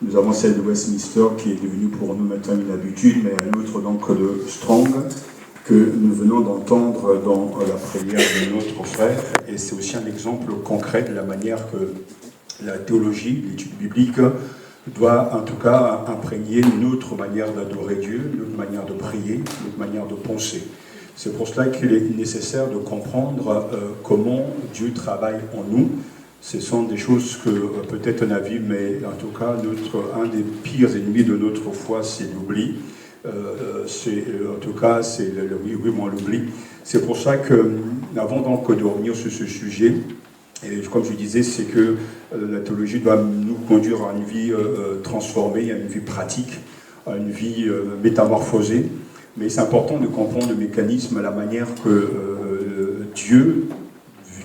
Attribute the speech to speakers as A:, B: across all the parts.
A: Nous avons celle de Westminster qui est devenue pour nous maintenant une habitude, mais un autre donc de Strong que nous venons d'entendre dans la prière de notre frère. Et c'est aussi un exemple concret de la manière que la théologie, l'étude biblique, doit en tout cas imprégner notre manière d'adorer Dieu, notre manière de prier, notre manière de penser. C'est pour cela qu'il est nécessaire de comprendre comment Dieu travaille en nous. Ce sont des choses que peut-être on a vues, mais en tout cas, un des pires ennemis de notre foi, c'est l'oubli. En tout cas, c'est l'oubli. C'est pour ça que, avant donc de revenir sur ce sujet, et comme je disais, c'est que la théologie doit nous conduire à une vie transformée, à une vie pratique, à une vie métamorphosée. Mais c'est important de comprendre le mécanisme, la manière que Dieu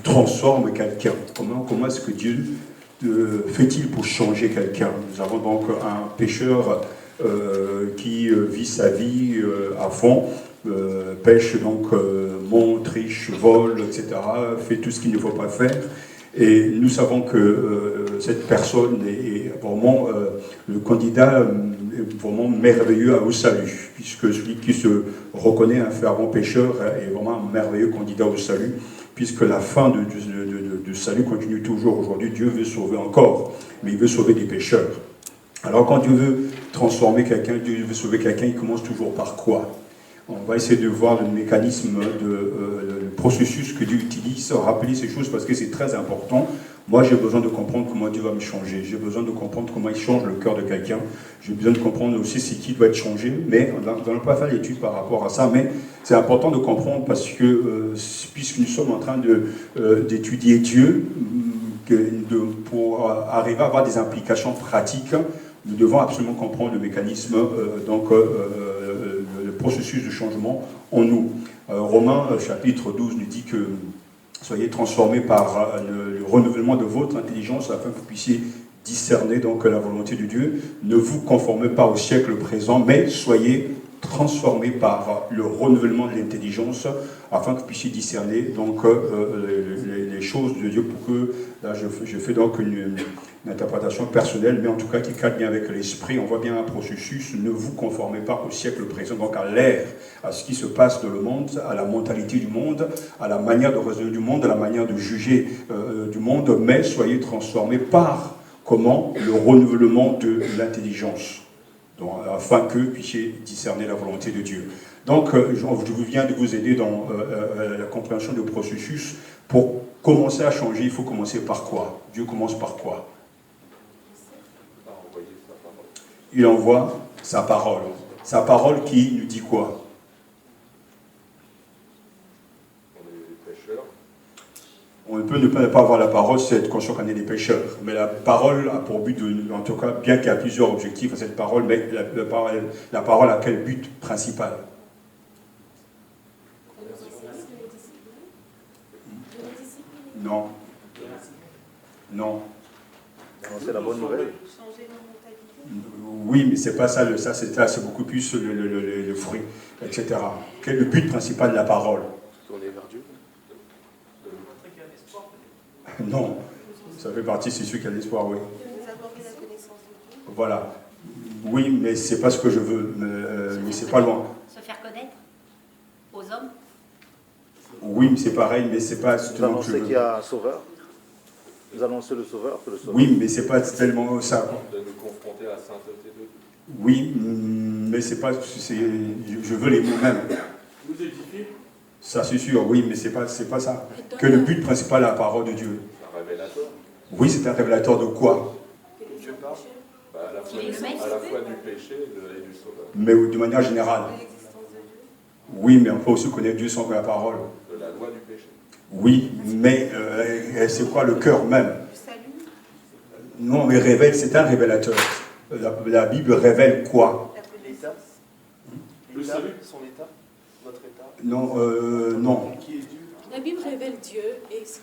A: transforme quelqu'un. Comment est-ce que Dieu fait-il pour changer quelqu'un? Nous avons donc un pécheur qui vit sa vie à fond, pêche donc, monte, triche, vole, etc., fait tout ce qu'il ne faut pas faire. Et nous savons que cette personne est vraiment le candidat vraiment merveilleux au salut, puisque celui qui se reconnaît un fervent pécheur est vraiment un merveilleux candidat au salut, puisque la fin du salut continue toujours. Aujourd'hui, Dieu veut sauver encore, mais il veut sauver des pécheurs. Alors quand Dieu veut transformer quelqu'un, Dieu veut sauver quelqu'un, il commence toujours par quoi? On va essayer de voir le mécanisme, le processus que Dieu utilise, rappeler ces choses parce que c'est très important. Moi, j'ai besoin de comprendre comment Dieu va me changer. J'ai besoin de comprendre comment il change le cœur de quelqu'un. J'ai besoin de comprendre aussi ce qui doit être changé. Mais on ne va pas faire l'étude par rapport à ça. Mais c'est important de comprendre parce que, puisque nous sommes en train d'étudier Dieu, pour arriver à avoir des implications pratiques, nous devons absolument comprendre le mécanisme, le processus de changement en nous. Romains chapitre 12 nous dit que soyez transformés par le renouvellement de votre intelligence afin que vous puissiez discerner donc la volonté de Dieu. Ne vous conformez pas au siècle présent, mais soyez transformés par le renouvellement de l'intelligence afin que vous puissiez discerner donc les choses de Dieu pour que, là je fais donc une interprétation personnelle, mais en tout cas qui cadre bien avec l'esprit. On voit bien un processus, ne vous conformez pas au siècle présent, donc à l'ère, à ce qui se passe dans le monde, à la mentalité du monde, à la manière de raisonner du monde, à la manière de juger du monde, mais soyez transformés par, comment? Le renouvellement de l'intelligence. Donc, afin que vous puissiez discerner la volonté de Dieu. Donc, je viens de vous aider dans la compréhension du processus. Pour commencer à changer, il faut commencer par quoi? Dieu commence par quoi? Il envoie sa parole. Sa parole qui nous dit quoi? On peut ne pas avoir la parole, c'est être conscient qu'on est des pécheurs. Mais la parole a pour but, en tout cas, bien qu'il y a plusieurs objectifs à cette parole, mais la parole a quel but principal? Non. Non.
B: C'est la bonne nouvelle.
A: Oui, mais c'est pas ça, c'est beaucoup plus le fruit, etc. Quel est le but principal de la parole?
B: Tourner vers Dieu.
A: Non, ça fait partie, c'est sûr qu'il y a l'espoir, oui. Voilà. Oui, mais c'est pas ce que je veux, mais c'est pas loin.
C: Se faire connaître aux hommes?
A: Oui, mais c'est pareil, mais c'est pas...
B: Vous annoncez qu'il y a un sauveur. Vous annoncez le sauveur, que le sauveur.
A: Oui, mais c'est pas tellement ça.
D: De nous confronter à la sainteté de Dieu.
A: Oui, mais c'est pas... Je veux les mots même.
D: Vous édifiez?
A: Ça, c'est sûr, oui, mais c'est pas ça. Que le but principal est la parole de Dieu.
D: Un révélateur.
A: Oui, c'est un révélateur de quoi?
D: Dieu parle. À la fois du péché et du sauveur.
A: Mais de manière générale. Oui, mais on peut aussi connaître Dieu sans la parole.
D: De la loi du péché.
A: Oui, mais c'est quoi le cœur même? Non, mais révèle, c'est un révélateur. La Bible révèle quoi?
B: L'état.
D: Le salut.
B: Son état. Notre état.
A: Non, non.
B: Qui est Dieu?
E: La Bible révèle Dieu et ce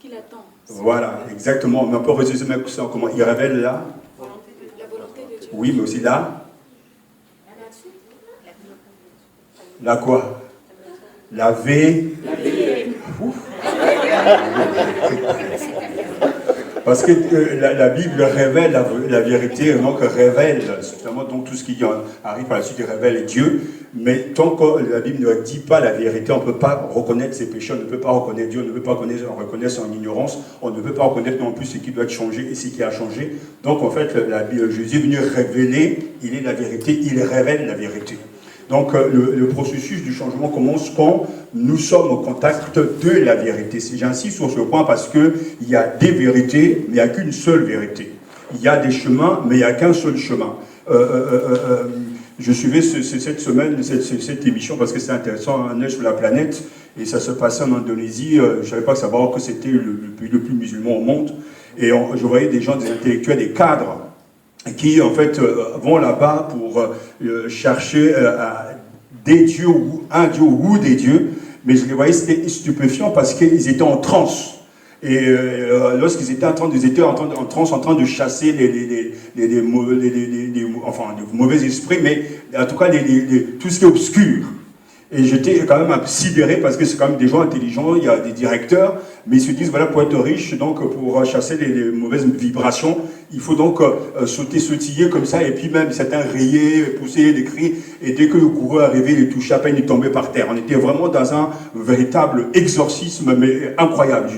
E: qu'il attend.
A: Voilà, exactement. Mais on peut résumer ça comment? Il révèle là.
E: La volonté de Dieu.
A: Oui, mais aussi là. La quoi? La V. Parce que la Bible révèle la vérité, donc révèle, justement, donc tout ce qui arrive par la suite, révèle Dieu. Mais tant que la Bible ne dit pas la vérité, on ne peut pas reconnaître ses péchés, on ne peut pas reconnaître Dieu, on ne peut pas reconnaître son ignorance, on ne peut pas reconnaître non plus ce qui doit être changé et ce qui a changé. Donc en fait, Jésus est venu révéler, il est la vérité, il révèle la vérité. Donc le processus du changement commence quand nous sommes au contact de la vérité. J'insiste sur ce point parce qu'il y a des vérités, mais il n'y a qu'une seule vérité. Il y a des chemins, mais il n'y a qu'un seul chemin. Je suivais cette semaine cette émission parce que c'est intéressant, un œil sur la planète, et ça se passait en Indonésie. Je ne savais pas savoir que c'était le pays le plus musulman au monde. Et je voyais des gens, des intellectuels, des cadres, qui en fait vont là-bas pour chercher des dieux, ou un dieu ou des dieux. Mais je les voyais, c'était stupéfiant parce qu'ils étaient en transe. Et lorsqu'ils étaient en transe, en train de chasser les mauvais esprits, mais en tout cas tout ce qui est obscur. Et j'étais quand même sidéré parce que c'est quand même des gens intelligents, il y a des directeurs, mais ils se disent, voilà, pour être riche, donc pour chasser les mauvaises vibrations, il faut donc sautiller comme ça, et puis même certains riaient, poussaient des cris, et dès que le coureur arrivait, il les touchait à peine, il tombait par terre. On était vraiment dans un véritable exorcisme, mais incroyable.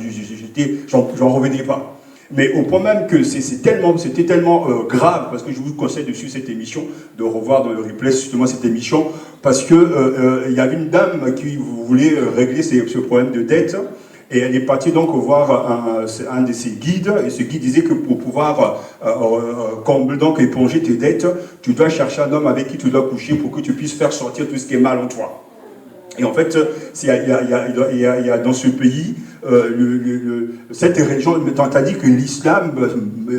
A: J'en revenais pas. Mais au point même que c'était tellement grave, parce que je vous conseille de suivre cette émission, de revoir dans le replay justement cette émission, parce que il y avait une dame qui voulait régler ce problème de dette, et elle est partie donc voir un de ses guides, et ce guide disait que pour pouvoir donc éponger tes dettes, tu dois chercher un homme avec qui tu dois coucher pour que tu puisses faire sortir tout ce qui est mal en toi. Et en fait, il y a dans ce pays, cette religion, t'as dit que l'islam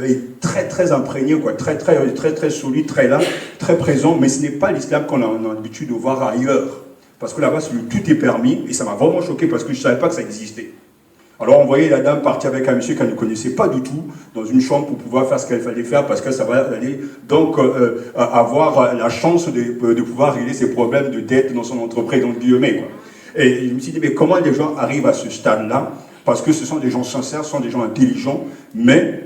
A: est très très imprégné, quoi, très solide, très là, très présent, mais ce n'est pas l'islam qu'on a l'habitude de voir ailleurs. Parce que là-bas, tout est permis, et ça m'a vraiment choqué parce que je ne savais pas que ça existait. Alors on voyait la dame partir avec un monsieur qu'elle ne connaissait pas du tout dans une chambre pour pouvoir faire ce qu'elle fallait faire parce que ça va aller donc avoir la chance de pouvoir régler ses problèmes de dette dans son entreprise, donc guillemets, quoi. Et je me suis dit, mais comment les gens arrivent à ce stade-là? Parce que ce sont des gens sincères, ce sont des gens intelligents, mais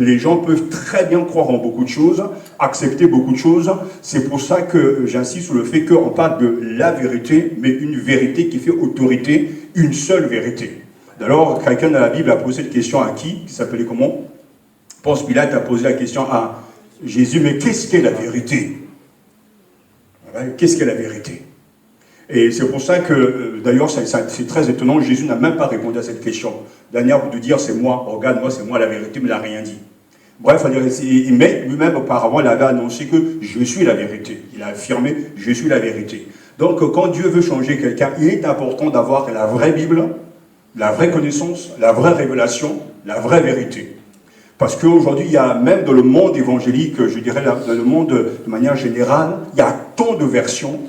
A: les gens peuvent très bien croire en beaucoup de choses, accepter beaucoup de choses. C'est pour ça que j'insiste sur le fait qu'on parle de la vérité, mais une vérité qui fait autorité, une seule vérité. Alors, quelqu'un dans la Bible a posé cette question à qui s'appelait comment? Ponce Pilate a posé la question à Jésus, mais qu'est-ce qu'est la vérité? Qu'est-ce qu'est la vérité? Et c'est pour ça que, d'ailleurs, c'est très étonnant, Jésus n'a même pas répondu à cette question. Dernière de dire, c'est moi, regarde-moi, c'est moi la vérité, mais il n'a rien dit. Bref, mais lui-même, auparavant, il avait annoncé que je suis la vérité. Il a affirmé, je suis la vérité. Donc, quand Dieu veut changer quelqu'un, il est important d'avoir la vraie Bible, la vraie connaissance, la vraie révélation, la vraie vérité. Parce qu'aujourd'hui, il y a même dans le monde évangélique, je dirais dans le monde de manière générale, il y a tant de versions,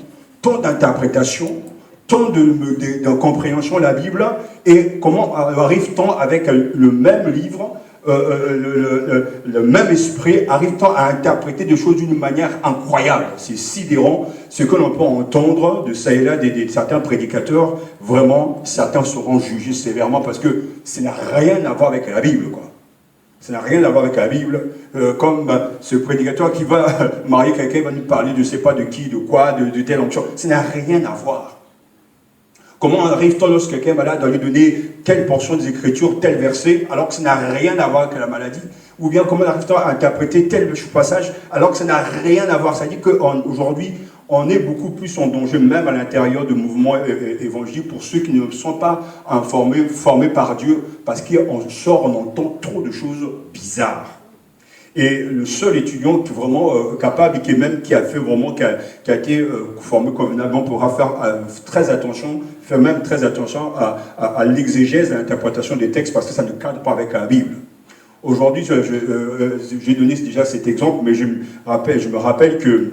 A: tant d'interprétations, tant de compréhension de la Bible, et comment arrive-t-on avec le même livre, le même esprit, arrive-t-on à interpréter des choses d'une manière incroyable? C'est sidérant ce que l'on peut entendre de ça et là de certains prédicateurs. Vraiment, certains seront jugés sévèrement parce que ça n'a rien à voir avec la Bible, quoi. Ça n'a rien à voir avec la Bible. Comme ce prédicateur qui va marier quelqu'un, va nous parler de je ne sais pas de qui, de quoi, de telle onction. Ça n'a rien à voir. Comment arrive-t-on lorsque quelqu'un est malade à lui donner telle portion des Écritures, tel verset, alors que ça n'a rien à voir avec la maladie? Ou bien comment arrive-t-on à interpréter tel passage alors que ça n'a rien à voir? Ça dit qu'aujourd'hui, on est beaucoup plus en danger, même à l'intérieur de mouvements évangéliques, pour ceux qui ne sont pas formés par Dieu, parce qu'on sort, on entend trop de choses bizarres. Et le seul étudiant qui est vraiment capable et qui a été formé convenablement pourra faire très attention, à l'exégèse, à l'interprétation des textes, parce que ça ne cadre pas avec la Bible. Aujourd'hui, j'ai donné déjà cet exemple, mais je me rappelle que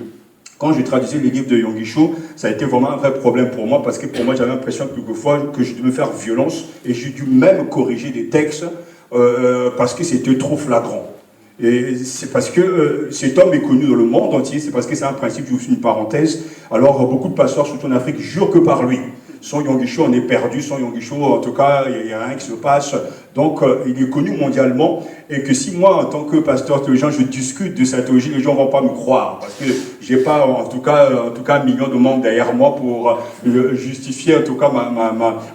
A: quand je traduisais les livres de Yonggi-sho, ça a été vraiment un vrai problème pour moi, parce que pour moi, j'avais l'impression quelquefois que je devais me faire violence, et j'ai dû même corriger des textes, parce que c'était trop flagrant. Et c'est parce que cet homme est connu dans le monde entier, c'est parce que c'est un principe, je vous fais une parenthèse. Alors beaucoup de pasteurs, surtout en Afrique, jurent que par lui. sans Yonggi on est perdu, sans Yonggi en tout cas, il y a rien qui se passe. Donc, il est connu mondialement, et que si moi, en tant que pasteur théologien, je discute de sa théologie, les gens ne vont pas me croire, parce que j'ai pas, en tout cas, un million de membres derrière moi pour justifier, en tout cas,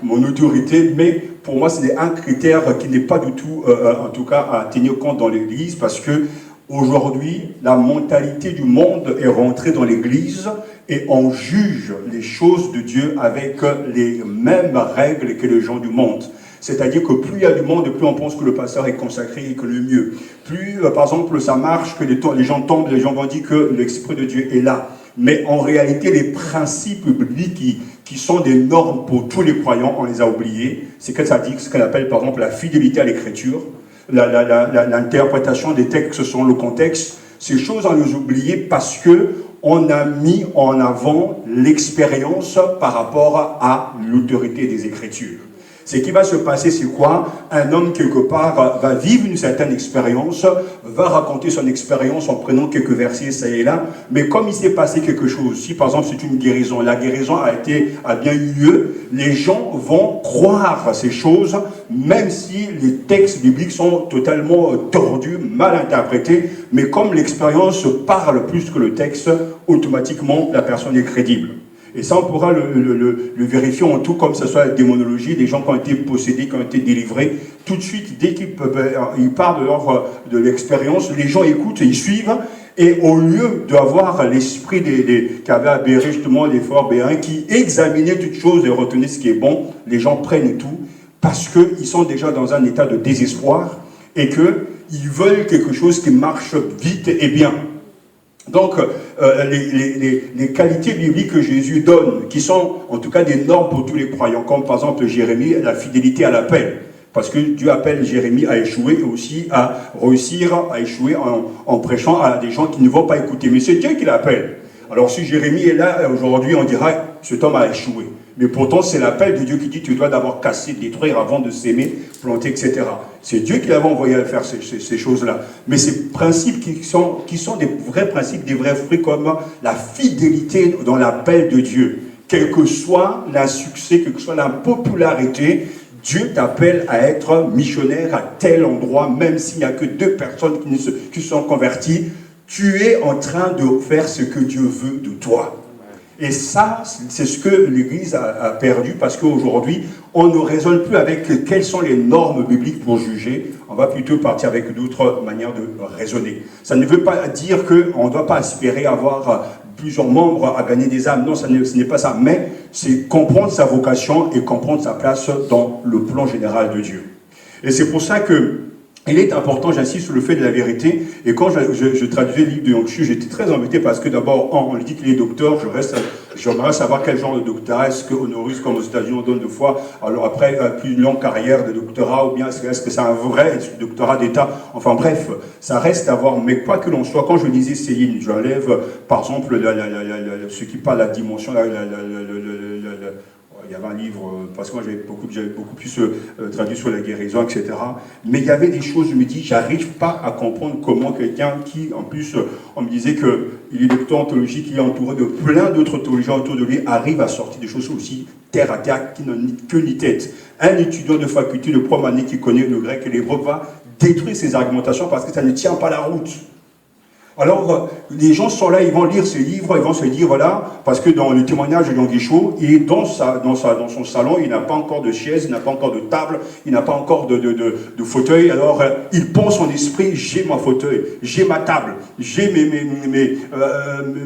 A: mon autorité, mais pour moi, c'est un critère qui n'est pas du tout, en tout cas, à tenir compte dans l'Église, parce que aujourd'hui, la mentalité du monde est rentrée dans l'Église, et on juge les choses de Dieu avec les mêmes règles que les gens du monde. C'est-à-dire que plus il y a du monde, plus on pense que le pasteur est consacré et que le mieux. Plus, par exemple, ça marche, que les gens tombent, les gens vont dire que l'Esprit de Dieu est là. Mais en réalité, les principes bibliques qui sont des normes pour tous les croyants, on les a oubliés. C'est que ça dit ce qu'on appelle, par exemple, la fidélité à l'Écriture, l'interprétation des textes selon le contexte. Ces choses, on les a oubliées parce que on a mis en avant l'expérience par rapport à l'autorité des Écritures. Ce qui va se passer, c'est quoi? Un homme, quelque part, va vivre une certaine expérience, va raconter son expérience en prenant quelques versets, ça et là, mais comme il s'est passé quelque chose, si par exemple c'est une guérison, la guérison a bien eu lieu, les gens vont croire ces choses, même si les textes bibliques sont totalement tordus, mal interprétés, mais comme l'expérience parle plus que le texte, automatiquement la personne est crédible. Et ça, on pourra le vérifier en tout, comme ce soit la démonologie, des gens qui ont été possédés, qui ont été délivrés. Tout de suite, dès qu'ils parlent de l'expérience, les gens écoutent et ils suivent. Et au lieu d'avoir l'esprit qu'avait aberré justement les forts béens, qui examinaient toutes choses et retenaient ce qui est bon, les gens prennent tout, parce qu'ils sont déjà dans un état de désespoir et qu'ils veulent quelque chose qui marche vite et bien. Donc, les qualités bibliques que Jésus donne, qui sont en tout cas des normes pour tous les croyants, comme par exemple Jérémie, la fidélité à l'appel. Parce que Dieu appelle Jérémie à échouer et aussi à réussir à échouer en prêchant à des gens qui ne vont pas écouter. Mais c'est Dieu qui l'appelle. Alors si Jérémie est là aujourd'hui, on dira cet homme a échoué. Mais pourtant, c'est l'appel de Dieu qui dit tu dois d'abord casser, détruire avant de s'aimer, planter, etc. C'est Dieu qui l'avait envoyé à faire ces choses-là. Mais ces principes qui sont des vrais principes, des vrais fruits comme la fidélité dans l'appel de Dieu. Quel que soit l'insuccès, quelle que soit l'impopularité, Dieu t'appelle à être missionnaire à tel endroit, même s'il n'y a que 2 personnes qui sont converties. Tu es en train de faire ce que Dieu veut de toi. Et ça, c'est ce que l'Église a perdu, parce qu'aujourd'hui, on ne raisonne plus avec quelles sont les normes bibliques pour juger. On va plutôt partir avec d'autres manières de raisonner. Ça ne veut pas dire qu'on ne doit pas espérer avoir plusieurs membres à gagner des âmes. Non, ce n'est pas ça. Mais c'est comprendre sa vocation et comprendre sa place dans le plan général de Dieu. Et c'est pour ça que il est important, j'insiste sur le fait de la vérité, et quand je traduisais le livre de Yonggi, j'étais très embêté parce que d'abord, on lui dit qu'il est docteur, j'aimerais savoir quel genre de doctorat, est-ce que honoris comme aux États-Unis on donne 2 fois, alors après, plus une longue carrière de doctorat, ou bien est-ce que c'est un vrai doctorat d'État, enfin bref, ça reste à voir, mais quoi que l'on soit, quand je lisais Céline, je relève par exemple ce qui parle de la dimension, il y avait un livre, parce que moi j'avais beaucoup plus traduit sur la guérison, etc. Mais il y avait des choses, je me dis, j'arrive pas à comprendre comment quelqu'un qui, en plus, on me disait qu'il est docteur en théologie, qui est entouré de plein d'autres théologiens autour de lui, arrive à sortir des choses aussi terre à terre, qui n'ont ni queue ni tête. Un étudiant de faculté de première année qui connaît le grec et l'hébreu va détruire ses argumentations parce que ça ne tient pas la route. Alors, les gens sont là, ils vont lire ces livres, ils vont se dire, voilà, parce que dans le témoignage de Yonggi Cho, il est dans son salon, il n'a pas encore de chaise, il n'a pas encore de table, il n'a pas encore de fauteuil, alors il pense son esprit, j'ai mon fauteuil, j'ai ma table, j'ai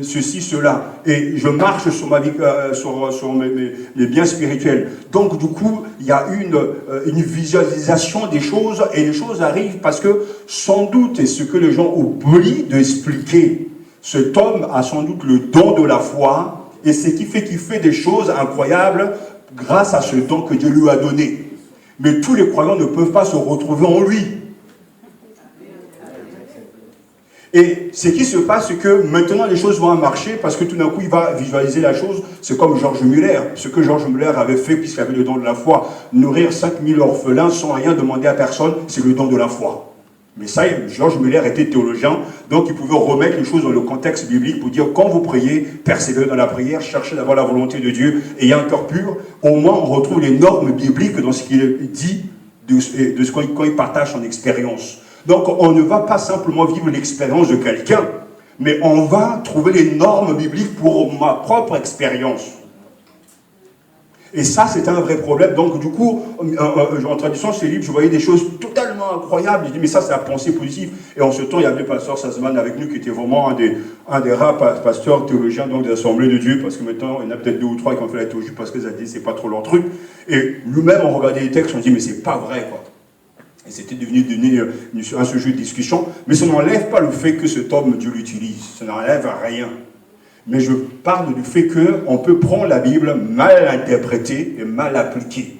A: ceci, cela, et je marche sur ma vie, sur mes biens spirituels. Donc, du coup, il y a une visualisation des choses, et les choses arrivent parce que, sans doute, et ce que les gens oublient d'expliquer, cet homme a sans doute le don de la foi, et ce qui fait qu'il fait des choses incroyables grâce à ce don que Dieu lui a donné. Mais tous les croyants ne peuvent pas se retrouver en lui. Et ce qui se passe, c'est que maintenant les choses vont marcher parce que tout d'un coup il va visualiser la chose. C'est comme Georges Muller. Ce que Georges Muller avait fait puisqu'il avait le don de la foi, nourrir 5000 orphelins sans rien demander à personne, c'est le don de la foi. Mais ça, Georges Muller était théologien, donc il pouvait remettre les choses dans le contexte biblique pour dire, quand vous priez, persévérez dans la prière, cherchez d'avoir la volonté de Dieu, ayez un cœur pur. Au moins, on retrouve les normes bibliques dans ce qu'il dit, quand il partage son expérience. Donc, on ne va pas simplement vivre l'expérience de quelqu'un, mais on va trouver les normes bibliques pour ma propre expérience. Et ça, c'est un vrai problème. Donc, du coup, en traduisant ce livre, je voyais des choses totalement incroyables. Je dis, mais ça, c'est la pensée positive. Et en ce temps, il y avait le pasteur Sazman avec nous, qui était vraiment un des rares pasteurs théologiens donc, de l'Assemblée de Dieu, parce que maintenant, il y en a peut-être 2 ou 3 qui ont fait la théologie, parce que ça dit, c'est pas trop leur truc. Et nous-mêmes, on regardait les textes, on dit, mais c'est pas vrai, quoi. Et c'était devenu un sujet de discussion. Mais ça n'enlève pas le fait que cet homme, Dieu l'utilise. Ça n'enlève rien. Mais je parle du fait qu'on peut prendre la Bible mal interprétée et mal appliquée.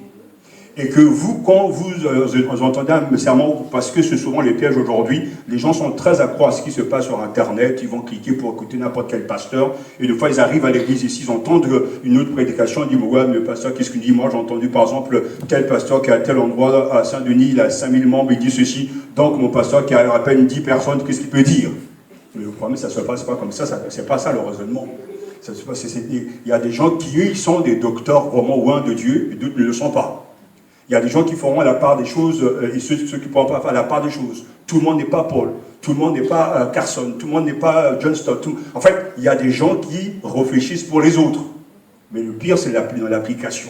A: Et que vous, quand vous entendez un sermon, parce que c'est souvent les pièges aujourd'hui, les gens sont très accros à ce qui se passe sur Internet, ils vont cliquer pour écouter n'importe quel pasteur, et des fois ils arrivent à l'église ici, ils entendent une autre prédication, ils disent, ouais, mais le pasteur, qu'est-ce qu'il dit? Moi j'ai entendu par exemple tel pasteur qui est à tel endroit, à Saint-Denis, il a 5000 membres, il dit ceci, donc mon pasteur qui a à peine 10 personnes, qu'est-ce qu'il peut dire? Mais le problème, ça ne se passe pas comme ça, c'est pas ça le raisonnement. Il y a des gens qui, eux, ils sont des docteurs vraiment loin de Dieu, et d'autres ne le sont pas. Il y a des gens qui feront à la part des choses, et ceux qui ne pourront pas faire à la part des choses. Tout le monde n'est pas Paul, tout le monde n'est pas Carson, tout le monde n'est pas John Stott. En fait, il y a des gens qui réfléchissent pour les autres. Mais le pire, c'est dans l'application.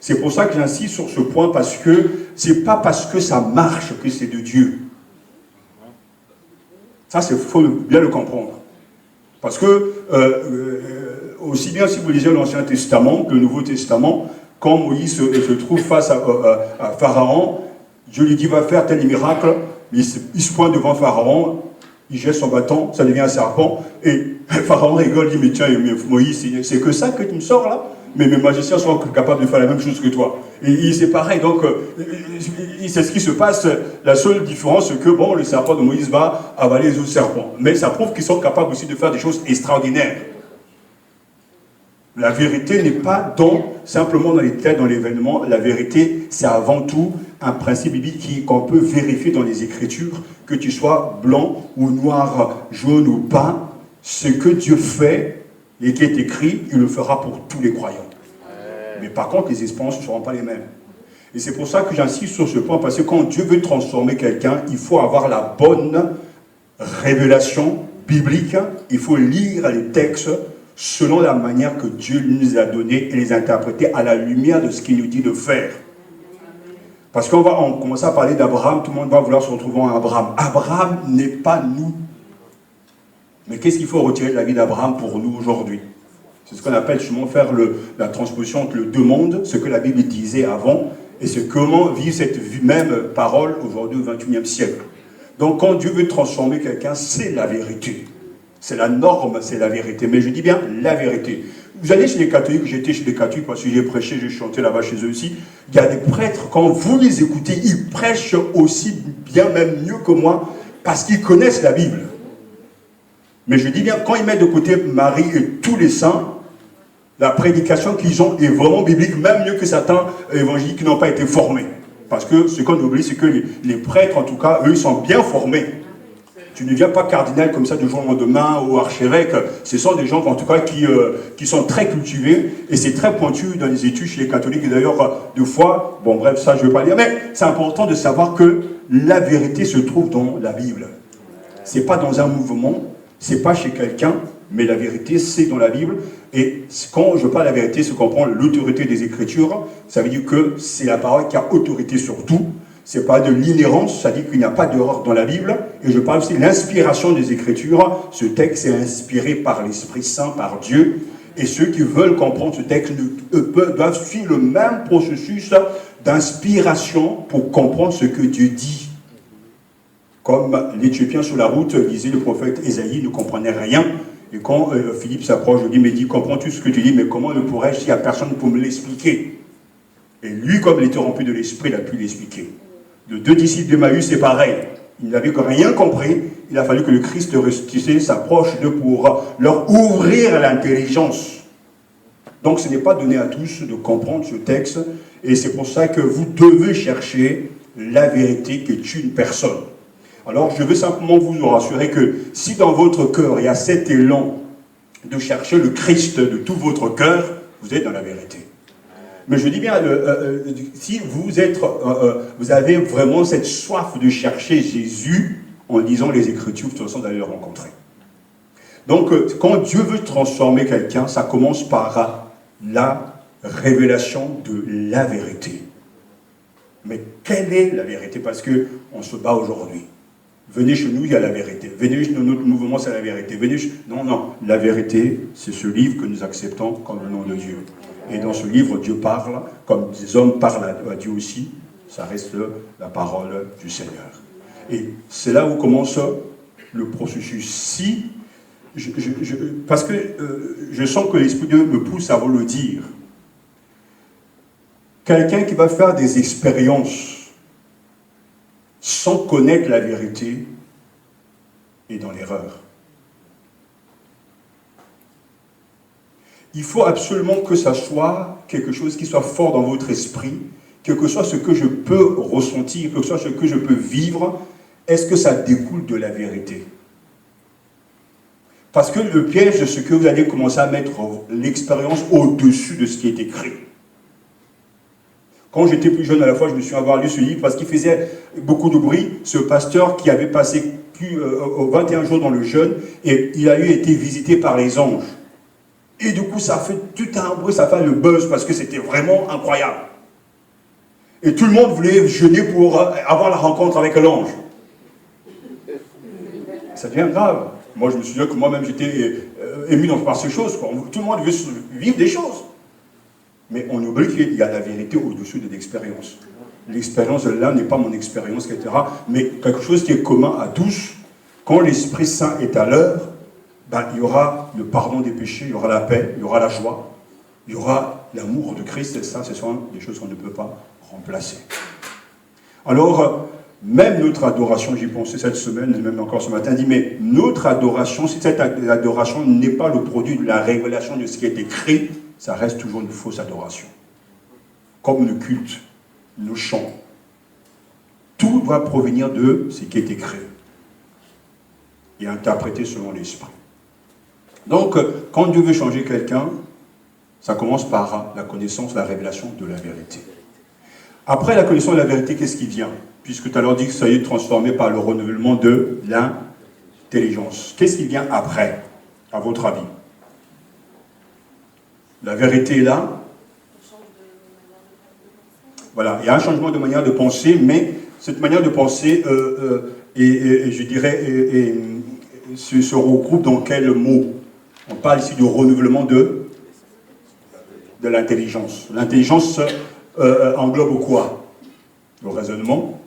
A: C'est pour ça que j'insiste sur ce point, parce que c'est pas parce que ça marche que c'est de Dieu. Ça, il faut bien le comprendre. Parce que, aussi bien si vous lisez l'Ancien Testament que le Nouveau Testament, quand Moïse se trouve face à Pharaon, Dieu lui dit, va faire tel miracle, il se pointe devant Pharaon, il jette son bâton, ça devient un serpent, et Pharaon rigole, il dit, mais tiens, Moïse, c'est que ça que tu me sors là? Mais mes magiciens sont capables de faire la même chose que toi. Et c'est pareil, donc c'est ce qui se passe. La seule différence, c'est que bon, le serpent de Moïse va avaler les autres serpents. Mais ça prouve qu'ils sont capables aussi de faire des choses extraordinaires. La vérité n'est pas simplement dans les têtes, dans l'événement. La vérité, c'est avant tout un principe biblique qu'on peut vérifier dans les Écritures, que tu sois blanc ou noir, jaune ou pas, ce que Dieu fait et qui est écrit, il le fera pour tous les croyants. Mais par contre, les expériences ne seront pas les mêmes. Et c'est pour ça que j'insiste sur ce point, parce que quand Dieu veut transformer quelqu'un, il faut avoir la bonne révélation biblique, il faut lire les textes selon la manière que Dieu nous a donné et les interpréter à la lumière de ce qu'il nous dit de faire. Parce qu'on va commencer à parler d'Abraham, tout le monde va vouloir se retrouver en Abraham. Abraham n'est pas nous. Mais qu'est-ce qu'il faut retirer de la vie d'Abraham pour nous aujourd'hui? C'est ce qu'on appelle justement faire la transposition entre les deux mondes, ce que la Bible disait avant, et comment vivre cette même parole aujourd'hui au XXIe siècle. Donc quand Dieu veut transformer quelqu'un, c'est la vérité. C'est la norme, c'est la vérité. Mais je dis bien la vérité. Vous allez chez les catholiques, j'étais chez les catholiques parce que j'ai prêché, j'ai chanté là-bas chez eux aussi. Il y a des prêtres, quand vous les écoutez, ils prêchent aussi bien, même mieux que moi, parce qu'ils connaissent la Bible. Mais je dis bien, quand ils mettent de côté Marie et tous les saints, la prédication qu'ils ont est vraiment biblique, même mieux que certains évangéliques qui n'ont pas été formés. Parce que ce qu'on oublie, c'est que les prêtres, en tout cas, eux, ils sont bien formés. Tu ne viens pas cardinal comme ça du jour au lendemain ou archevêque. Ce sont des gens, en tout cas, qui sont très cultivés et c'est très pointu dans les études chez les catholiques. Et d'ailleurs, deux fois, bon bref, ça je ne vais pas dire, mais c'est important de savoir que la vérité se trouve dans la Bible. Ce n'est pas dans un mouvement, ce n'est pas chez quelqu'un, mais la vérité, c'est dans la Bible. Et quand je parle de la vérité, c'est comprendre l'autorité des Écritures. Ça veut dire que c'est la parole qui a autorité sur tout. Ce n'est pas de l'inhérence, ça dit qu'il n'y a pas d'erreur dans la Bible. Et je parle aussi de l'inspiration des Écritures. Ce texte est inspiré par l'Esprit Saint, par Dieu. Et ceux qui veulent comprendre ce texte doivent suivre le même processus d'inspiration pour comprendre ce que Dieu dit. Comme l'Éthiopien sur la route disait le prophète Ésaïe, ne comprenait rien. Et quand Philippe s'approche, je lui dis, mais dis, comprends-tu ce que tu dis, mais comment le pourrais-je s'il n'y a personne pour me l'expliquer? Et lui, comme il était rempli de l'esprit, il a pu l'expliquer. Les deux disciples d'Emmaüs, c'est pareil. Ils n'avaient rien compris. Il a fallu que le Christ ressuscité s'approche d'eux pour leur ouvrir l'intelligence. Donc ce n'est pas donné à tous de comprendre ce texte. Et c'est pour ça que vous devez chercher la vérité qui est une personne. Alors, je veux simplement vous rassurer que si dans votre cœur, il y a cet élan de chercher le Christ de tout votre cœur, vous êtes dans la vérité. Mais je dis bien, si vous avez vraiment cette soif de chercher Jésus, en lisant les Écritures, de toute façon, vous allez le rencontrer. Donc, quand Dieu veut transformer quelqu'un, ça commence par la révélation de la vérité. Mais quelle est la vérité? Parce qu'on se bat aujourd'hui. Venez chez nous, il y a la vérité. Venez chez notre mouvement, c'est la vérité. Non. La vérité, c'est ce livre que nous acceptons comme le nom de Dieu. Et dans ce livre, Dieu parle, comme des hommes parlent à Dieu aussi. Ça reste la parole du Seigneur. Et c'est là où commence le processus. Parce que je sens que l'Esprit de Dieu me pousse à vous le dire. Quelqu'un qui va faire des expériences sans connaître la vérité est dans l'erreur. Il faut absolument que ça soit quelque chose qui soit fort dans votre esprit, quel que soit ce que je peux ressentir, quel que soit ce que je peux vivre, est-ce que ça découle de la vérité? Parce que le piège de ce que vous allez commencer à mettre l'expérience au-dessus de ce qui est écrit. Quand j'étais plus jeune à la fois, je me suis avoir lu ce livre parce qu'il faisait beaucoup de bruit. Ce pasteur qui avait passé 21 jours dans le jeûne et il a été visité par les anges. Et du coup, ça fait tout un bruit, ça fait le buzz parce que c'était vraiment incroyable. Et tout le monde voulait jeûner pour avoir la rencontre avec l'ange. Ça devient grave. Moi, je me souviens que moi-même, j'étais ému par ces choses. Tout le monde veut vivre des choses. Mais on oublie qu'il y a la vérité au-dessus de l'expérience. L'expérience là n'est pas mon expérience, etc. Mais quelque chose qui est commun à tous. Quand l'Esprit Saint est à l'heure, il y aura le pardon des péchés, il y aura la paix, il y aura la joie, il y aura l'amour de Christ. Et ça, ce sont des choses qu'on ne peut pas remplacer. Alors, même notre adoration, j'y pensais cette semaine, même encore ce matin, dit, mais notre adoration, si cette adoration n'est pas le produit de la révélation de ce qui est écrit, ça reste toujours une fausse adoration. Comme le culte, le chant. Tout doit provenir de ce qui est écrit et interprété selon l'esprit. Donc, quand Dieu veut changer quelqu'un, ça commence par la connaissance, la révélation de la vérité. Après la connaissance de la vérité, qu'est-ce qui vient? Puisque tout à l'heure dit que ça y est transformé par le renouvellement de l'intelligence. Qu'est-ce qui vient après, à votre avis? La vérité est là. Voilà, il y a un changement de manière de penser, mais cette manière de penser, je dirais, se regroupe dans quel mot? On parle ici du renouvellement de l'intelligence. L'intelligence englobe quoi? Le raisonnement,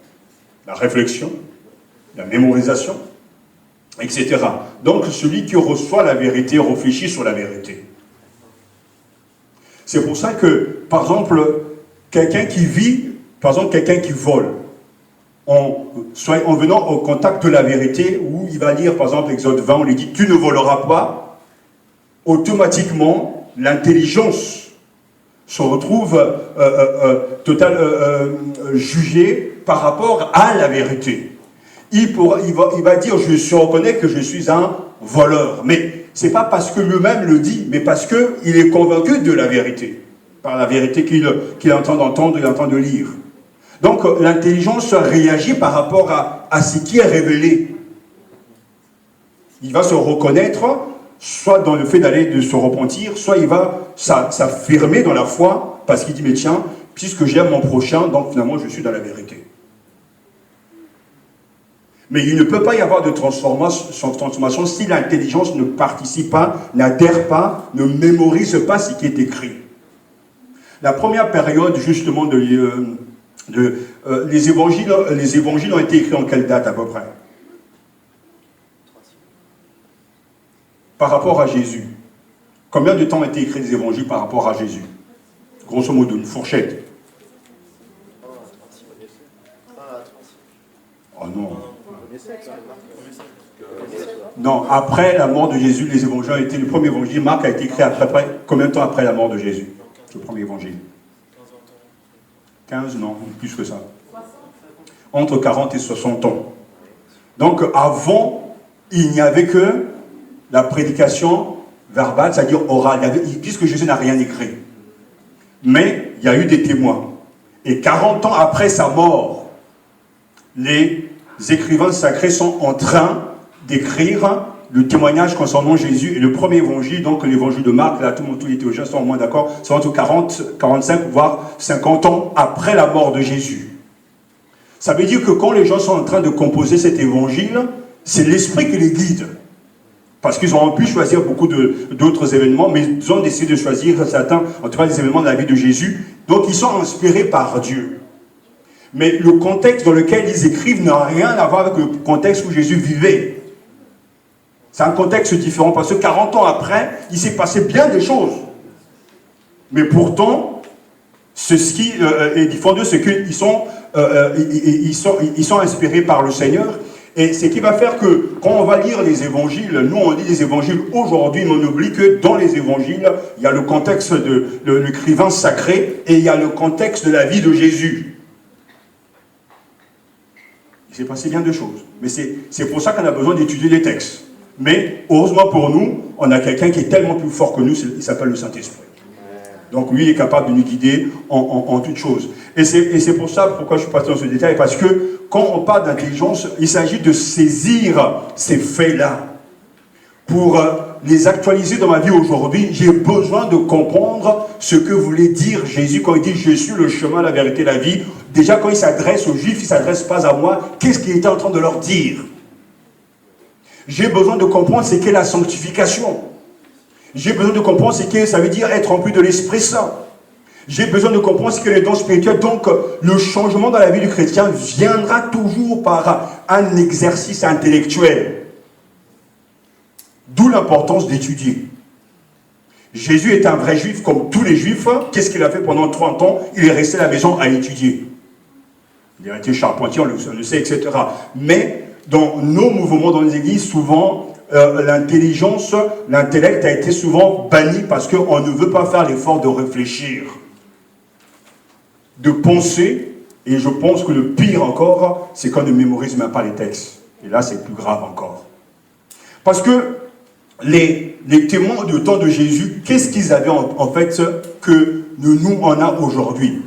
A: la réflexion, la mémorisation, etc. Donc celui qui reçoit la vérité réfléchit sur la vérité. C'est pour ça que, par exemple, quelqu'un qui vit, par exemple quelqu'un qui vole, en venant au contact de la vérité, où il va lire, par exemple, Exode 20, on lui dit « tu ne voleras pas », automatiquement, l'intelligence se retrouve jugée par rapport à la vérité. Il va dire « je reconnais que je suis un voleur », mais ce n'est pas parce que lui-même le dit, mais parce qu'il est convaincu de la vérité, par la vérité qu'il est en train d'entendre, il est en train de lire. Donc l'intelligence réagit par rapport à ce qui est révélé. Il va se reconnaître, soit dans le fait de se repentir, soit il va s'affirmer dans la foi, parce qu'il dit, mais tiens, puisque j'aime mon prochain, donc finalement je suis dans la vérité. Mais il ne peut pas y avoir de transformation si l'intelligence ne participe pas, n'adhère pas, ne mémorise pas ce qui est écrit. La première période, justement, les évangiles ont été écrits en quelle date à peu près? Par rapport à Jésus. Combien de temps ont été écrits les évangiles par rapport à Jésus? Grosso modo, une fourchette. Oh non. Non, après la mort de Jésus, les évangiles ont été... Le premier évangile, Marc, a été écrit après combien de temps après la mort de Jésus? Le premier évangile. 15, non, plus que ça. Entre 40 et 60 ans. Donc avant, il n'y avait que la prédication verbale, c'est-à-dire orale. Puisque Jésus n'a rien écrit. Mais il y a eu des témoins. Et 40 ans après sa mort, les écrivains sacrés sont en train d'écrire le témoignage concernant Jésus. Et le premier évangile, donc l'évangile de Marc, là tous les théologiens sont au moins d'accord, c'est entre 40, 45, voire 50 ans après la mort de Jésus. Ça veut dire que quand les gens sont en train de composer cet évangile, c'est l'esprit qui les guide. Parce qu'ils auront pu choisir beaucoup d'autres événements, mais ils ont décidé de choisir certains, en tout cas des événements de la vie de Jésus. Donc ils sont inspirés par Dieu. Mais le contexte dans lequel ils écrivent n'a rien à voir avec le contexte où Jésus vivait. C'est un contexte différent, parce que 40 ans après, il s'est passé bien des choses. Mais pourtant, ce qui est différent d'eux, c'est qu'ils sont, ils sont inspirés par le Seigneur. Et ce qui va faire que, quand on va lire les évangiles, nous on lit les évangiles aujourd'hui, mais on oublie que dans les évangiles, il y a le contexte de l'écrivain sacré et il y a le contexte de la vie de Jésus. Il s'est passé bien de choses. Mais c'est pour ça qu'on a besoin d'étudier les textes. Mais, heureusement pour nous, on a quelqu'un qui est tellement plus fort que nous, il s'appelle le Saint-Esprit. Donc lui, il est capable de nous guider en toutes choses. Et c'est pour ça, pourquoi je suis passé dans ce détail, parce que quand on parle d'intelligence, il s'agit de saisir ces faits-là. Pour les actualiser dans ma vie aujourd'hui, j'ai besoin de comprendre ce que voulait dire Jésus quand il dit « Je suis le chemin, la vérité, la vie ». Déjà, quand il s'adresse aux Juifs, il ne s'adresse pas à moi. Qu'est-ce qu'il était en train de leur dire? J'ai besoin de comprendre ce qu'est la sanctification. J'ai besoin de comprendre ce que ça veut dire être rempli de l'Esprit Saint. J'ai besoin de comprendre ce que les dons spirituels. Donc, le changement dans la vie du chrétien viendra toujours par un exercice intellectuel. D'où l'importance d'étudier. Jésus est un vrai juif comme tous les juifs. Qu'est-ce qu'il a fait pendant 30 ans? Il est resté à la maison à étudier. Il a été charpentier, on le sait, etc. Mais, dans nos mouvements dans les églises, souvent, l'intelligence, l'intellect a été souvent banni parce qu'on ne veut pas faire l'effort de réfléchir, de penser, et je pense que le pire encore, c'est qu'on ne mémorise même pas les textes. Et là, c'est plus grave encore. Parce que les témoins du temps de Jésus, qu'est-ce qu'ils avaient en fait que nous on a aujourd'hui?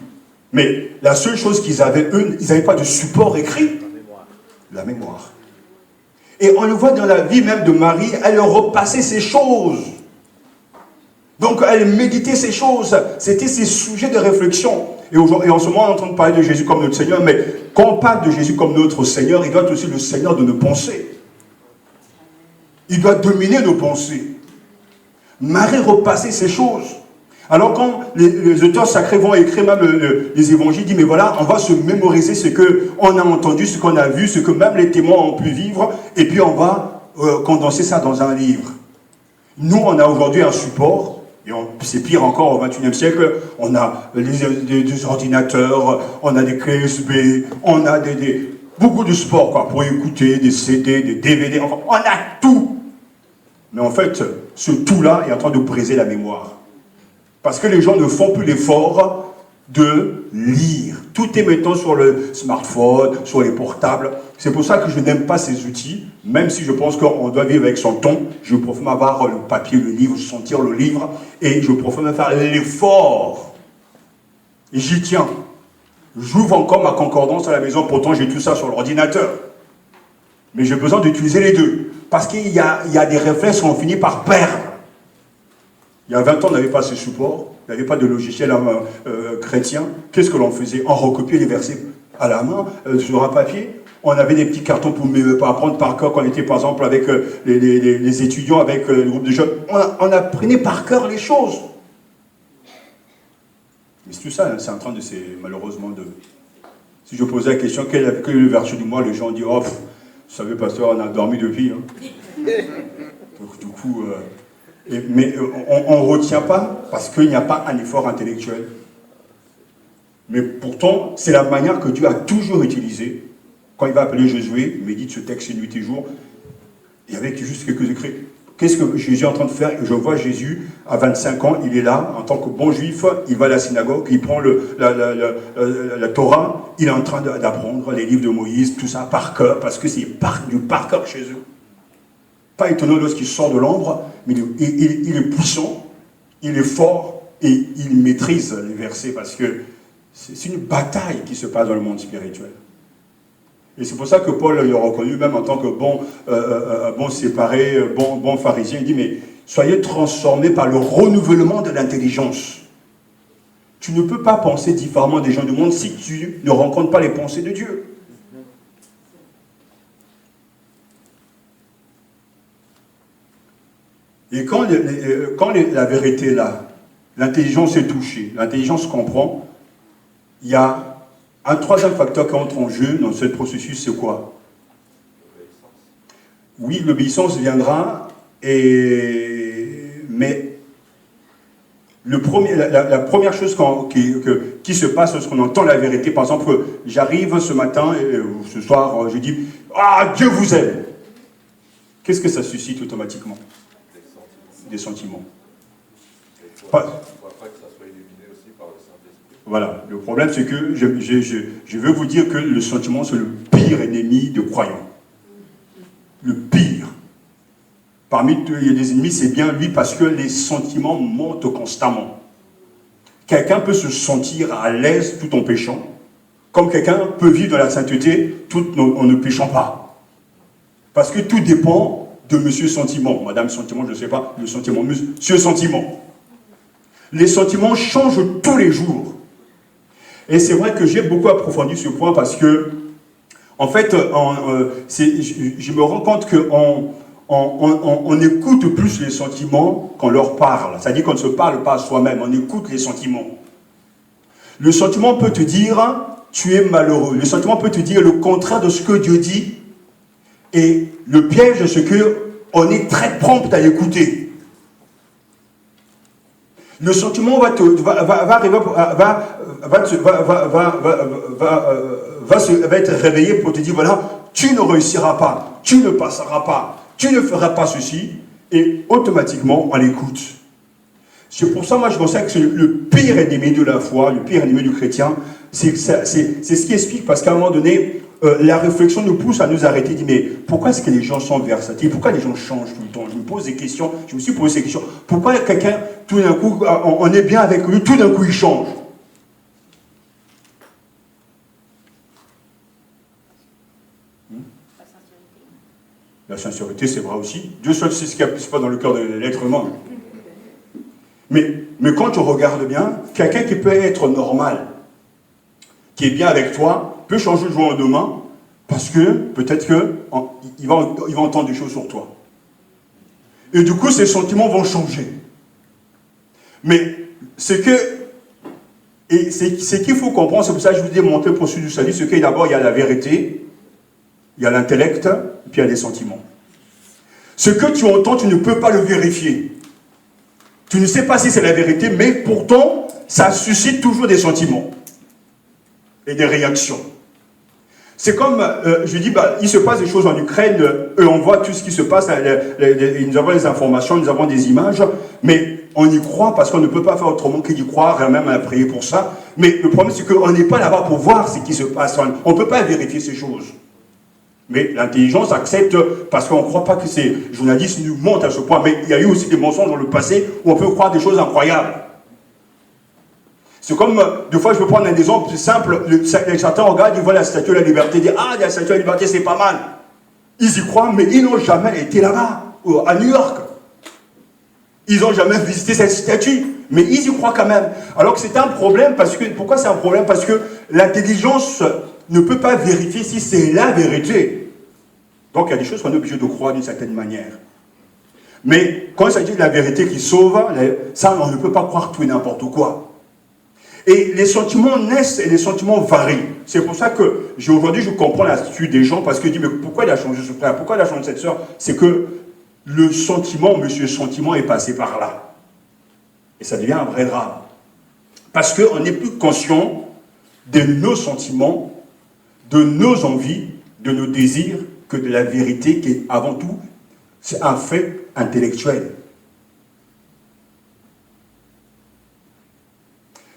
A: Mais la seule chose qu'ils avaient, eux, ils n'avaient pas de support écrit. La mémoire. Et on le voit dans la vie même de Marie, elle repassait ces choses. Donc elle méditait ces choses. C'était ses sujets de réflexion. Et en ce moment, on est en train de parler de Jésus comme notre Seigneur, mais quand on parle de Jésus comme notre Seigneur, il doit être aussi le Seigneur de nos pensées. Il doit dominer nos pensées. Marie repassait ces choses. Alors quand les auteurs sacrés vont écrire même les évangiles, ils disent, mais voilà, on va se mémoriser ce qu'on a entendu, ce qu'on a vu, ce que même les témoins ont pu vivre, et puis on va condenser ça dans un livre. Nous, on a aujourd'hui un support, et c'est pire encore au XXIe siècle, on a des ordinateurs, on a des clés USB, on a beaucoup de support quoi, pour écouter, des CD, des DVD, enfin, on a tout. Mais en fait, ce tout-là est en train de briser la mémoire. Parce que les gens ne font plus l'effort de lire. Tout est maintenant sur le smartphone, sur les portables. C'est pour ça que je n'aime pas ces outils, même si je pense qu'on doit vivre avec son ton. Je préfère avoir le papier, le livre, sentir le livre, et je préfère faire l'effort. Et j'y tiens. J'ouvre encore ma concordance à la maison, pourtant j'ai tout ça sur l'ordinateur. Mais j'ai besoin d'utiliser les deux. Parce qu'il y a des réflexes qu'on finit par perdre. Il y a 20 ans, on n'avait pas ce support, il n'y avait pas de logiciel chrétien. Qu'est-ce que l'on faisait? On recopiait les versets à la main, sur un papier. On avait des petits cartons pour apprendre par cœur quand on était, par exemple, avec les étudiants, avec le groupe de jeunes. On apprenait par cœur les choses. Mais tout ça, c'est en train de... malheureusement, de... Si je posais la question, quel est le verset du mois, les gens disent, oh, vous savez, pasteur, on a dormi depuis. Hein. Donc, du coup... mais on ne retient pas parce qu'il n'y a pas un effort intellectuel. Mais pourtant, c'est la manière que Dieu a toujours utilisée. Quand il va appeler Josué, médite ce texte nuit et jour, il y avait juste quelques écrits. Qu'est-ce que Jésus est en train de faire? Je vois Jésus, à 25 ans, il est là, en tant que bon juif, il va à la synagogue, il prend la Torah, il est en train d'apprendre les livres de Moïse, tout ça par cœur, parce que c'est du par cœur chez eux. Pas étonnant lorsqu'il sort de l'ombre, mais il est puissant, il est fort, et il maîtrise les versets, parce que c'est une bataille qui se passe dans le monde spirituel. Et c'est pour ça que Paul l'a reconnu, même en tant que bon séparé, bon pharisien, il dit, mais soyez transformés par le renouvellement de l'intelligence. Tu ne peux pas penser différemment des gens du monde si tu ne rencontres pas les pensées de Dieu. Et quand la vérité est là, l'intelligence est touchée, l'intelligence comprend, il y a un troisième facteur qui entre en jeu dans ce processus, c'est quoi? Oui, l'obéissance viendra, mais la première chose qui se passe lorsqu'on entend la vérité, par exemple, j'arrive ce matin, ou ce soir, je dis « Ah, Dieu vous aime !» Qu'est-ce que ça suscite automatiquement? Des sentiments. Voilà, le problème c'est que je veux vous dire que le sentiment c'est le pire ennemi de croyants. Le pire. Parmi il y a des ennemis, c'est bien lui parce que les sentiments montent constamment. Quelqu'un peut se sentir à l'aise tout en péchant, comme quelqu'un peut vivre dans la sainteté tout en ne péchant pas. Parce que tout dépend de monsieur sentiment, madame sentiment, je ne sais pas, le sentiment, monsieur sentiment. Les sentiments changent tous les jours. Et c'est vrai que j'ai beaucoup approfondi ce point parce que, en fait, je me rends compte qu'on on écoute plus les sentiments qu'on leur parle. C'est-à-dire qu'on ne se parle pas à soi-même, on écoute les sentiments. Le sentiment peut te dire, tu es malheureux. Le sentiment peut te dire le contraire de ce que Dieu dit. Et le piège, c'est qu'on est très prompt à écouter. Le sentiment va être réveillé pour te dire, voilà, tu ne réussiras pas, tu ne passeras pas, tu ne feras pas ceci, et automatiquement, on l'écoute. C'est pour ça, moi, je constate que c'est le pire ennemi de la foi, le pire ennemi du chrétien, c'est ce qui explique, parce qu'à un moment donné, la réflexion nous pousse à nous arrêter, dire mais pourquoi est-ce que les gens sont versatiles? Pourquoi les gens changent tout le temps? Je me pose des questions, je me suis posé ces questions. Pourquoi quelqu'un, tout d'un coup, on est bien avec lui, tout d'un coup il change? La sincérité, c'est vrai aussi. Dieu seul sait ce qui se passe dans le cœur de l'être humain. Mais quand tu regardes bien, quelqu'un qui peut être normal, qui est bien avec toi, peut changer du jour au lendemain, parce que peut-être qu'il va entendre des choses sur toi. Et du coup, ses sentiments vont changer. Mais c'est qu'il faut comprendre, c'est pour ça que je vous ai montré le processus du salut, c'est que d'abord, il y a la vérité, il y a l'intellect, et puis il y a les sentiments. Ce que tu entends, tu ne peux pas le vérifier. Tu ne sais pas si c'est la vérité, mais pourtant, ça suscite toujours des sentiments et des réactions. C'est comme, je dis, il se passe des choses en Ukraine, on voit tout ce qui se passe, nous avons les informations, nous avons des images, mais on y croit parce qu'on ne peut pas faire autrement que d'y croire et même à prier pour ça. Mais le problème, c'est qu'on n'est pas là-bas pour voir ce qui se passe. On ne peut pas vérifier ces choses. Mais l'intelligence accepte parce qu'on ne croit pas que ces journalistes nous montent à ce point. Mais il y a eu aussi des mensonges dans le passé où on peut croire des choses incroyables. C'est comme, des fois, je peux prendre un exemple simple. Certains regardent, ils voient la statue de la liberté, ils disent « Ah, la statue de la liberté, c'est pas mal ». Ils y croient, mais ils n'ont jamais été là-bas, à New York. Ils n'ont jamais visité cette statue, mais ils y croient quand même. Alors que c'est un problème, parce que, pourquoi c'est un problème? Parce que l'intelligence ne peut pas vérifier si c'est la vérité. Donc il y a des choses qu'on est obligé de croire d'une certaine manière. Mais quand il s'agit de la vérité qui sauve, ça, on ne peut pas croire tout et n'importe quoi. Et les sentiments naissent et les sentiments varient. C'est pour ça que aujourd'hui je comprends l'attitude des gens, parce que je dis, mais pourquoi il a changé ce frère? Pourquoi il a changé cette soeur? C'est que le sentiment, monsieur sentiment, est passé par là. Et ça devient un vrai drame. Parce qu'on n'est plus conscient de nos sentiments, de nos envies, de nos désirs, que de la vérité qui est avant tout C'est un fait intellectuel.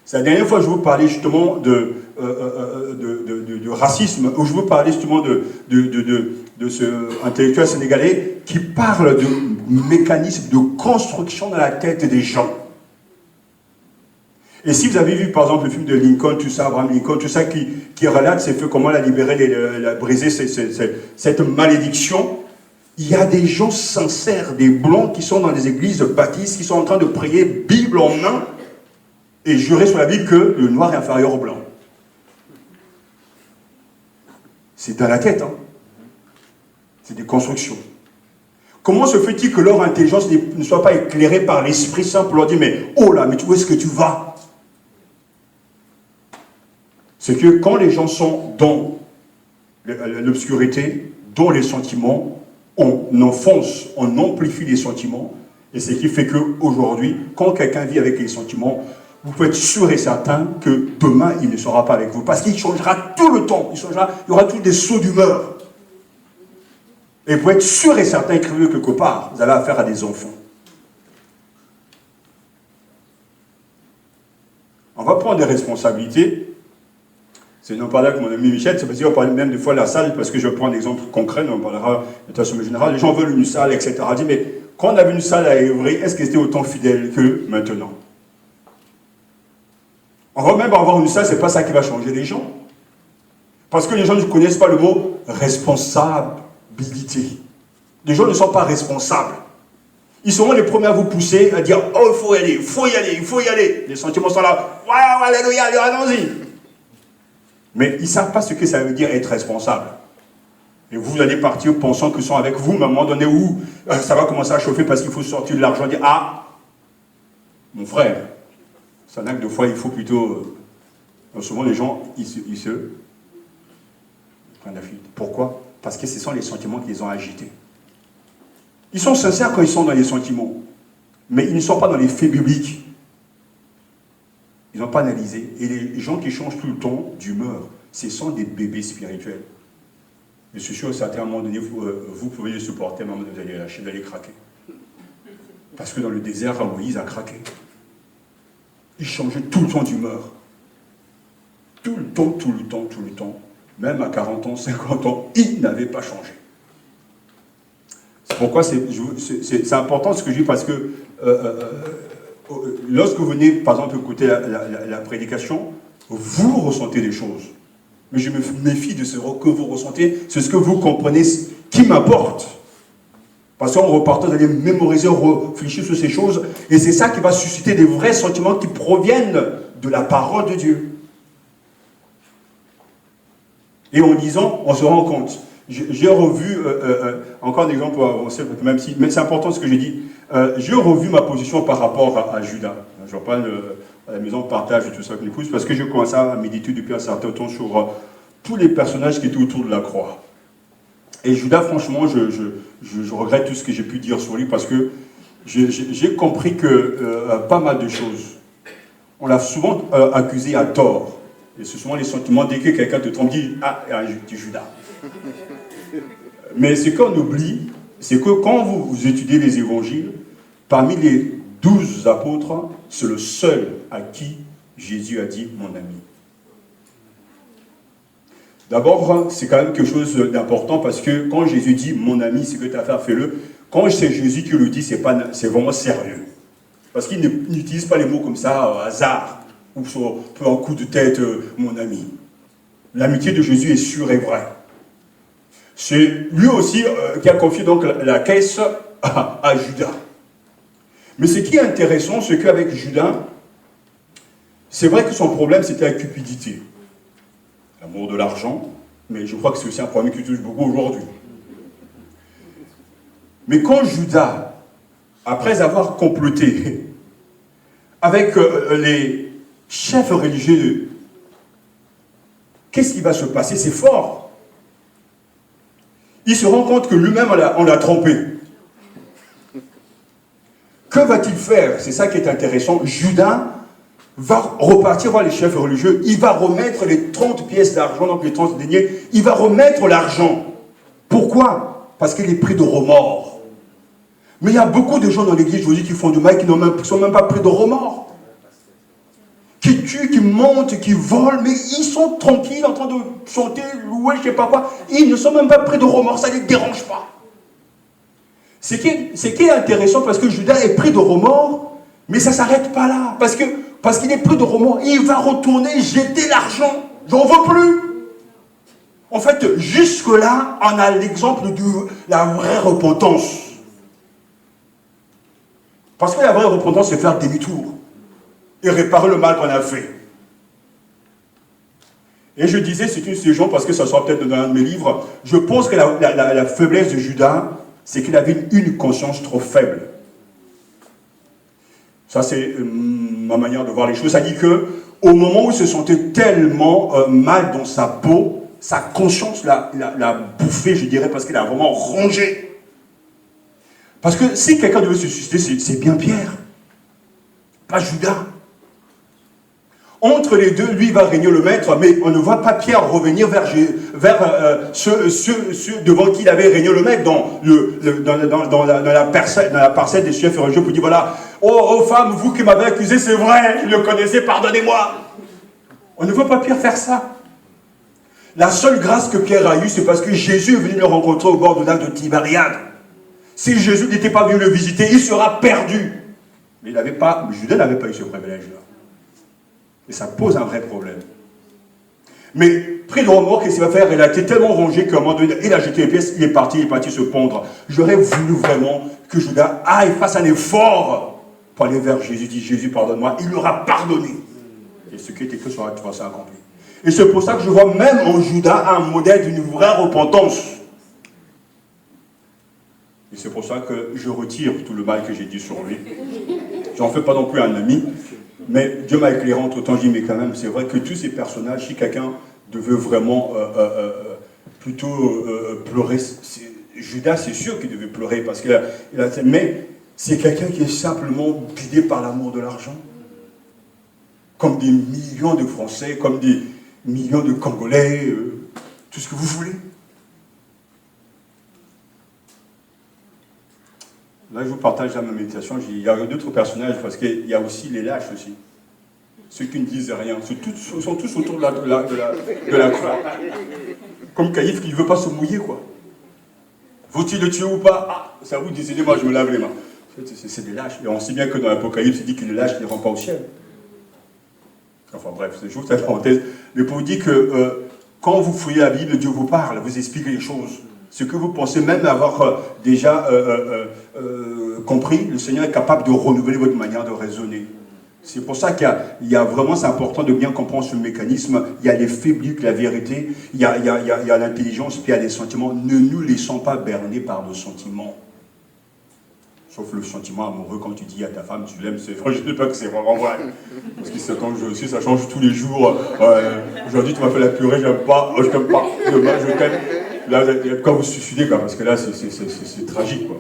A: C'est la dernière fois que je vous parlais justement de racisme, où je vous parlais justement de ce intellectuel sénégalais qui parle de mécanisme de construction dans la tête des gens. Et si vous avez vu par exemple le film de Lincoln, tout ça, Abraham Lincoln, tout ça qui relate ces faits, comment il a libéré, briser cette malédiction, il y a des gens sincères, des blancs qui sont dans des églises baptistes, qui sont en train de prier Bible en main et jurer sur la Bible que le noir est inférieur au blanc. C'est dans la tête, hein. C'est des constructions. Comment se fait-il que leur intelligence ne soit pas éclairée par l'Esprit Saint pour leur dire, mais oh là, mais où est-ce que tu vas? C'est que quand les gens sont dans l'obscurité, dans les sentiments, on enfonce, on amplifie les sentiments, et c'est ce qui fait qu'aujourd'hui, quand quelqu'un vit avec les sentiments, vous pouvez être sûr et certain que demain, il ne sera pas avec vous, parce qu'il changera tout le temps, il y aura tous des sauts d'humeur. Et vous pouvez être sûr et certain, écrivez-le quelque part, vous avez affaire à des enfants. On va prendre des responsabilités. C'est non pas là que mon ami Michel, c'est parce qu'on parle même des fois de la salle, parce que je prends un exemple concret, on parlera de façon générale. Les gens veulent une salle, etc. On dit, mais quand on avait une salle à Évry, est-ce qu'elle était autant fidèle que maintenant? On va même avoir une salle, c'est pas ça qui va changer les gens. Parce que les gens ne connaissent pas le mot responsabilité. Les gens ne sont pas responsables. Ils seront les premiers à vous pousser, à dire, oh, il faut y aller, il faut y aller, il faut y aller. Les sentiments sont là, ouais, alléluia, allons-y. Mais ils ne savent pas ce que ça veut dire être responsable. Et vous allez partir pensant qu'ils sont avec vous, mais à un moment donné où ça va commencer à chauffer parce qu'il faut sortir de l'argent, dire, ah, mon frère, ça n'a que deux fois, il faut plutôt... souvent les gens, ils se prennent la fuite. Pourquoi? Parce que ce sont les sentiments qui les ont agités. Ils sont sincères quand ils sont dans les sentiments, mais ils ne sont pas dans les faits bibliques. Ils n'ont pas analysé. Et les gens qui changent tout le temps d'humeur, ce sont des bébés spirituels. Je suis sûr qu'à un moment donné, vous pouvez les supporter, à un moment donné, vous allez lâcher, vous allez craquer. Parce que dans le désert, Moïse a craqué. Il changeait tout le temps d'humeur. Tout le temps, tout le temps, tout le temps. Même à 40 ans, 50 ans, il n'avait pas changé. C'est pourquoi c'est important ce que je dis, parce que lorsque vous venez, par exemple, écouter la prédication, vous ressentez des choses. Mais je me méfie de ce que vous ressentez, c'est ce que vous comprenez, qui m'apporte. Parce qu'en repartant, vous allez mémoriser, réfléchir sur ces choses, et c'est ça qui va susciter des vrais sentiments qui proviennent de la parole de Dieu. Et en lisant, on se rend compte. J'ai revu, encore un exemple pour avancer, même si, mais c'est important ce que j'ai dit, j'ai revu ma position par rapport à Judas. Je parle à la maison de partage et tout ça avec l'épouse, parce que je commençais à méditer depuis un certain temps sur tous les personnages qui étaient autour de la croix. Et Judas, franchement, je regrette tout ce que j'ai pu dire sur lui, parce que j'ai compris que pas mal de choses, on l'a souvent accusé à tort. Et ce sont les sentiments, dès que quelqu'un te trompe, dit « Ah, tu es Judas ». Mais ce qu'on oublie, c'est que quand vous étudiez les évangiles, parmi les 12 apôtres, c'est le seul à qui Jésus a dit « mon ami ». D'abord, c'est quand même quelque chose d'important, parce que quand Jésus dit « mon ami, ce que tu as fait, fais-le », quand c'est Jésus qui le dit, c'est vraiment sérieux. Parce qu'il n'utilise pas les mots comme ça, au hasard, ou sur un coup de tête, mon ami. L'amitié de Jésus est sûre et vraie. C'est lui aussi qui a confié donc la caisse à Judas. Mais ce qui est intéressant, c'est qu'avec Judas, c'est vrai que son problème, c'était la cupidité. L'amour de l'argent, mais je crois que c'est aussi un problème qui touche beaucoup aujourd'hui. Mais quand Judas, après avoir comploté avec les chefs religieux, qu'est-ce qui va se passer? C'est fort. Il se rend compte que lui-même, on l'a trompé. Que va-t-il faire? C'est ça qui est intéressant. Judas va repartir voir les chefs religieux. Il va remettre les 30 pièces d'argent, donc les 30 deniers. Il va remettre l'argent. Pourquoi? Parce qu'il est pris de remords. Mais il y a beaucoup de gens dans l'église, je vous dis, qui font du mal, qui ne sont même pas pris de remords. Qui tuent, qui montent, qui volent, mais ils sont tranquilles en train de chanter, louer, je ne sais pas quoi. Ils ne sont même pas pris de remords, ça ne les dérange pas. Ce qui est intéressant, parce que Judas est pris de remords, mais ça ne s'arrête pas là. Parce qu'il est pris de remords, il va retourner jeter l'argent. J'en veux plus. En fait, jusque-là, on a l'exemple de la vraie repentance. Parce que la vraie repentance, c'est faire demi-tour et réparer le mal qu'on a fait. Et je disais, c'est une ces gens, parce que ça sera peut-être dans un de mes livres, je pense que la faiblesse de Judas, c'est qu'il avait une conscience trop faible. Ça, c'est ma manière de voir les choses. Ça dit que, au moment où il se sentait tellement mal dans sa peau, sa conscience l'a bouffé, je dirais, parce qu'il a vraiment rongé. Parce que si quelqu'un devait se suicider, c'est bien Pierre, pas Judas. Entre les deux, lui va régner le maître, mais on ne voit pas Pierre revenir vers ceux devant qui il avait régné le maître dans la parcelle des chefs religieux pour dire voilà, oh femmes, vous qui m'avez accusé, c'est vrai, je le connaissais, pardonnez-moi. On ne voit pas Pierre faire ça. La seule grâce que Pierre a eue, c'est parce que Jésus est venu le rencontrer au bord du lac de Tibériade. Si Jésus n'était pas venu le visiter, il sera perdu. Mais Judas n'avait pas eu ce privilège-là. Et ça pose un vrai problème. Mais pris de remords, qu'est-ce qu'il va faire? Il a été tellement rongé qu'à un moment donné, il a jeté les pièces, il est parti se pondre. J'aurais voulu vraiment que Judas aille, fasse un effort pour aller vers Jésus, dit Jésus, pardonne-moi. Il l'aura pardonné. Et ce qui était écrit sera accompli. Et c'est pour ça que je vois même en Judas un modèle d'une vraie repentance. Et c'est pour ça que je retire tout le mal que j'ai dit sur lui. J'en fais pas non plus un ami. Mais Dieu m'a éclairé entre temps, je dis, mais quand même, c'est vrai que tous ces personnages, si quelqu'un devait vraiment plutôt pleurer, Judas, c'est sûr qu'il devait pleurer, parce mais c'est quelqu'un qui est simplement guidé par l'amour de l'argent. Comme des millions de Français, comme des millions de Congolais, tout ce que vous voulez. Là, je vous partage ma méditation. Il y a d'autres personnages, parce qu'il y a aussi les lâches aussi. Ceux qui ne disent rien. Ils sont tous autour de la croix. Comme Caïphe qui ne veut pas se mouiller, quoi. Faut-il le tuer ou pas? Ah, c'est à vous de décider, moi je me lave les mains. C'est des lâches. Et on sait bien que dans l'Apocalypse, il dit que les lâches ne rentrent pas au ciel. Enfin bref, c'est juste une parenthèse. Mais pour vous dire que quand vous fouillez la Bible, Dieu vous parle, vous explique les choses. Ce que vous pensez même avoir déjà compris, le Seigneur est capable de renouveler votre manière de raisonner. C'est pour ça qu'il y a vraiment, c'est important de bien comprendre ce mécanisme. Il y a les faiblis, la vérité, il y a l'intelligence, puis il y a les sentiments. Ne nous laissons pas berner par nos sentiments. Sauf le sentiment amoureux, quand tu dis à ta femme, tu l'aimes, c'est vrai, je ne sais pas que c'est vraiment vrai. Parce que ça change aussi, ça change tous les jours. Aujourd'hui, tu m'as fait la purée, je n'aime pas, je t'aime pas, demain, je t'aime. Là, quand vous suicidez, quoi, parce que là, c'est tragique, quoi.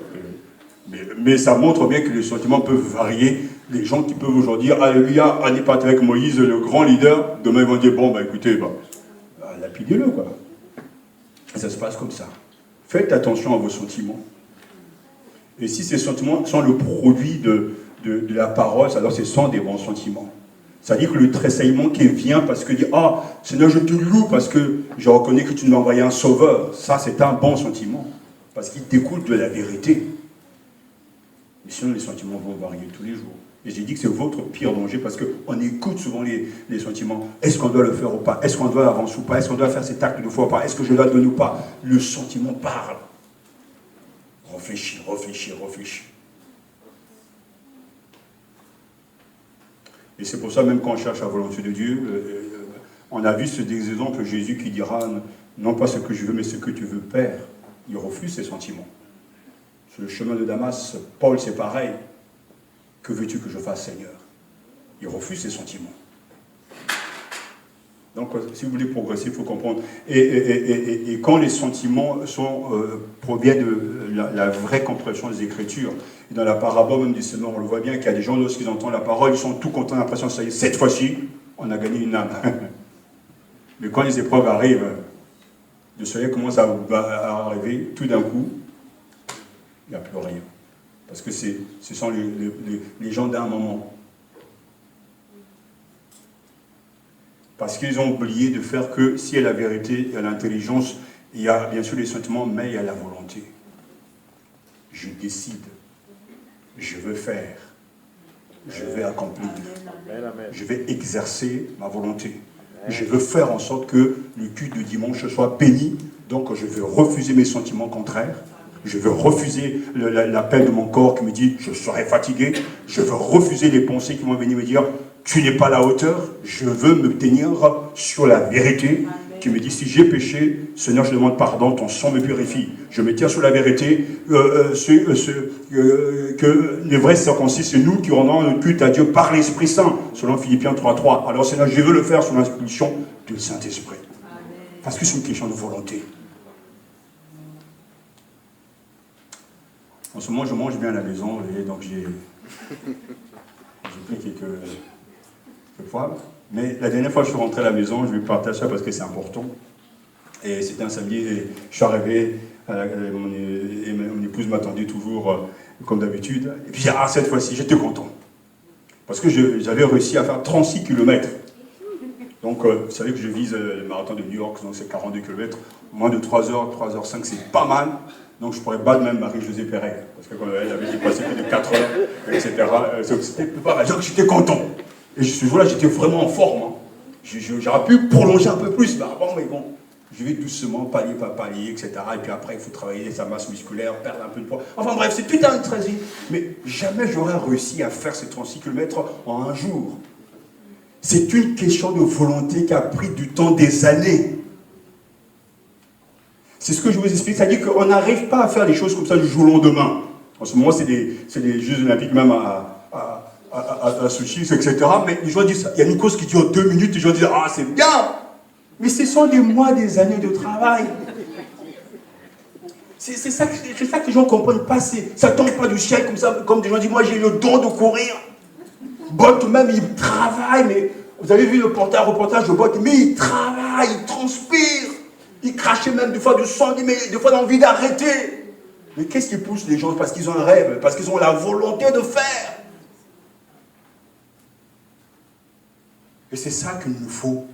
A: Mais ça montre bien que les sentiments peuvent varier. Les gens qui peuvent aujourd'hui dire alléluia, on est parti avec Moïse, le grand leader, demain ils vont dire bon, bah écoutez, lapidez-le, quoi. Et ça se passe comme ça. Faites attention à vos sentiments. Et si ces sentiments sont le produit de la parole, alors ce sont des bons sentiments. C'est-à-dire que le tressaillement qui vient parce que dit ah, Seigneur, je te loue parce que je reconnais que tu m'as envoyé un sauveur. Ça, c'est un bon sentiment. Parce qu'il découle de la vérité. Mais sinon, les sentiments vont varier tous les jours. Et j'ai dit que c'est votre pire danger parce qu'on écoute souvent les sentiments. Est-ce qu'on doit le faire ou pas? Est-ce qu'on doit avancer ou pas? Est-ce qu'on doit faire cet acte de foi ou pas? Est-ce que je dois le donner ou pas? Le sentiment parle. Réfléchis, réfléchis, réfléchis. Et c'est pour ça, même quand on cherche la volonté de Dieu, on a vu des exemples, Jésus qui dira non pas ce que je veux, mais ce que tu veux, Père. Il refuse ses sentiments. Sur le chemin de Damas, Paul, c'est pareil. Que veux-tu que je fasse, Seigneur? Il refuse ses sentiments. Donc, si vous voulez progresser, il faut comprendre. Et quand les sentiments proviennent de la vraie compréhension des Écritures, et dans la parabole même du Seigneur, on le voit bien qu'il y a des gens, lorsqu'ils entendent la parole, ils sont tout contents, l'impression que ça y est, cette fois-ci, on a gagné une âme. Mais quand les épreuves arrivent, le soleil commence à arriver, tout d'un coup, il n'y a plus rien. Parce que ce sont les gens d'un moment. Parce qu'ils ont oublié de faire que s'il y a la vérité, il y a l'intelligence, il y a bien sûr les sentiments, mais il y a la volonté. Je décide. Je veux faire. Je vais accomplir. Je vais exercer ma volonté. Je veux faire en sorte que le culte de dimanche soit béni. Donc je veux refuser mes sentiments contraires. Je veux refuser l'appel de mon corps qui me dit je serai fatigué. Je veux refuser les pensées qui vont venir me dire tu n'es pas à la hauteur. Je veux me tenir sur la vérité qui me dit si j'ai péché, Seigneur, je demande pardon, ton sang me purifie. Je me tiens sur la vérité que les vrais circoncis, c'est nous qui rendons le culte à Dieu par l'Esprit Saint, selon Philippiens 3.3. Alors Seigneur, je veux le faire sous l'impulsion du Saint-Esprit. Parce que c'est une question de volonté. En ce moment, je mange bien à la maison, et donc j'ai pris quelques fois. Mais la dernière fois que je suis rentré à la maison, je vais partager ça parce que c'est important. Et c'était un samedi, et je suis arrivé, et mon épouse m'attendait toujours comme d'habitude. Et puis, cette fois-ci, j'étais content. Parce que j'avais réussi à faire 36 km. Donc, vous savez que je vise le marathon de New York, donc c'est 42 km. Moins de 3 heures, 3h05, c'est pas mal. Donc, je pourrais battre même Marie-Josée Pérec. Parce que quand elle avait dépassé plus de 4 heures, etc. C'était pas mal. Donc, j'étais content. Et ce jour-là, j'étais vraiment en forme. Hein. J'aurais pu prolonger un peu plus, mais bon, je vais doucement, palier par palier, etc. Et puis après, il faut travailler sa masse musculaire, perdre un peu de poids. Enfin bref, c'est tout un trajet. Mais jamais j'aurais réussi à faire ces 36 km en un jour. C'est une question de volonté qui a pris du temps, des années. C'est ce que je vous explique. C'est-à-dire qu'on n'arrive pas à faire les choses comme ça du jour au lendemain. En ce moment, c'est des Jeux Olympiques même à Sochi, etc. Mais les gens disent, il y a une cause qui dure 2 minutes, les gens disent, ah, c'est bien. Mais ce sont des mois, des années de travail. C'est ça que les gens ne comprennent pas. Ça ne tombe pas du ciel comme ça, comme des gens disent, moi j'ai le don de courir. Bolt même, il travaille, mais vous avez vu le reportage de Bolt, mais il travaille, il transpire. Il crachait même des fois du sang, mais des fois il a envie d'arrêter. Mais qu'est-ce qui pousse les gens? Parce qu'ils ont un rêve, parce qu'ils ont la volonté de faire. Et c'est ça qu'il nous faut.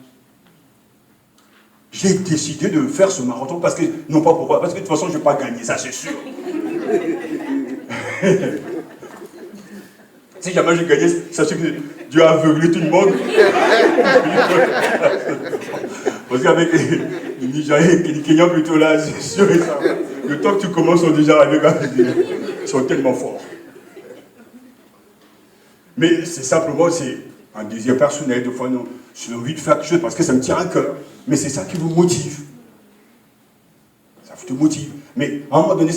A: J'ai décidé de faire ce marathon parce que, non pas pourquoi, parce que de toute façon je ne vais pas gagner, ça c'est sûr. Si jamais j'ai gagné, sachez que Dieu a aveuglé tout le monde. Parce qu'avec les Nigériens et les Kenyans plutôt là, c'est sûr et ça. Le temps que tu commences, on déjà arrivé, ils sont tellement forts. Mais c'est simplement, c'est un désir personnel, de fois, j'ai envie de faire quelque chose parce que ça me tient à cœur. Mais c'est ça qui vous motive. Ça te motive. Mais à un moment donné,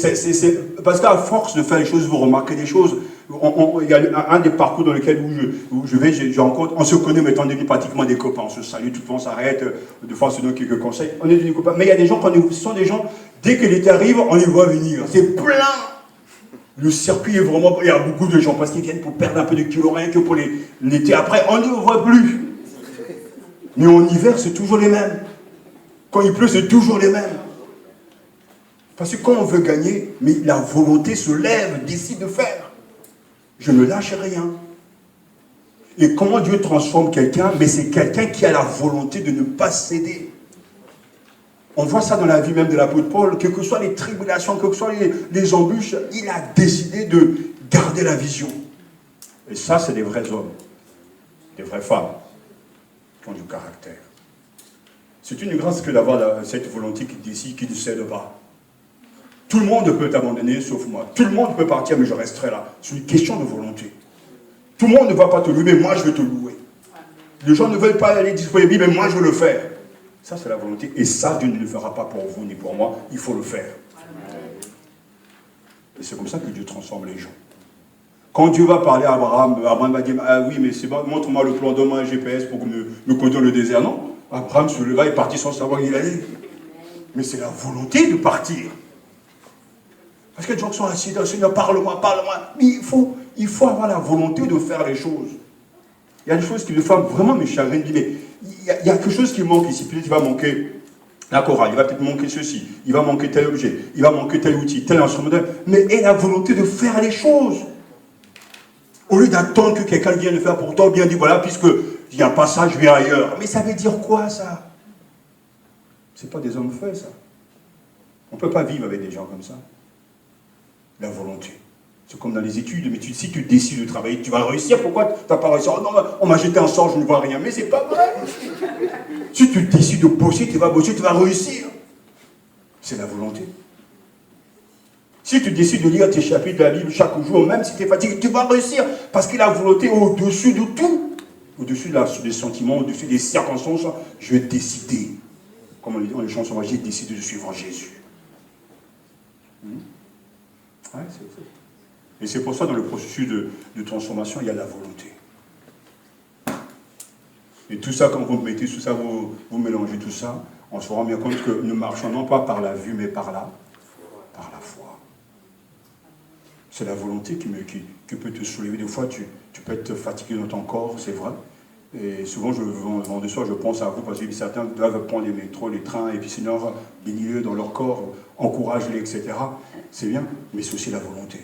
A: parce qu'à force de faire les choses, vous remarquez des choses. Il y a un des parcours dans lequel où je vais, je rencontre, on se connaît, mais étant donné pratiquement des copains. On se salue, tout le monde s'arrête, de fois on se donne quelques conseils. On est des copains. Mais il y a des gens, ce sont des gens, dès que l'été arrive, on les voit venir. C'est plein. Le circuit est vraiment... Il y a beaucoup de gens parce qu'ils viennent pour perdre un peu de kilos, rien que pour l'été. Après, on ne le voit plus. Mais en hiver, c'est toujours les mêmes. Quand il pleut, c'est toujours les mêmes. Parce que quand on veut gagner, mais la volonté se lève, décide de faire. Je ne lâche rien. Et comment Dieu transforme quelqu'un? Mais c'est quelqu'un qui a la volonté de ne pas céder. On voit ça dans la vie même de l'apôtre Paul, quelles que soient les tribulations, quelles que soient les embûches, il a décidé de garder la vision. Et ça, c'est des vrais hommes, des vraies femmes qui ont du caractère. C'est une grâce que d'avoir cette volonté qui décide, qui ne cède pas. Tout le monde peut t'abandonner, sauf moi. Tout le monde peut partir, mais je resterai là. C'est une question de volonté. Tout le monde ne va pas te louer, mais moi, je vais te louer. Les gens ne veulent pas aller disponibles, mais moi, je veux le faire. Ça, c'est la volonté. Et ça, Dieu ne le fera pas pour vous ni pour moi. Il faut le faire. Et c'est comme ça que Dieu transforme les gens. Quand Dieu va parler à Abraham, Abraham va dire, ah oui, mais c'est bon, montre-moi le plan, donne-moi un GPS pour me conduire le désert. Non, Abraham se leva et partit sans savoir où il allait. Mais c'est la volonté de partir. Parce que les gens qui sont assis dans le Seigneur, parle-moi. Mais il faut avoir la volonté de faire les choses. Il y a des choses qui, des fois, vraiment me chagrinent. Mais il y a quelque chose qui manque ici. Peut-être qu'il va manquer La chorale, il va peut-être manquer ceci, il va manquer tel objet, il va manquer tel outil, tel instrument, mais aie la volonté de faire les choses. Au lieu d'attendre que quelqu'un vienne le faire pour toi, bien dit, voilà, puisque il n'y a pas ça, je vais ailleurs. Mais ça veut dire quoi, ça? C'est pas des hommes faits, ça. On ne peut pas vivre avec des gens comme ça. La volonté. C'est comme dans les études, mais si tu décides de travailler, tu vas réussir. Pourquoi tu n'as pas réussi? Oh non, on m'a jeté un sort, je ne vois rien. Mais c'est pas vrai. Si tu décides de bosser, tu vas bosser, tu vas réussir. C'est la volonté. Si tu décides de lire tes chapitres de la Bible chaque jour, même si tu es fatigué, tu vas réussir. Parce que la volonté est au-dessus de tout. Au-dessus des sentiments, au-dessus des circonstances. Je vais décider. Comme on dit dans les chansons, j'ai décidé de suivre Jésus. Ouais, et c'est pour ça, dans le processus de transformation, il y a la volonté. Et tout ça, quand vous mettez tout ça, vous mélangez tout ça, on se rend bien compte que nous marchons non pas par la vue, mais par la foi. C'est la volonté qui peut te soulever. Des fois, tu peux être fatigué dans ton corps, c'est vrai. Et souvent, vendredi soir, je pense à vous, parce que certains doivent prendre les métros, les trains, et puis Seigneur, bénis-le dans leur corps, encourage-les, etc. C'est bien, mais c'est aussi la volonté.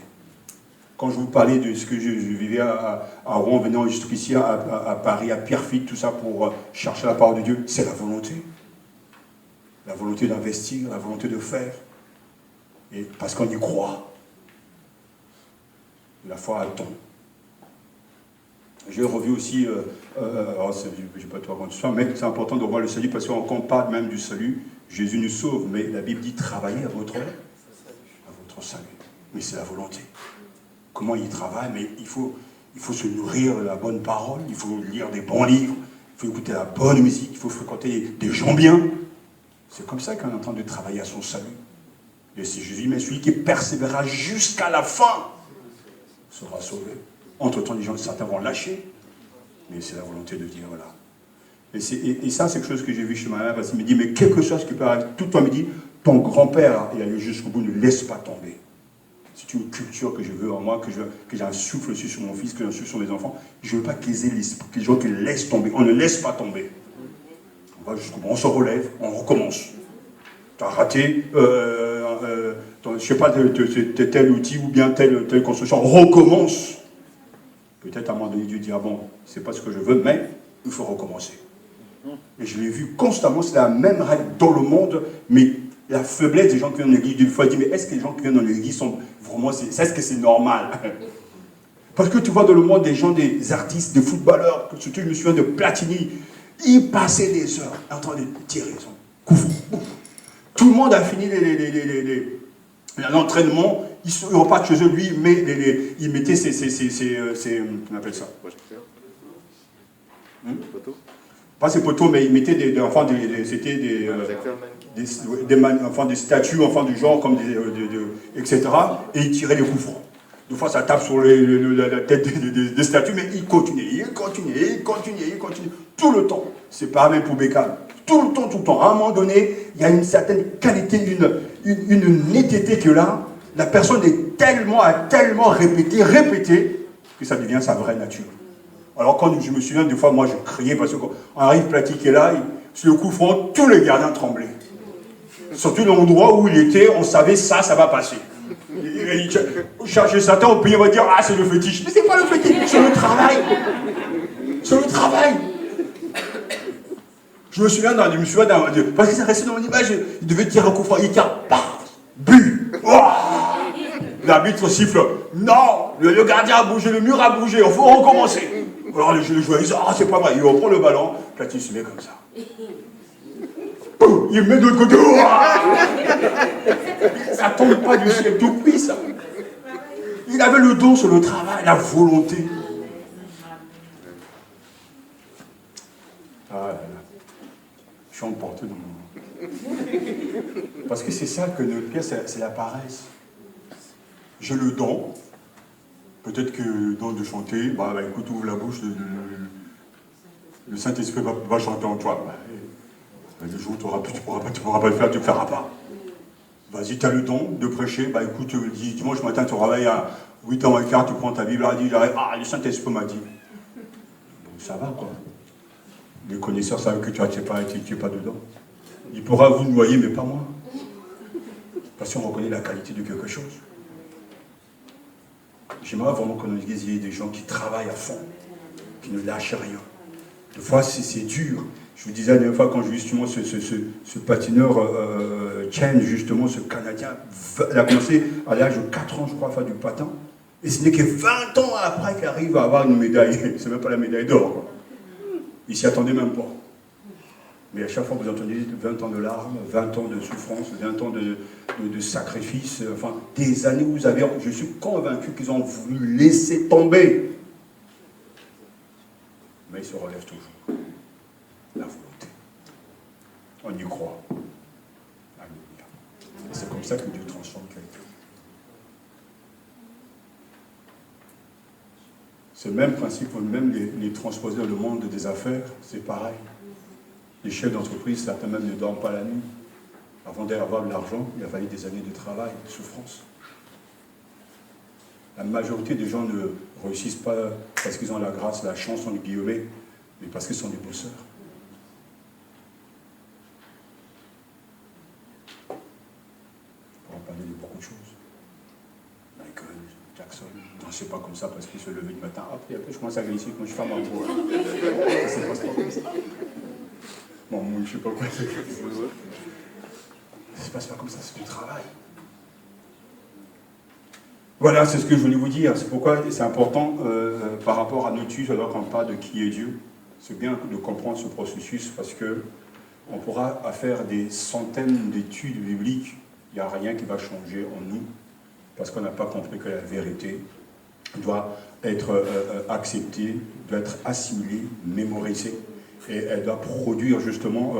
A: Quand je vous parlais de ce que je vivais à Rouen, venant jusqu'ici, à Paris, à Pierrefitte, tout ça pour chercher la parole de Dieu, c'est la volonté. La volonté d'investir, la volonté de faire. Et parce qu'on y croit. La foi attend. J'ai revu aussi, je ne vais pas tout raconter ça, mais c'est important de voir le salut, parce qu'on parle même du salut, Jésus nous sauve, mais la Bible dit travailler à votre salut. Mais c'est la volonté. Comment il travaille? Mais il faut se nourrir de la bonne parole, il faut lire des bons livres, il faut écouter la bonne musique, il faut fréquenter des gens bien. C'est comme ça qu'on est en train de travailler à son salut. Et c'est Jésus, mais celui qui persévérera jusqu'à la fin sera sauvé. Entre-temps, certains vont lâcher, mais c'est la volonté de dire, voilà. Et ça, c'est quelque chose que j'ai vu chez ma mère, parce qu'il me dit, mais quelque chose qui peut arriver, tout le temps, il me dit, ton grand-père, il a allé jusqu'au bout, ne laisse pas tomber. C'est une culture que je veux en moi, que j'ai un souffle aussi sur mon fils, que j'ai un souffle sur mes enfants. Je ne veux pas qu'ils aient l'esprit, que les gens qui laissent tomber. On ne laisse pas tomber. On va jusqu'au bout, on se relève, on recommence. Tu as raté, je ne sais pas, tel outil ou bien telle construction, on recommence. Peut-être à un moment donné, Dieu dit, ah bon, c'est pas ce que je veux, mais il faut recommencer. Et je l'ai vu constamment, c'est la même règle dans le monde, mais la faiblesse des gens qui viennent dans l'église, d'une fois, je dis, mais est-ce que les gens qui viennent dans l'église sont vraiment, est-ce que c'est normal? Parce que tu vois dans le monde des gens, des artistes, des footballeurs, surtout je me souviens de Platini, ils passaient des heures en train de tirer son coup franc. Tout le monde a fini l'entraînement, ils repartent chez eux, lui, il mettait on appelle ça pas ses poteaux, mais il mettait c'était des statues, du genre, comme etc. Et il tirait les coups francs. Des fois, ça tape sur la tête des statues, mais il continuait. Tout le temps. C'est pas même pour Beckham. Tout le temps. À un moment donné, il y a une certaine qualité, une netteté que là, la personne a tellement répété, que ça devient sa vraie nature. Alors quand je me souviens, des fois, moi je criais, parce qu'on arrive pratiquer là, sur le coup franc, tous les gardiens tremblaient. Surtout l'endroit où il était, on savait ça va passer. Chercher Satan au pays, on va dire, ah c'est le fétiche. Mais c'est pas le fétiche, c'est le travail. C'est le travail. Je me souviens parce que ça restait dans mon image, il devait tirer un coup franc, il tire, paf, but. L'arbitre siffle, non, le gardien a bougé, le mur a bougé, il faut recommencer. Alors les joueurs disent, ah c'est pas vrai, il reprend le ballon, Platini se met comme ça. Il met de l'autre côté, ça tombe pas du ciel tout cuit ça. Il avait le don sur le travail, la volonté. Ah là là, je suis emporté dans mon... Parce que c'est ça que notre pièce, c'est la paresse. J'ai le don. Peut-être que le don de chanter, écoute, ouvre la bouche, le Saint-Esprit va chanter en toi. Le jour où tu ne pourras pas le faire, tu ne le feras pas. Vas-y, tu as le don de prêcher, écoute, dimanche matin, tu travailles à 8h15, tu prends ta Bible, le Saint-Esprit m'a dit. Donc ça va, quoi. Les connaisseurs savent que tu n'es pas dedans. Il pourra vous noyer, mais pas moi. Parce qu'on reconnaît la qualité de quelque chose. J'aimerais vraiment que dans l'église, il y ait des gens qui travaillent à fond, qui ne lâchent rien. Des fois, c'est dur. Je vous disais la dernière fois, quand justement ce patineur Chen, justement, ce Canadien, il a commencé à l'âge de 4 ans, je crois, à faire du patin. Et ce n'est que 20 ans après qu'il arrive à avoir une médaille. C'est même pas la médaille d'or, quoi. Il ne s'y attendait même pas. Mais à chaque fois, vous entendez 20 ans de larmes, 20 ans de souffrance, 20 ans de sacrifice, enfin, des années où vous avez... Je suis convaincu qu'ils ont voulu laisser tomber. Mais ils se relèvent toujours. La volonté. On y croit. Alléluia. C'est comme ça que Dieu transforme quelqu'un. Ce même principe, même les transposer dans le monde des affaires, c'est pareil. Les chefs d'entreprise, certains même ne dorment pas la nuit. Avant d'avoir de l'argent, il a fallu des années de travail, de souffrance. La majorité des gens ne réussissent pas parce qu'ils ont la grâce, la chance, entre guillemets, mais parce qu'ils sont des bosseurs. On va parler de beaucoup de choses. Michael Jackson, non, c'est pas comme ça parce qu'il se levait le matin. Après, je commence à glisser quand je fais ma voix. C'est pas ça. Bon, moi, je ne sais pas quoi c'est. C'est pas comme ça, c'est du travail. Voilà, c'est ce que je voulais vous dire. C'est pourquoi c'est important par rapport à notre étude, alors qu'on parle de qui est Dieu. C'est bien de comprendre ce processus parce que on pourra faire des centaines d'études bibliques. Il n'y a rien qui va changer en nous parce qu'on n'a pas compris que la vérité doit être acceptée, doit être assimilée, mémorisée. Et elle doit produire justement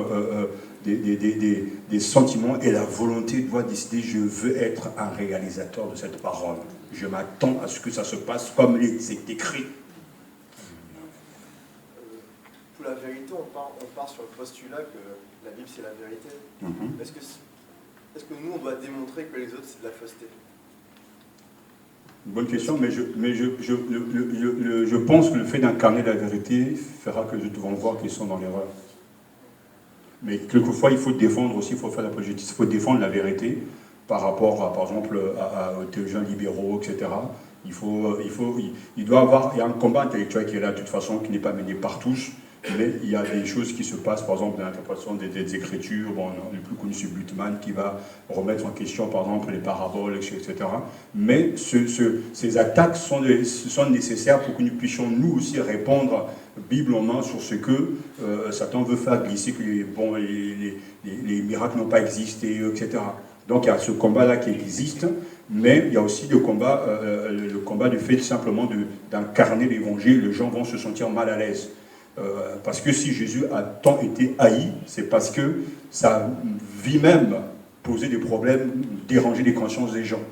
A: des sentiments et la volonté doit décider, je veux être un réalisateur de cette parole. Je m'attends à ce que ça se passe comme c'est écrit.
F: Pour la vérité, on part sur le postulat que la Bible c'est la vérité. Est-ce que nous on doit démontrer que les autres c'est de la fausseté?
A: Bonne question, mais je pense que le fait d'incarner la vérité fera que les autres vont voir qu'ils sont dans l'erreur. Mais quelquefois, il faut défendre aussi, il faut faire l'apologétisme, il faut défendre la vérité par rapport, par exemple, aux théologiens libéraux, etc. Il doit y a un combat intellectuel qui est là, de toute façon, qui n'est pas mené par tous, mais il y a des choses qui se passent, par exemple, dans l'interprétation des Écritures. Bon, on est plus connu sur Bultmann qui va remettre en question, par exemple, les paraboles, etc. Mais ces attaques sont nécessaires pour que nous puissions, nous aussi, répondre Bible en main sur ce que Satan veut faire glisser, que les miracles n'ont pas existé, etc. Donc il y a ce combat-là qui existe, mais il y a aussi le combat du fait simplement d'incarner l'évangile. Les gens vont se sentir mal à l'aise. Parce que si Jésus a tant été haï, c'est parce que sa vie même posait des problèmes, dérangeait les consciences des gens.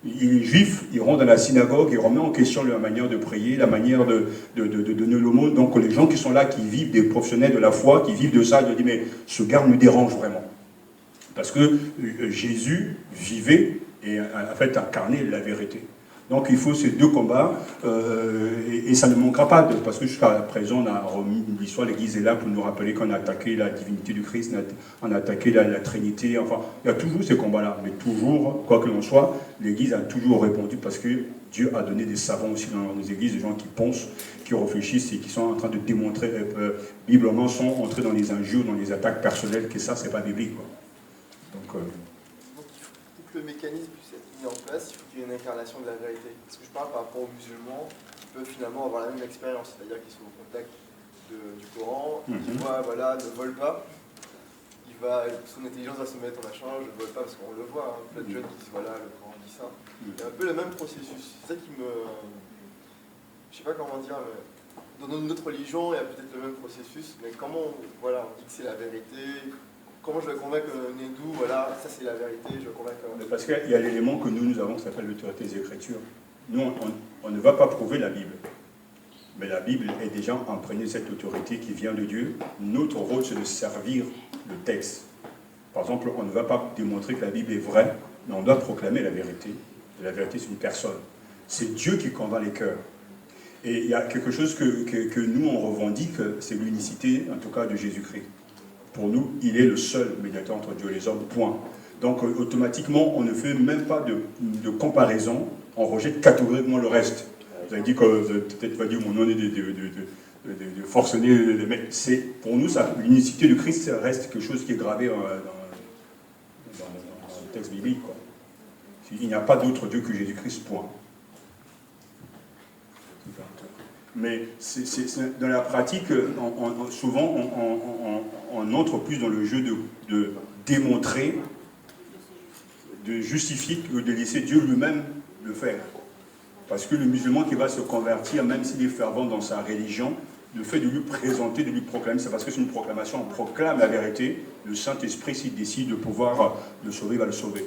A: Les Juifs, ils rentrent dans la synagogue, ils remettent en question leur manière de prier, la manière de donner l'aumône. Donc les gens qui sont là, qui vivent, des professionnels de la foi, qui vivent de ça, ils disent, mais ce gars me dérange vraiment. Parce que Jésus vivait et en fait incarnait la vérité. Donc il faut ces deux combats, et ça ne manquera pas, parce que jusqu'à présent, on a remis l'histoire, l'Église est là pour nous rappeler qu'on a attaqué la divinité du Christ, on a attaqué la Trinité, enfin, il y a toujours ces combats-là, mais toujours, quoi que l'on soit, l'Église a toujours répondu, parce que Dieu a donné des savants aussi dans les églises, des gens qui pensent, qui réfléchissent et qui sont en train de démontrer, biblement, sont entrés dans les injures, dans les attaques personnelles, que ça, c'est pas biblique, quoi. Donc,
F: pour que le mécanisme puisse être mis en place, il faut qu'il y ait une incarnation de la vérité. Parce que je parle par rapport aux musulmans qui peuvent finalement avoir la même expérience, c'est-à-dire qu'ils sont au contact du Coran, qui voient, voilà, ne vole pas. Son intelligence va se mettre en machin, je ne vole pas parce qu'on le voit, hein, plein de jeunes qui disent voilà, le Coran dit ça. Il y a un peu le même processus. C'est ça qui me. Je sais pas comment dire, mais dans notre religion, il y a peut-être le même processus, mais comment voilà, on dit que c'est la vérité? Comment je vais convaincre un hindou, voilà, ça c'est la vérité, je vais convaincre...
A: Parce qu'il y a l'élément que nous avons qui s'appelle l'autorité des Écritures. Nous, on ne va pas prouver la Bible. Mais la Bible est déjà imprégnée de cette autorité qui vient de Dieu. Notre rôle, c'est de servir le texte. Par exemple, on ne va pas démontrer que la Bible est vraie, mais on doit proclamer la vérité. Et la vérité, c'est une personne. C'est Dieu qui convainc les cœurs. Et il y a quelque chose que nous, on revendique, c'est l'unicité, en tout cas, de Jésus-Christ. Pour nous, il est le seul médiateur entre Dieu et les hommes, point. Donc automatiquement, on ne fait même pas de comparaison, on rejette catégoriquement le reste. Vous avez dit que peut-être va dire mon nom est de forcener les mecs. Pour nous, l'unicité de Christ reste quelque chose qui est gravé dans le texte biblique, quoi. Il n'y a pas d'autre Dieu que Jésus-Christ, point. Mais dans la pratique, souvent, on entre plus dans le jeu de démontrer, de justifier, que de laisser Dieu lui-même le faire. Parce que le musulman qui va se convertir, même s'il est fervent dans sa religion, le fait de lui présenter, de lui proclamer, c'est parce que c'est une proclamation, on proclame la vérité, le Saint-Esprit, s'il décide de pouvoir le sauver, va le sauver.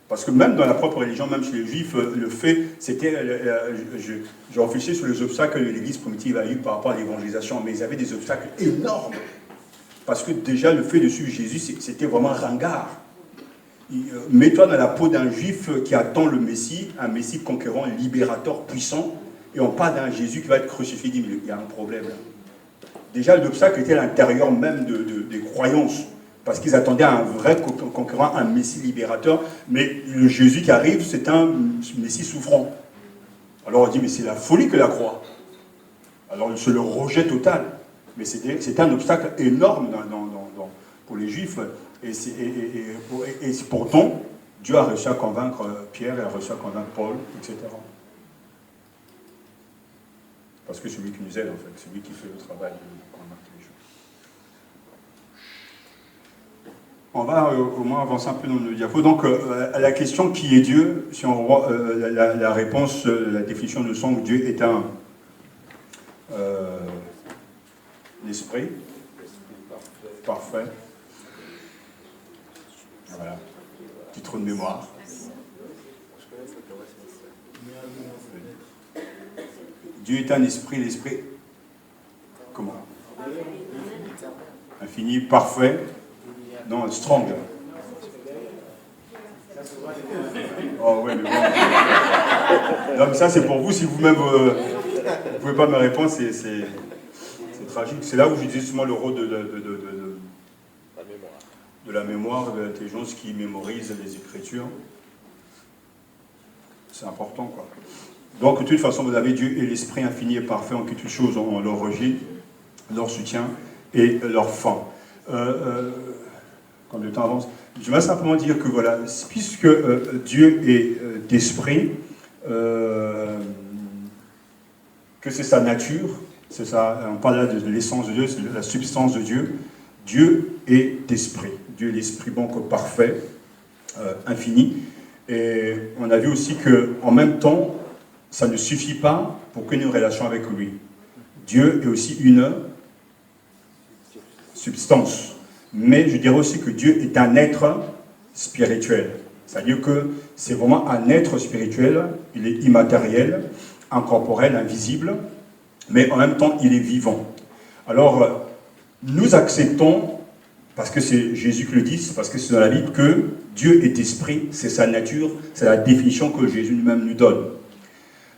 A: Parce que même dans la propre religion, même chez les Juifs, le fait, c'était... J'ai réfléchi sur les obstacles que l'Église primitive a eu par rapport à l'évangélisation, mais ils avaient des obstacles énormes. Parce que déjà, le fait de suivre Jésus, c'était vraiment ringard. Mets-toi dans la peau d'un Juif qui attend le Messie, un Messie conquérant, libérateur, puissant, et on parle d'un Jésus qui va être crucifié, il dit, mais il y a un problème là. Déjà, l'obstacle était à l'intérieur même des croyances. Parce qu'ils attendaient un vrai conquérant, un Messie libérateur, mais le Jésus qui arrive, c'est un Messie souffrant. Alors on dit, mais c'est la folie que la croix. Alors c'est le rejet total. Mais c'était un obstacle énorme pour les Juifs. Et pourtant, Dieu a réussi à convaincre Pierre, et a réussi à convaincre Paul, etc. Parce que c'est lui qui nous aide, en fait. C'est lui qui fait le travail de convaincre les gens. On va au moins avancer un peu dans le diapo. Donc, à la question qui est Dieu, si on voit la réponse, la définition de son Dieu est un l'esprit parfait. Voilà. Petit trou de mémoire. Dieu est un esprit, l'esprit. Comment? Infini, parfait. Non, strong. Oh ouais, mais bon. Donc ça c'est pour vous, si vous-même vous ne pouvez pas me répondre, c'est tragique. C'est là où je dis justement le rôle de la mémoire, de l'intelligence qui mémorise les Écritures. C'est important, quoi. Donc de toute façon, vous avez Dieu et l'Esprit infini et parfait en quelque chose ont leur origine, leur soutien et leur fin. Quand le temps avance, je vais simplement dire que voilà, puisque Dieu est d'esprit, que c'est sa nature, c'est ça, on parle là de l'essence de Dieu, c'est la substance de Dieu. Dieu est d'esprit. Dieu est l'esprit donc parfait, infini. Et on a vu aussi qu'en même temps, ça ne suffit pas pour qu'il y ait une relation avec lui. Dieu est aussi une substance. Mais je dirais aussi que Dieu est un être spirituel. C'est-à-dire que c'est vraiment un être spirituel, il est immatériel, incorporel, invisible, mais en même temps il est vivant. Alors, nous acceptons, parce que c'est Jésus qui le dit, parce que c'est dans la Bible, que Dieu est esprit, c'est sa nature, c'est la définition que Jésus lui-même nous donne.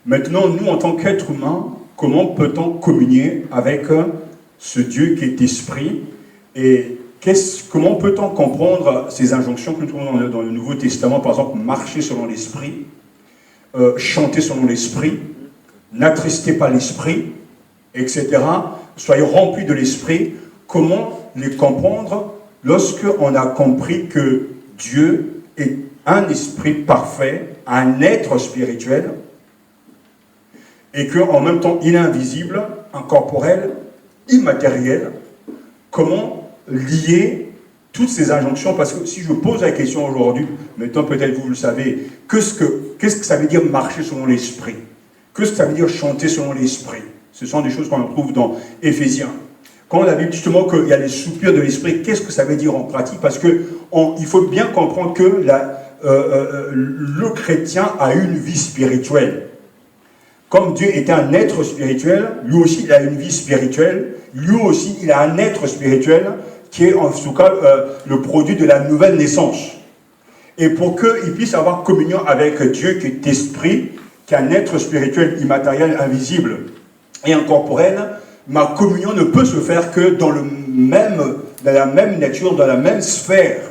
A: Maintenant, nous, en tant qu'êtres humains, comment peut-on communier avec ce Dieu qui est esprit et comment peut-on comprendre ces injonctions que nous trouvons dans le Nouveau Testament, par exemple, marcher selon l'esprit, chanter selon l'esprit, n'attristez pas l'esprit, etc. Soyez remplis de l'esprit. Comment les comprendre lorsqu'on a compris que Dieu est un esprit parfait, un être spirituel, et qu'en même temps il est invisible, incorporel, immatériel? Comment lier toutes ces injonctions? Parce que si je pose la question aujourd'hui, maintenant peut-être vous le savez, qu'est-ce que ça veut dire marcher selon l'esprit? Qu'est-ce que ça veut dire chanter selon l'esprit? Ce sont des choses qu'on trouve dans Éphésiens. Quand on a vu justement qu'il y a les soupirs de l'esprit, qu'est-ce que ça veut dire en pratique? Parce qu'il faut bien comprendre que le chrétien a une vie spirituelle. Comme Dieu est un être spirituel, lui aussi il a une vie spirituelle, lui aussi il a un être spirituel qui est en tout cas le produit de la nouvelle naissance. Et pour qu'il puisse avoir communion avec Dieu qui est esprit, qui est un être spirituel immatériel, invisible et incorporel, ma communion ne peut se faire que dans le même dans la même nature, dans la même sphère.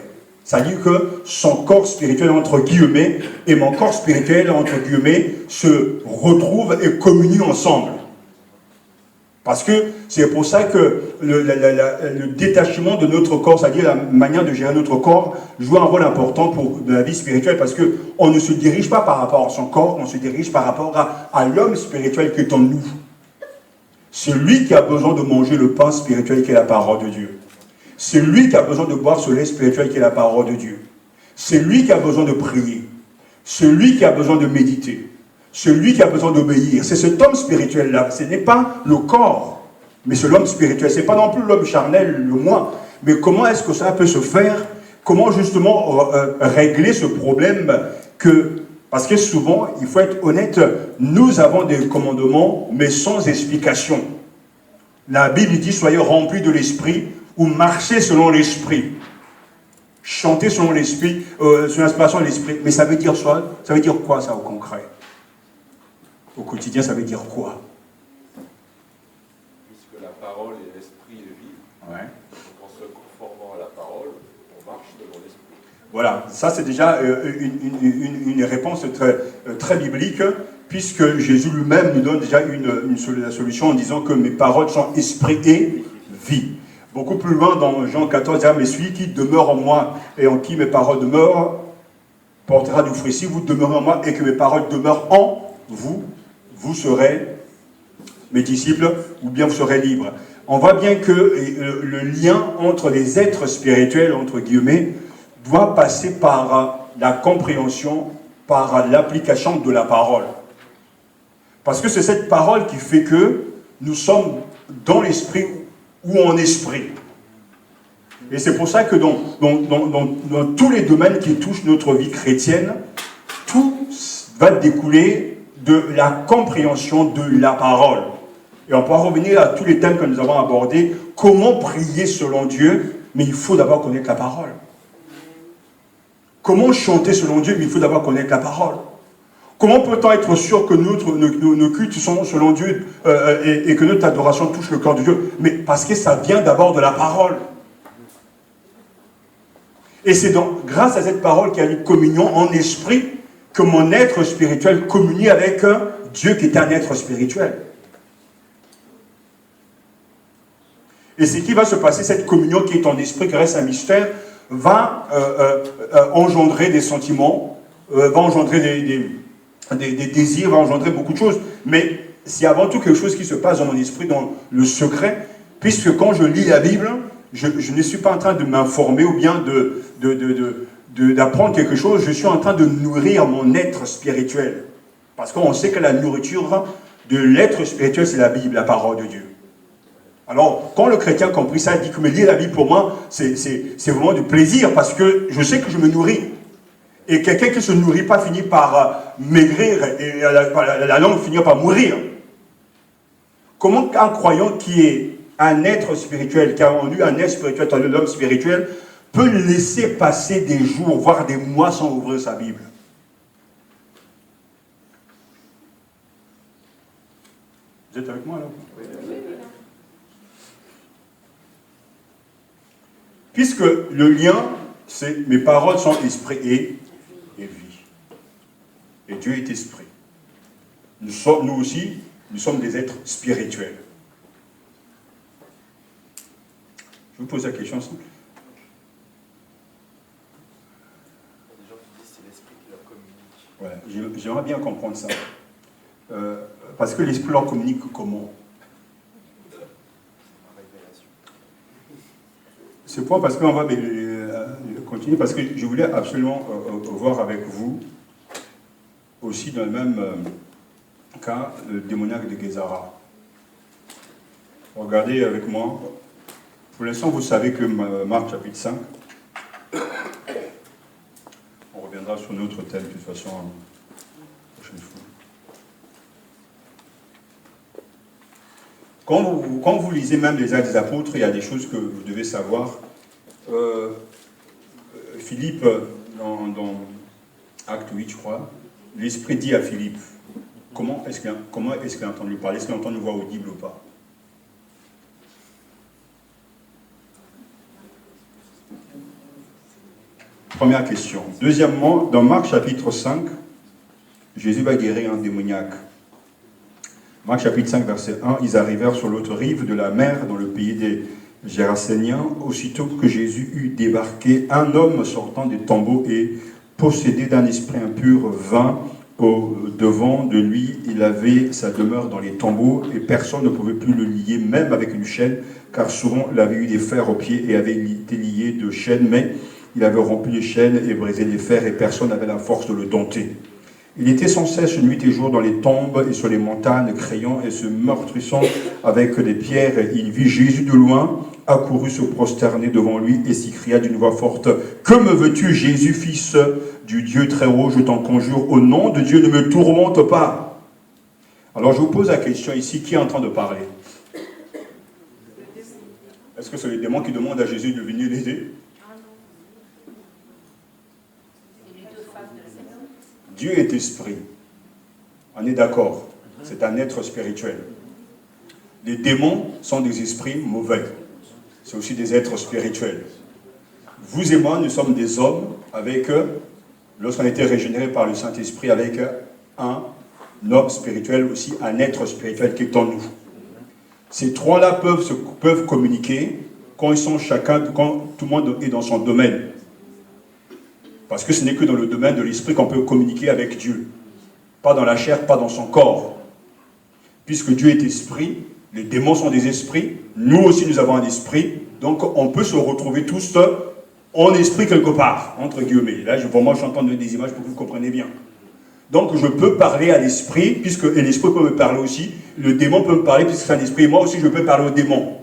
A: C'est-à-dire que son corps spirituel, entre guillemets, et mon corps spirituel, entre guillemets, se retrouvent et communient ensemble. Parce que c'est pour ça que le détachement de notre corps, c'est-à-dire la manière de gérer notre corps, joue un rôle important pour la vie spirituelle, parce qu'on ne se dirige pas par rapport à son corps, on se dirige par rapport à l'homme spirituel qui est en nous. C'est lui qui a besoin de manger le pain spirituel qui est la parole de Dieu. C'est lui qui a besoin de boire ce lait spirituel qui est la parole de Dieu. C'est lui qui a besoin de prier. C'est lui qui a besoin de méditer. Celui qui a besoin d'obéir, c'est cet homme spirituel-là. Ce n'est pas le corps, mais c'est l'homme spirituel. Ce n'est pas non plus l'homme charnel, le moi. Mais comment est-ce que ça peut se faire? Comment justement régler ce problème que... Parce que souvent, il faut être honnête, nous avons des commandements, mais sans explication. La Bible dit, soyez remplis de l'esprit, ou marchez selon l'esprit. Chanter selon l'esprit, sous l'inspiration de l'esprit. Mais ça veut dire quoi ça au concret? Au quotidien, ça veut dire quoi?
D: Puisque la parole est l'esprit et vie,
A: ouais.
D: Donc en se conformant à la parole, on marche selon l'esprit.
A: Voilà, ça c'est déjà une réponse très biblique, puisque Jésus lui-même nous donne déjà la solution en disant que mes paroles sont esprit et vie. Beaucoup plus loin dans Jean 14, il dit, mais celui qui demeure en moi et en qui mes paroles demeurent, portera du fruit. Si vous demeurez en moi et que mes paroles demeurent en vous, vous serez mes disciples, ou bien vous serez libres. On voit bien que le lien entre les êtres spirituels, entre guillemets, doit passer par la compréhension, par l'application de la parole. Parce que c'est cette parole qui fait que nous sommes dans l'esprit ou en esprit. Et c'est pour ça que dans tous les domaines qui touchent notre vie chrétienne, tout va découler de la compréhension de la parole. Et on pourra revenir à tous les thèmes que nous avons abordés. Comment prier selon Dieu? Mais il faut d'abord connaître la parole. Comment chanter selon Dieu? Mais il faut d'abord connaître la parole. Comment peut-on être sûr que nos cultes sont selon Dieu et que notre adoration touche le cœur de Dieu? Mais parce que ça vient d'abord de la parole. Et c'est donc grâce à cette parole qu'il y a une communion en esprit que mon être spirituel communie avec Dieu qui est un être spirituel. Et ce qui va se passer, cette communion qui est en esprit, qui reste un mystère, va engendrer des sentiments, va engendrer des désirs, va engendrer beaucoup de choses. Mais c'est avant tout quelque chose qui se passe dans mon esprit, dans le secret, puisque quand je lis la Bible, je ne suis pas en train de m'informer ou bien d'apprendre quelque chose, je suis en train de nourrir mon être spirituel. Parce qu'on sait que la nourriture de l'être spirituel, c'est la Bible, la parole de Dieu. Alors, quand le chrétien a compris ça, il dit que me lire la Bible pour moi, c'est vraiment du plaisir, parce que je sais que je me nourris. Et quelqu'un qui ne se nourrit pas finit par maigrir, et la langue finit par mourir. Comment un croyant qui est un être spirituel, qui a eu un être spirituel, un homme spirituel, peut laisser passer des jours, voire des mois sans ouvrir sa Bible? Vous êtes avec moi là? Oui. Puisque le lien, c'est mes paroles sont esprit et vie. Et Dieu est esprit. Nous aussi, nous sommes des êtres spirituels. Je vous pose la question simple.
F: Il y a des gens qui disent que c'est l'esprit qui leur communique.
A: Ouais, j'aimerais bien comprendre ça. Parce que l'esprit leur communique comment? C'est quoi? Parce qu'on va continuer, parce que je voulais absolument voir avec vous, aussi dans le même cas, le démoniaque de Gézara. Regardez avec moi. Pour l'instant, vous savez que Marc chapitre 5, on reviendra sur notre thème de toute façon la prochaine fois. Quand vous lisez même les Actes des Apôtres, il y a des choses que vous devez savoir. Philippe, dans Acte 8, je crois, l'Esprit dit à Philippe, comment est-ce qu'il a entendu parler? Est-ce qu'il a entendu une voix audible ou pas? Première question. Deuxièmement, dans Marc chapitre 5, Jésus va guérir un démoniaque. Marc chapitre 5, verset 1, ils arrivèrent sur l'autre rive de la mer, dans le pays des Géraséniens. Aussitôt que Jésus eut débarqué, un homme sortant des tombeaux et possédé d'un esprit impur vint au-devant de lui. Il avait sa demeure dans les tombeaux et personne ne pouvait plus le lier, même avec une chaîne, car souvent il avait eu des fers aux pieds et avait été lié de chaînes, mais il avait rompu les chaînes et brisé les fers et personne n'avait la force de le dompter. Il était sans cesse nuit et jour dans les tombes et sur les montagnes, criant et se meurtrissant avec des pierres. Il vit Jésus de loin, accourut se prosterner devant lui et s'écria d'une voix forte, « Que me veux-tu, Jésus, fils du Dieu très haut? Je t'en conjure, au nom de Dieu, ne me tourmente pas. » Alors je vous pose la question ici, qui est en train de parler? Est-ce que c'est les démons qui demandent à Jésus de venir l'aider? Dieu est esprit. On est d'accord. C'est un être spirituel. Les démons sont des esprits mauvais. C'est aussi des êtres spirituels. Vous et moi, nous sommes des hommes avec, lorsqu'on a été régénérés par le Saint-Esprit, avec un homme spirituel aussi, un être spirituel qui est en nous. Ces trois-là peuvent communiquer quand ils sont quand tout le monde est dans son domaine. Parce que ce n'est que dans le domaine de l'esprit qu'on peut communiquer avec Dieu. Pas dans la chair, pas dans son corps. Puisque Dieu est esprit, les démons sont des esprits, nous aussi nous avons un esprit, donc on peut se retrouver tous en esprit quelque part, entre guillemets. Là, vraiment, je suis en train de donner des images pour que vous compreniez bien. Donc je peux parler à l'esprit, puisque l'esprit peut me parler aussi, le démon peut me parler, puisque c'est un esprit, et moi aussi je peux parler au démon.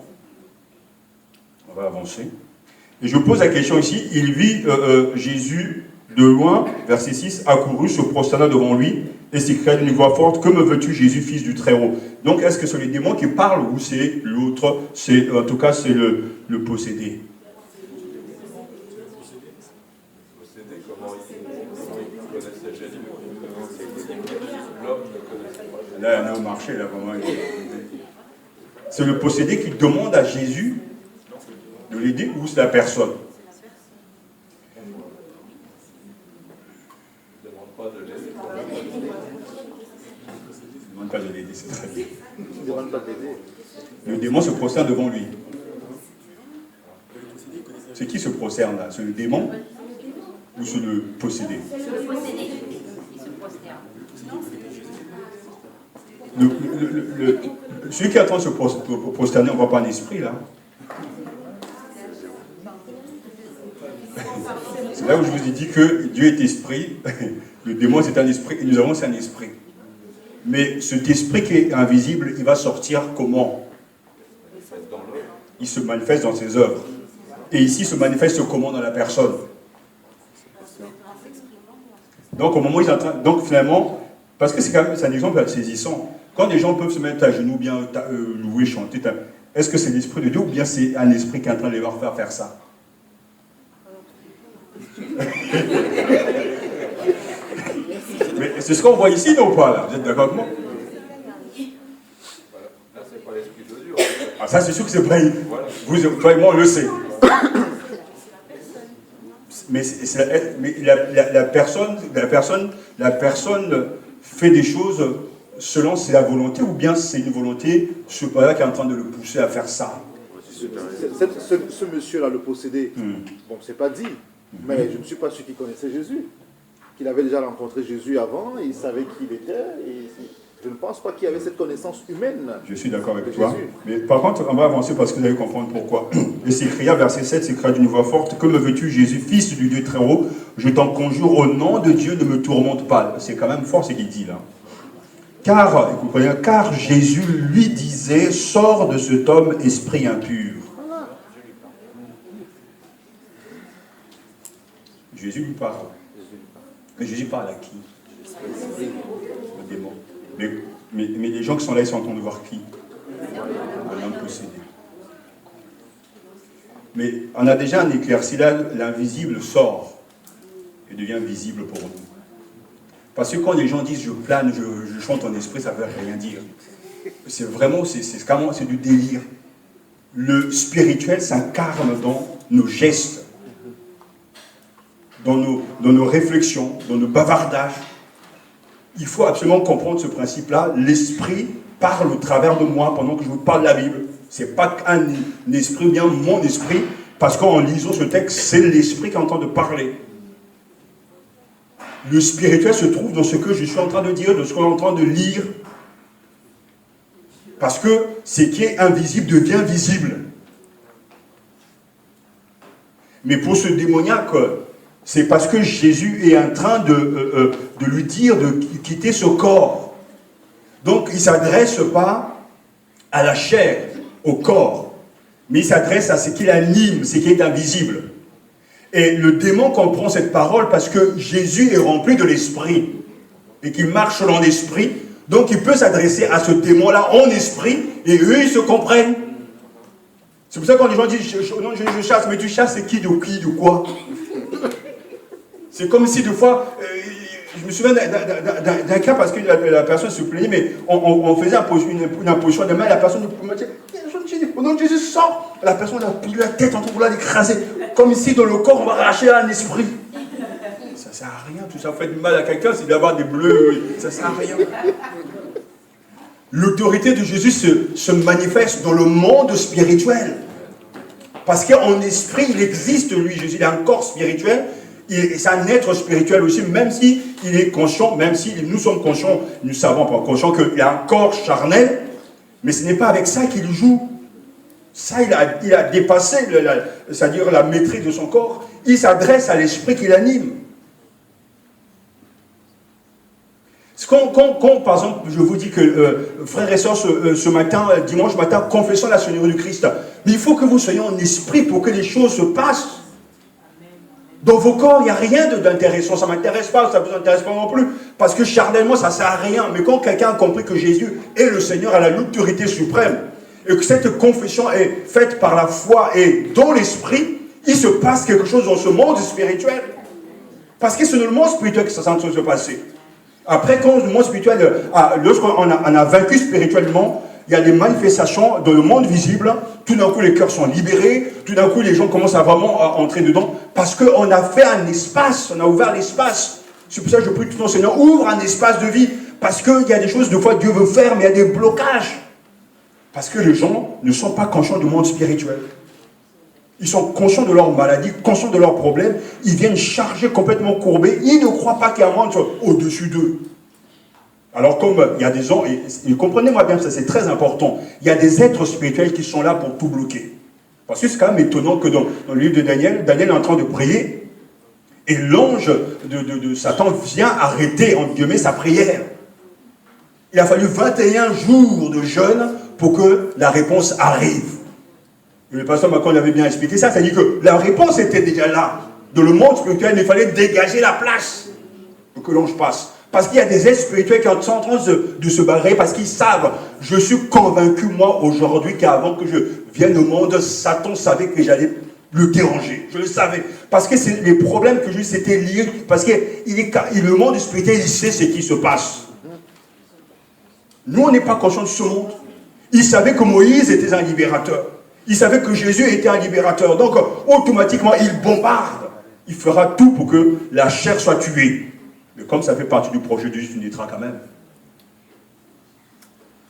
A: On va avancer. Et je pose la question ici, il vit Jésus de loin, verset 6, accourut, se prosterna devant lui, et s'écria d'une voix forte, « Que me veux-tu, Jésus, fils du Très-Haut » Donc, est-ce que c'est les démons qui parlent, ou c'est l'autre, en tout cas, c'est le possédé?
D: Possédé, comment il connaissait Jésus? L'homme ne connaissait pas Jésus.
A: Là, on est au marché, là, vraiment. C'est le possédé qui demande à Jésus de l'aider, ou c'est la personne?
D: Il ne demande pas de l'aider.
A: Il ne demande pas de l'aider, c'est très bien.
B: Il ne demande pas d'aider.
A: Le démon se prosterne devant lui. C'est qui se prosterne là? C'est le démon ou c'est le possédé?
C: C'est le possédé. Il se prosterne.
A: Celui qui est en train de se prosterner, on ne voit pas un esprit là. C'est là où je vous ai dit que Dieu est esprit, le démon c'est un esprit, et nous avons c'est un esprit. Mais cet esprit qui est invisible, il va sortir comment? Il se manifeste dans ses œuvres. Et ici, il se manifeste comment dans la personne? Donc au moment où ils sont en train... Donc finalement, parce que c'est quand même un exemple saisissant. Quand des gens peuvent se mettre à genoux, bien louer, chanter, est-ce que c'est l'esprit de Dieu ou bien c'est un esprit qui est en train de les faire ça? Mais c'est ce qu'on voit ici, non pas là? Vous êtes d'accord avec moi?
D: Là, c'est pas l'esprit de Dieu.
A: Ah, ça, c'est sûr que c'est pas.
D: Voilà.
A: Toi et moi, on le sait. Mais, la personne fait des choses selon sa volonté, ou bien c'est une volonté supérieure qui est en train de le pousser à faire ça.
B: Ce monsieur-là, le possédé, bon, c'est pas dit, mais je ne suis pas sûr qu'il connaissait Jésus. Qu'il avait déjà rencontré Jésus avant, il savait qui il était, et je ne pense pas qu'il y avait cette connaissance humaine.
A: Je suis d'accord avec toi. Mais par contre, on va avancer parce que vous allez comprendre pourquoi. Et s'écria, verset 7, s'écria d'une voix forte, « Que me veux-tu, Jésus, fils du Dieu très haut? Je t'en conjure, au nom de Dieu, ne me tourmente pas. » C'est quand même fort ce qu'il dit là. Car Jésus lui disait, « Sors de cet homme, esprit impur. » Jésus lui parle. Mais Jésus parle à qui? Le démon. Mais les gens qui sont là, ils sont en train de voir qui? Un homme possédé. Mais on a déjà un éclairci là, l'invisible sort et devient visible pour nous. Parce que quand les gens disent je plane, je chante en esprit, ça ne veut rien dire. C'est vraiment, c'est du délire. Le spirituel s'incarne dans nos gestes. dans nos réflexions, dans nos bavardages. Il faut absolument comprendre ce principe-là. L'esprit parle au travers de moi pendant que je vous parle de la Bible. Ce n'est pas un esprit ou bien mon esprit, parce qu'en lisant ce texte, c'est l'esprit qui est en train de parler. Le spirituel se trouve dans ce que je suis en train de dire, de ce qu'on est en train de lire. Parce que ce qui est invisible devient visible. Mais pour ce démoniaque, c'est parce que Jésus est en train de lui dire de quitter ce corps. Donc il ne s'adresse pas à la chair, au corps, mais il s'adresse à ce qui l'anime, ce qui est invisible. Et le démon comprend cette parole parce que Jésus est rempli de l'esprit et qu'il marche dans l'esprit. Donc il peut s'adresser à ce démon-là en esprit et eux ils se comprennent. C'est pour ça que quand les gens disent non, je chasse, mais tu chasses, c'est qui, de quoi? C'est comme si des fois, je me souviens d'un cas parce que la personne se plaignait, mais on faisait une imposition de main, la personne me disait, au nom de Jésus, sors. La personne a pris la tête en train de vouloir l'écraser, comme si dans le corps on va arracher un esprit. Ça ne sert à rien, tout ça fait du mal à quelqu'un, c'est d'avoir des bleus, ça ne sert à rien. L'autorité de Jésus se manifeste dans le monde spirituel. Parce qu'en esprit, il existe, lui, Jésus, il a un corps spirituel, c'est un être spirituel aussi, même s'il est conscient, même si nous sommes conscients, nous savons pas conscients qu'il a un corps charnel, mais ce n'est pas avec ça qu'il joue. Ça, il a dépassé, c'est-à-dire la maîtrise de son corps. Il s'adresse à l'esprit qui l'anime. Quand, par exemple, je vous dis que, frères et sœurs, ce matin, dimanche matin, confessons la Seigneurie du Christ. Mais il faut que vous soyez en esprit pour que les choses se passent. Dans vos corps, il n'y a rien d'intéressant. Ça ne m'intéresse pas, ça ne vous intéresse pas non plus. Parce que charnellement, ça ne sert à rien. Mais quand quelqu'un a compris que Jésus est le Seigneur à l'autorité suprême, et que cette confession est faite par la foi et dans l'esprit, il se passe quelque chose dans ce monde spirituel. Parce que c'est dans le monde spirituel que ça est en train de se passer. Après, quand le monde spirituel, lorsqu'on a vaincu spirituellement, il y a des manifestations dans le monde visible. Tout d'un coup, les cœurs sont libérés. Tout d'un coup, les gens commencent à vraiment entrer dedans. Parce qu'on a fait un espace, on a ouvert l'espace. C'est pour ça que je prie tout le Seigneur, ouvre un espace de vie. Parce qu'il y a des choses, des fois, Dieu veut faire, mais il y a des blocages. Parce que les gens ne sont pas conscients du monde spirituel. Ils sont conscients de leurs maladies, conscients de leurs problèmes. Ils viennent chargés, complètement courbés. Ils ne croient pas qu'il y a un monde au-dessus d'eux. Alors comme il y a des gens, et comprenez-moi bien, ça c'est très important, il y a des êtres spirituels qui sont là pour tout bloquer. Parce que c'est quand même étonnant que dans le livre de Daniel, Daniel est en train de prier, et l'ange de Satan vient arrêter, entre guillemets, sa prière. Il a fallu 21 jours de jeûne pour que la réponse arrive. Et le pasteur Macron avait bien expliqué ça, c'est-à-dire que la réponse était déjà là. Dans le monde spirituel, il fallait dégager la place pour que l'ange passe. Parce qu'il y a des êtres spirituels qui sont en train de se barrer, parce qu'ils savent, je suis convaincu, moi, aujourd'hui, qu'avant que je vienne au monde, Satan savait que j'allais le déranger. Je le savais. Parce que les problèmes que j'ai eu, c'était lié, parce que le monde spirituel, il sait ce qui se passe. Nous, on n'est pas conscients de ce monde. Il savait que Moïse était un libérateur. Il savait que Jésus était un libérateur. Donc, automatiquement, il bombarde. Il fera tout pour que la chair soit tuée. Mais comme ça fait partie du projet de Jésus, tu naîtras quand même.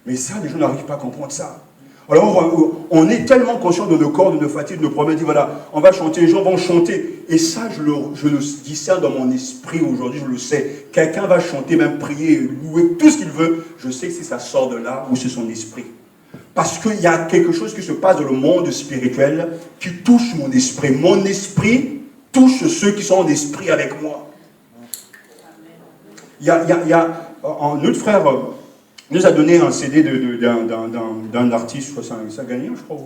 A: Mais ça, les gens n'arrivent pas à comprendre ça. Alors, on est tellement conscient de nos corps, de nos fatigues, de nos problèmes. On dit, voilà, on va chanter, les gens vont chanter. Et ça, je le discerne dans mon esprit aujourd'hui, je le sais. Quelqu'un va chanter, même prier, louer, tout ce qu'il veut. Je sais que si ça sort de là, ou c'est son esprit. Parce qu'il y a quelque chose qui se passe dans le monde spirituel qui touche mon esprit. Mon esprit touche ceux qui sont en esprit avec moi. Il y a un autre frère nous a donné un CD d'un artiste, je crois que c'est un Ghanéen, je crois.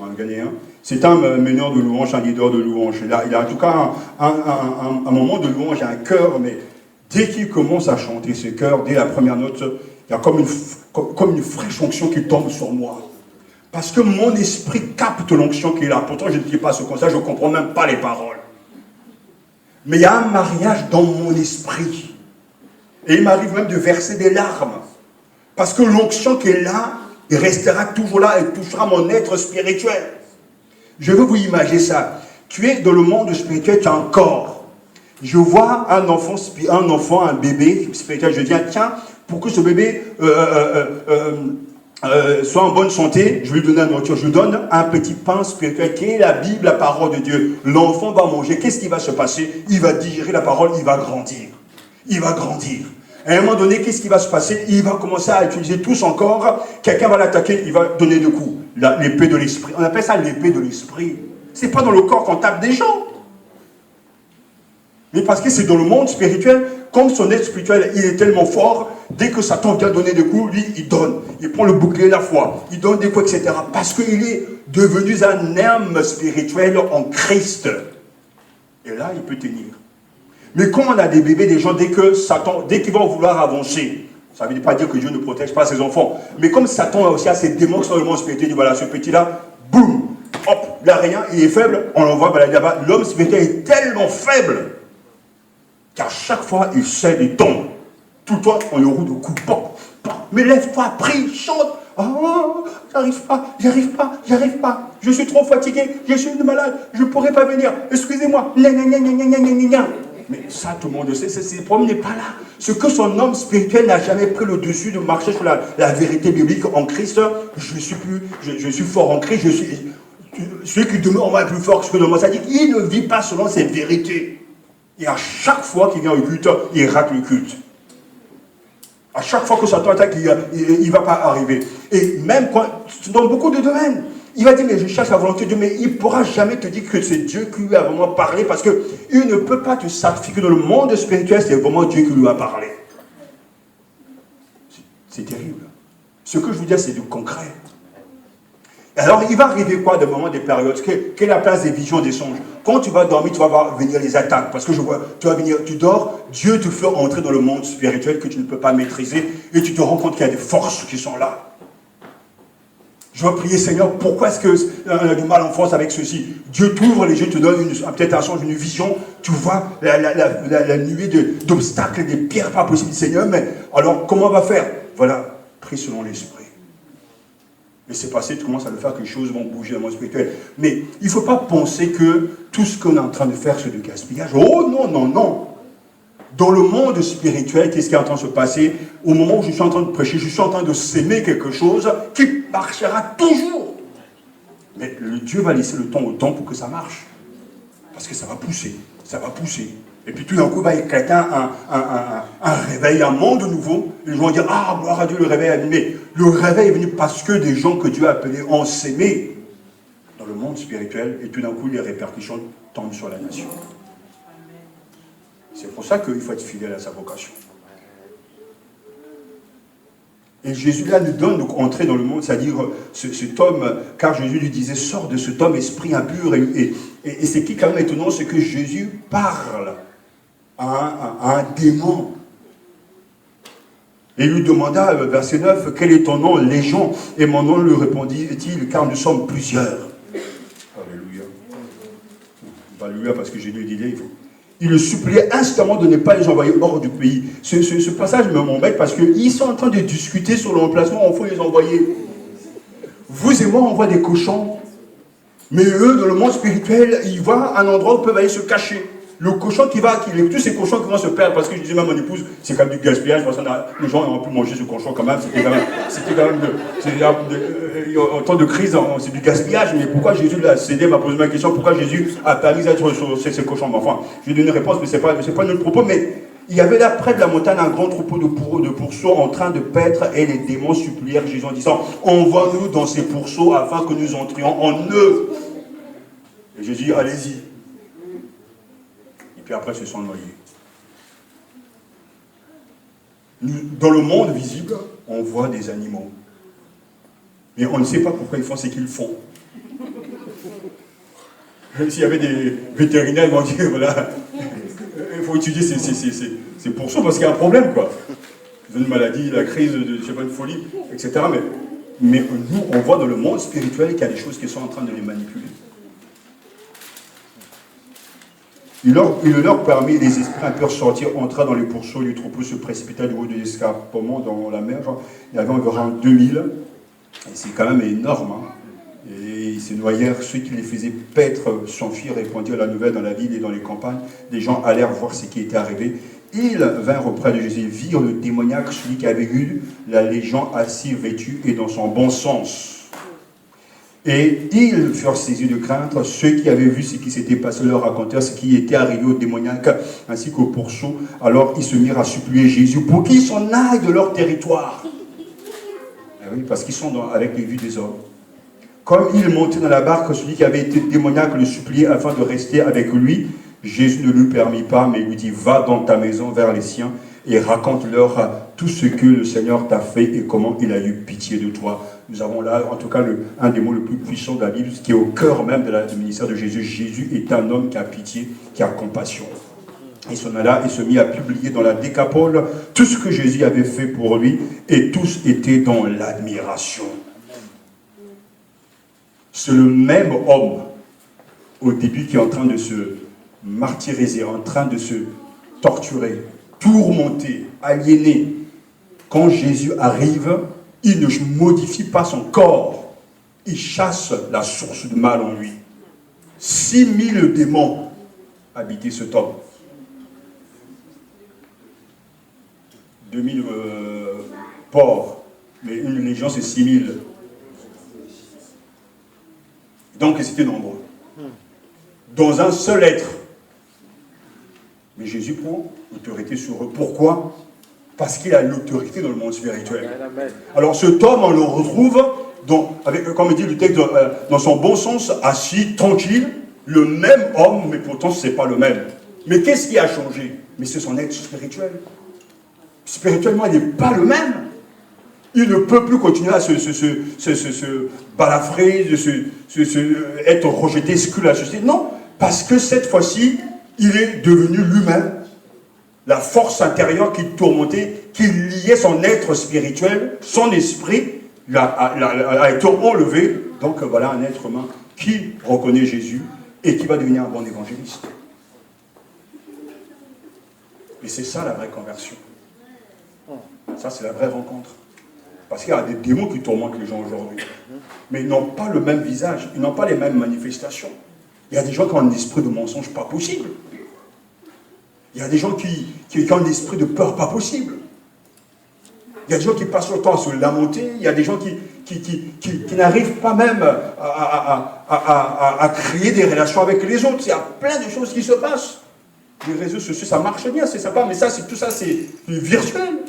A: Un Ghanéen. C'est un meneur de louange, un leader de louange. Il a en tout cas un moment de louange, un cœur, mais dès qu'il commence à chanter ce chœurs, dès la première note, il y a comme une fraîche onction qui tombe sur moi. Parce que mon esprit capte l'onction qui est là. Pourtant, je ne dis pas ce concert, je ne comprends même pas les paroles. Mais il y a un mariage dans mon esprit. Et il m'arrive même de verser des larmes. Parce que l'onction qui est là, il restera toujours là et touchera mon être spirituel. Je veux vous imaginer ça.
G: Tu es dans le monde spirituel, tu as un corps. Je vois un enfant, un bébé spirituel, je dis, tiens, pour que ce bébé soit en bonne santé, je vais lui donner la nourriture. Je lui donne un petit pain spirituel qui est la Bible, la parole de Dieu. L'enfant va manger. Qu'est-ce qui va se passer? Il va digérer la parole, il va grandir. Il va grandir. À un moment donné, qu'est-ce qui va se passer? Il va commencer à utiliser tout son corps. Quelqu'un va l'attaquer, il va donner des coups. L'épée de l'esprit. On appelle ça l'épée de l'esprit. C'est pas dans le corps qu'on tape des gens. Mais parce que c'est dans le monde spirituel, comme son être spirituel, il est tellement fort, dès que Satan vient donner des coups, lui, il donne. Il prend le bouclier de la foi, il donne des coups, etc. Parce qu'il est devenu un homme spirituel en Christ. Et là, il peut tenir. Mais quand on a des bébés, des gens, dès qu'ils vont vouloir avancer, ça ne veut pas dire que Dieu ne protège pas ses enfants. Mais comme Satan aussi a ses démons qui sont dans le monde spirituel, il dit voilà, ce petit-là, boum, hop, il n'a rien, il est faible, on l'envoie balader là-bas. L'homme spirituel est tellement faible qu'à chaque fois, il cède et tombe. Tout le temps, on le roule de coups. Mais lève-toi, prie, chante. Oh, j'arrive pas. Je suis trop fatigué, je suis malade, je ne pourrai pas venir. Excusez-moi. Mais ça, tout le monde le sait, le problème n'est pas là. Ce que son homme spirituel n'a jamais pris le dessus de marcher sur la vérité biblique en Christ. Je suis fort en Christ, celui qui demeure en moi est plus fort que ce que de moi. Ça dit qu'il ne vit pas selon ses vérités. Et à chaque fois qu'il vient au culte, il rate le culte. À chaque fois que Satan attaque, il ne va pas arriver. Et même dans beaucoup de domaines, il va dire, mais je cherche la volonté de Dieu, mais il ne pourra jamais te dire que c'est Dieu qui lui a vraiment parlé, parce qu'il ne peut pas te certifier que dans le monde spirituel, c'est vraiment Dieu qui lui a parlé. C'est terrible. Ce que je vous dis, c'est du concret. Alors, il va arriver quoi, des moments, des périodes? Quelle est la place des visions, des songes? Quand tu vas dormir, tu vas voir venir les attaques. Parce que tu dors, Dieu te fait entrer dans le monde spirituel que tu ne peux pas maîtriser. Et tu te rends compte qu'il y a des forces qui sont là. Je vais prier, Seigneur, pourquoi est-ce qu'on a du mal en France avec ceci? Dieu t'ouvre les yeux, te donne peut-être un songe, une vision. Tu vois la nuée d'obstacles, des pierres pas possibles, Seigneur. Mais alors, comment on va faire? Voilà, prie selon l'esprit. Et c'est passé, tu commences à le faire, que les choses vont bouger dans le monde spirituel. Mais il ne faut pas penser que tout ce qu'on est en train de faire, c'est du gaspillage. Oh non. Dans le monde spirituel, qu'est-ce qui est en train de se passer? Au moment où je suis en train de prêcher, je suis en train de s'aimer quelque chose qui marchera toujours. Mais Dieu va laisser le temps au temps pour que ça marche. Parce que ça va pousser. Et puis tout d'un coup, va éclater un réveil, un monde nouveau. Les gens vont dire, ah, gloire à Dieu, le réveil est venu. Mais le réveil est venu parce que des gens que Dieu a appelés ont s'aimé dans le monde spirituel. Et tout d'un coup, les répercussions tombent sur la nation. C'est pour ça qu'il faut être fidèle à sa vocation. Et Jésus là nous donne donc entrer dans le monde, c'est-à-dire cet homme, car Jésus lui disait, sors de cet homme, esprit impur. Et ce qui est quand même étonnant, c'est que Jésus parle à un démon. Et il lui demanda, verset 9, quel est ton nom, Légion? Et mon nom lui répondit-il, car nous sommes plusieurs. Alléluia. Alléluia, parce que Jésus dit, il le suppliait instamment de ne pas les envoyer hors du pays. Ce passage m'embête parce qu'ils sont en train de discuter sur l'emplacement, il faut les envoyer. Vous et moi, on voit des cochons, mais eux, dans le monde spirituel, ils voient un endroit où ils peuvent aller se cacher. Le cochon tous ces cochons qui vont se perdre, parce que je disais même à mon épouse, c'est quand même du gaspillage, parce que les gens ont pu manger ce cochon quand même, c'était quand même en temps de crise, c'est du gaspillage, mais pourquoi Jésus l'a cédé, m'a posé ma question, pourquoi Jésus a permis d'être sur ces cochons? Enfin, je vais donner une réponse, mais ce n'est pas notre propos, mais il y avait là près de la montagne un grand troupeau de pourceaux en train de paître, et les démons supplièrent Jésus en disant, envoie-nous dans ces pourceaux afin que nous entrions en eux. Et Jésus dit, allez-y. Et puis après, se sont noyés. Dans le monde visible, on voit des animaux. Mais on ne sait pas pourquoi ils font ce qu'ils font. S'il y avait des vétérinaires, ils vont dire, voilà, il faut étudier ces pourceaux parce qu'il y a un problème, quoi. Une maladie, la crise de, je sais pas, une folie, etc. Mais nous, on voit dans le monde spirituel qu'il y a des choses qui sont en train de les manipuler. Il leur permet, les esprits impurs sortir, entra dans les pourceaux du troupeau, se précipita du haut de l'escarpement dans la mer. Genre, il y avait environ 2000. Et c'est quand même énorme. Hein. Et ils se noyèrent, ceux qui les faisaient paître s'enfuirent, répandirent la nouvelle dans la ville et dans les campagnes. Des gens allèrent voir ce qui était arrivé. Ils vinrent auprès de Jésus, virent le démoniaque, celui qui avait eu la légion, assis, vêtu et dans son bon sens. Et ils furent saisis de crainte. Ceux qui avaient vu ce qui s'était passé leur racontèrent ce qui était arrivé au démoniaque ainsi qu'au pourceau. Alors ils se mirent à supplier Jésus pour qu'ils s'en aillent de leur territoire. Ah oui, parce qu'ils sont avec les vues des hommes. Comme il montait dans la barque, celui qui avait été démoniaque le suppliait afin de rester avec lui. Jésus ne lui permit pas, mais lui dit, va dans ta maison vers les siens et raconte-leur tout ce que le Seigneur t'a fait et comment il a eu pitié de toi. Nous avons là, en tout cas, un des mots les plus puissants de la Bible, qui est au cœur même du ministère de Jésus. Jésus est un homme qui a pitié, qui a compassion. Il s'en alla et se mit à publier dans la Décapole tout ce que Jésus avait fait pour lui, et tous étaient dans l'admiration. C'est le même homme, au début, qui est en train de se martyriser, en train de se torturer, tourmenté, aliéné. Quand Jésus arrive, il ne modifie pas son corps. Il chasse la source du mal en lui. 6000 démons habitaient cet homme. 2000 porcs, mais une légion c'est 6000. Donc c'était nombreux. Dans un seul être. Mais Jésus prend l'autorité sur eux. Pourquoi? Parce qu'il a l'autorité dans le monde spirituel. Alors cet homme, on le retrouve, comme dit le texte, dans son bon sens, assis, tranquille, le même homme, mais pourtant ce n'est pas le même. Mais qu'est-ce qui a changé? Mais c'est son être spirituel. Spirituellement, il n'est pas le même. Il ne peut plus continuer à se balafrer, être rejeté, exclu de la société. Non, parce que cette fois-ci, il est devenu lui-même. La force intérieure qui tourmentait, qui liait son être spirituel, son esprit, a été enlevé. Donc voilà un être humain qui reconnaît Jésus et qui va devenir un bon évangéliste. Et c'est ça la vraie conversion. Ça, c'est la vraie rencontre. Parce qu'il y a des démons qui tourmentent les gens aujourd'hui. Mais ils n'ont pas le même visage, ils n'ont pas les mêmes manifestations. Il y a des gens qui ont un esprit de mensonge pas possible. Il y a des gens qui ont un esprit de peur pas possible. Il y a des gens qui passent le temps à se lamenter. Il y a des gens qui n'arrivent pas même à créer des relations avec les autres. Il y a plein de choses qui se passent. Les réseaux sociaux, ça marche bien, c'est sympa, mais tout ça, c'est virtuel.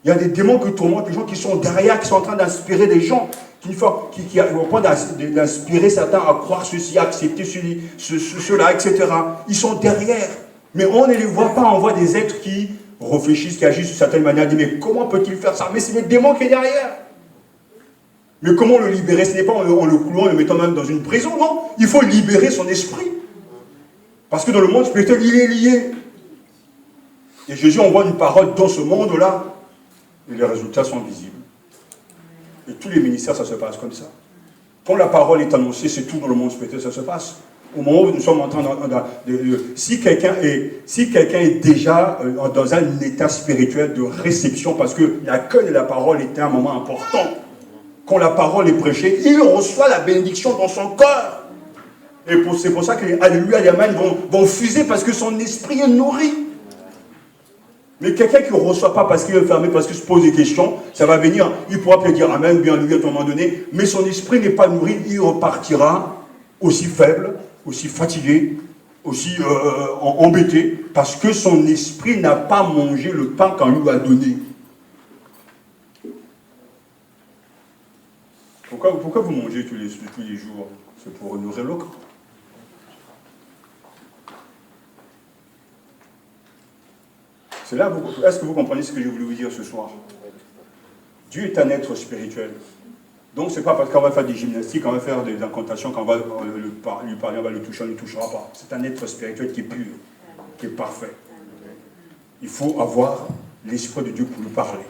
G: Il y a des démons qui tourmentent les gens qui sont derrière, qui sont en train d'inspirer des gens, qui au point d'inspirer certains à croire ceci, à accepter cela, etc. Ils sont derrière. Mais on ne les voit pas, on voit des êtres qui réfléchissent, qui agissent d'une certaine manière, disent, mais comment peut-il faire ça? Mais c'est le démon qui est derrière. Mais comment le libérer? Ce n'est pas en le clouant, en le mettant même dans une prison, non. Il faut libérer son esprit. Parce que dans le monde spirituel, il est lié. Et Jésus envoie une parole dans ce monde-là, et les résultats sont visibles. Et tous les ministères, ça se passe comme ça. Quand la parole est annoncée, c'est tout dans le monde spirituel, ça se passe. Au moment où nous sommes en train si quelqu'un est déjà dans un état spirituel de réception, parce que l'accueil de la parole est un moment important. Quand la parole est prêchée, il reçoit la bénédiction dans son cœur. Et c'est pour ça que les Alléluia, les Amen vont fuser, parce que son esprit est nourri. Mais quelqu'un qui ne reçoit pas parce qu'il est fermé, parce qu'il se pose des questions, ça va venir, il pourra peut-être dire Amen, bien lui à un moment donné, mais son esprit n'est pas nourri, il repartira aussi faible, aussi fatigué, aussi embêté, parce que son esprit n'a pas mangé le pain qu'on lui a donné. Pourquoi vous mangez tous les jours? C'est pour nourrir le corps. C'est là, est-ce que vous comprenez ce que j'ai voulu vous dire ce soir? Dieu est un être spirituel. Donc ce n'est pas parce qu'on va faire des gymnastiques, on va faire des incantations, qu'on va lui parler, on va le toucher, on ne le touchera pas. C'est un être spirituel qui est pur, qui est parfait. Il faut avoir l'Esprit de Dieu pour lui parler.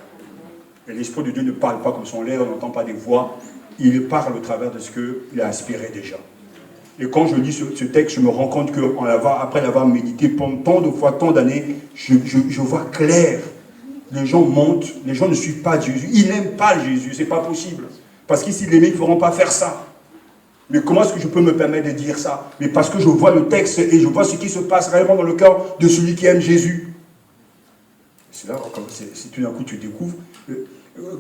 G: Et l'Esprit de Dieu ne parle pas comme son l'air, on n'entend pas des voix. Il parle au travers de ce qu'il a inspiré déjà. Et quand je lis ce texte, je me rends compte qu'après l'avoir médité pendant tant de fois, tant d'années, je vois clair. Les gens montent, les gens ne suivent pas Jésus. Ils n'aiment pas Jésus, ce n'est pas possible. Parce qu'ici, les mecs ne feront pas faire ça. Mais comment est-ce que je peux me permettre de dire ça? Mais parce que je vois le texte et je vois ce qui se passe réellement dans le cœur de celui qui aime Jésus. C'est là, si tout d'un coup tu découvres,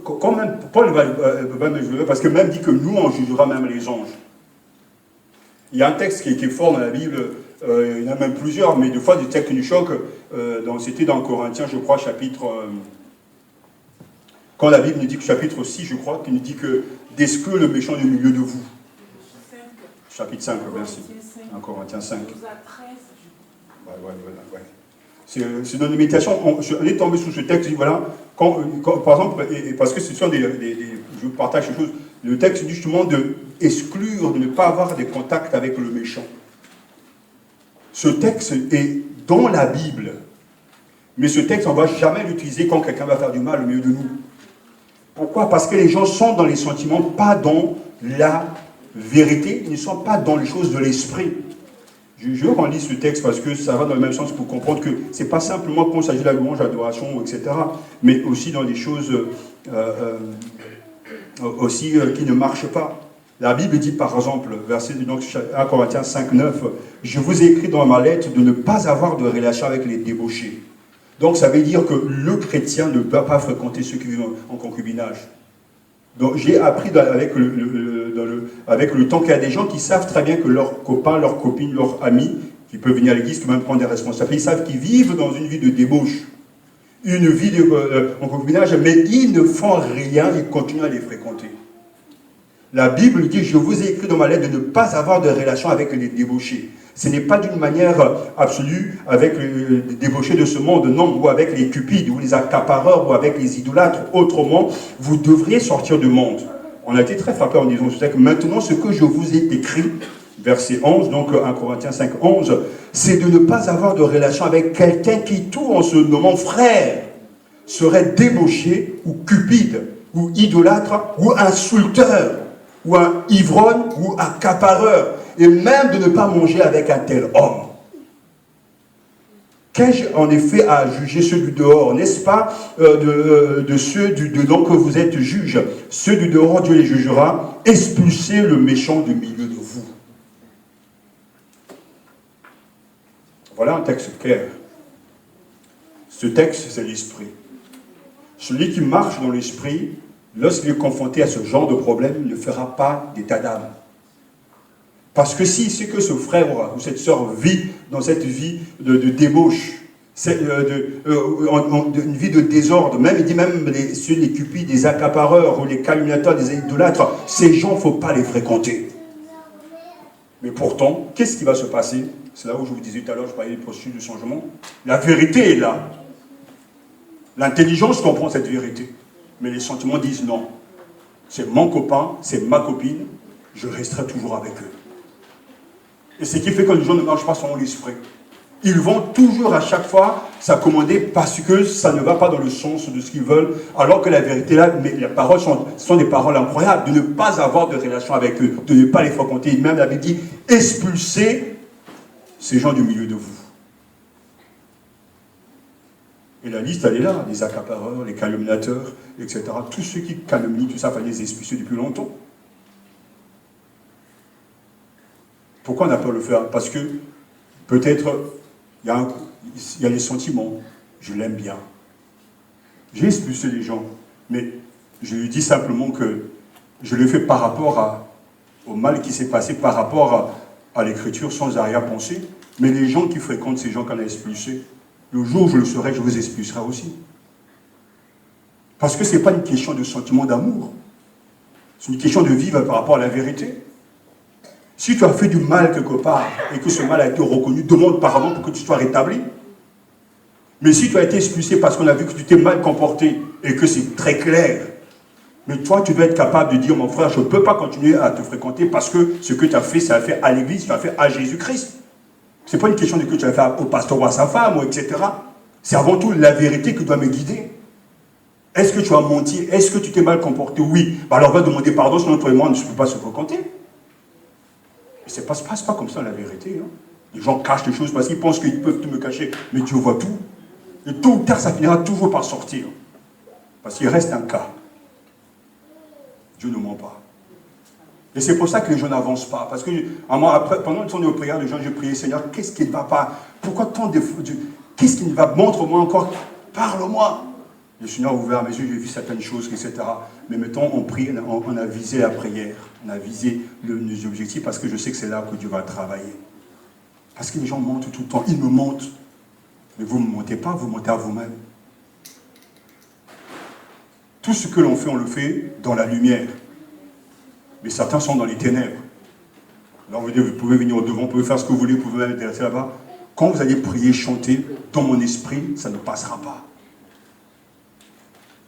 G: quand même, Paul va mesurer, parce que même dit que nous, on jugera même les anges. Il y a un texte qui est fort dans la Bible, il y en a même plusieurs, mais des fois des textes qui nous choquent, c'était dans Corinthiens, je crois, chapitre... quand la Bible nous dit que chapitre 6, je crois, qui nous dit que d'exclure le méchant du milieu de vous. Chapitre 5, merci. En Corinthiens 5. Ouais. C'est dans l'imitation. On est tombé sous ce texte, voilà, par exemple, parce que ce sont je partage ces choses, le texte dit justement de exclure, de ne pas avoir des contacts avec le méchant. Ce texte est dans la Bible, mais ce texte, on ne va jamais l'utiliser quand quelqu'un va faire du mal au milieu de nous. Pourquoi? Parce que les gens sont dans les sentiments, pas dans la vérité, ils ne sont pas dans les choses de l'esprit. Je veux qu'on lise ce texte parce que ça va dans le même sens pour comprendre que ce n'est pas simplement quand il s'agit de la louange, l'adoration, etc., mais aussi dans des choses qui ne marchent pas. La Bible dit par exemple, verset 1 Corinthiens 5, 9, « Je vous ai écrit dans ma lettre de ne pas avoir de relation avec les débauchés. » Donc ça veut dire que le chrétien ne doit pas fréquenter ceux qui vivent en concubinage. Donc j'ai appris avec le temps qu'il y a des gens qui savent très bien que leurs copains, leurs copines, leurs amis, qui peuvent venir à l'église, qui peuvent même prendre des responsabilités, ils savent qu'ils vivent dans une vie de débauche, une vie en concubinage, mais ils ne font rien, ils continuent à les fréquenter. La Bible dit, je vous ai écrit dans ma lettre de ne pas avoir de relation avec les débauchés. Ce n'est pas d'une manière absolue avec les débauchés de ce monde, non, ou avec les cupides, ou les accapareurs, ou avec les idolâtres. Autrement, vous devriez sortir du monde. On a été très frappés en disant ce texte. Maintenant, ce que je vous ai écrit, verset 11, donc 1 Corinthiens 5, 11, c'est de ne pas avoir de relation avec quelqu'un qui, tout en se nommant frère, serait débauché, ou cupide, ou idolâtre, ou insulteur, ou un ivrogne, ou accapareur, et même de ne pas manger avec un tel homme. Qu'ai-je en effet à juger ceux du dehors, n'est-ce pas, de ceux du dedans que vous êtes juges? Ceux du dehors, Dieu les jugera. Expulsez le méchant du milieu de vous. Voilà un texte clair. Ce texte, c'est l'esprit. Celui qui marche dans l'esprit, lorsqu'il est confronté à ce genre de problème, ne fera pas d'état d'âme. Parce que si c'est que ce frère ou cette sœur vit dans cette vie de débauche, une vie de désordre, même il dit même les cupides, des accapareurs ou les calumniateurs, des idolâtres, ces gens, il ne faut pas les fréquenter. Mais pourtant, qu'est-ce qui va se passer? C'est là où je vous disais tout à l'heure, je parlais du processus de changement. La vérité est là. L'intelligence comprend cette vérité. Mais les sentiments disent non. C'est mon copain, c'est ma copine, je resterai toujours avec eux. Et ce qui fait que les gens ne marchent pas selon l'esprit. Ils vont toujours à chaque fois s'accommoder parce que ça ne va pas dans le sens de ce qu'ils veulent, alors que la vérité là, mais les paroles sont des paroles incroyables, de ne pas avoir de relation avec eux, de ne pas les fréquenter. Même la Bible dit, expulsez ces gens du milieu de vous. Et la liste, elle est là, les accapareurs, les calomniateurs, etc. Tous ceux qui calomnient, tout ça, il fallait les expulser depuis longtemps. Pourquoi on n'a pas le faire? Parce que peut-être il y a les sentiments. Je l'aime bien. J'ai expulsé les gens, mais je lui dis simplement que je le fais par rapport au mal qui s'est passé, par rapport à l'écriture sans arrière-pensée. Mais les gens qui fréquentent ces gens qu'on a expulsés, le jour où je le saurai, je vous expulserai aussi. Parce que ce n'est pas une question de sentiment d'amour. C'est une question de vivre par rapport à la vérité. Si tu as fait du mal quelque part et que ce mal a été reconnu, demande pardon pour que tu sois rétabli. Mais si tu as été expulsé parce qu'on a vu que tu t'es mal comporté et que c'est très clair, mais toi tu dois être capable de dire, mon frère, je ne peux pas continuer à te fréquenter parce que ce que tu as fait, ça a fait à l'église, tu as fait à Jésus-Christ. Ce n'est pas une question de que tu as fait au pasteur ou à sa femme, ou etc. C'est avant tout la vérité qui doit me guider. Est-ce que tu as menti? Est-ce que tu t'es mal comporté? Oui. Alors on va demander pardon, sinon toi et moi on ne peut pas se fréquenter. Ça ne passe pas comme ça la vérité. Hein. Les gens cachent les choses parce qu'ils pensent qu'ils peuvent tout me cacher, mais Dieu voit tout. Et tôt ou tard, ça finira toujours par sortir. Parce qu'il reste un cas. Dieu ne ment pas. Et c'est pour ça que les gens n'avancent pas. Parce que après, pendant le temps de prière, les gens, je priais, Seigneur, qu'est-ce qui ne va pas? Pourquoi tant de... Qu'est-ce qui ne va? Montre-moi encore. Parle-moi. Le Seigneur a ouvert mes yeux, j'ai vu certaines choses, etc. Mais maintenant, on prie, on a visé la prière. On a visé nos objectifs parce que je sais que c'est là que Dieu va travailler. Parce que les gens mentent tout le temps. Ils me mentent. Mais vous ne me mentez pas, vous mentez à vous-même. Tout ce que l'on fait, on le fait dans la lumière. Mais certains sont dans les ténèbres. Alors vous pouvez venir au devant, vous pouvez faire ce que vous voulez, vous pouvez aller rester là-bas. Quand vous allez prier, chanter, dans mon esprit, ça ne passera pas.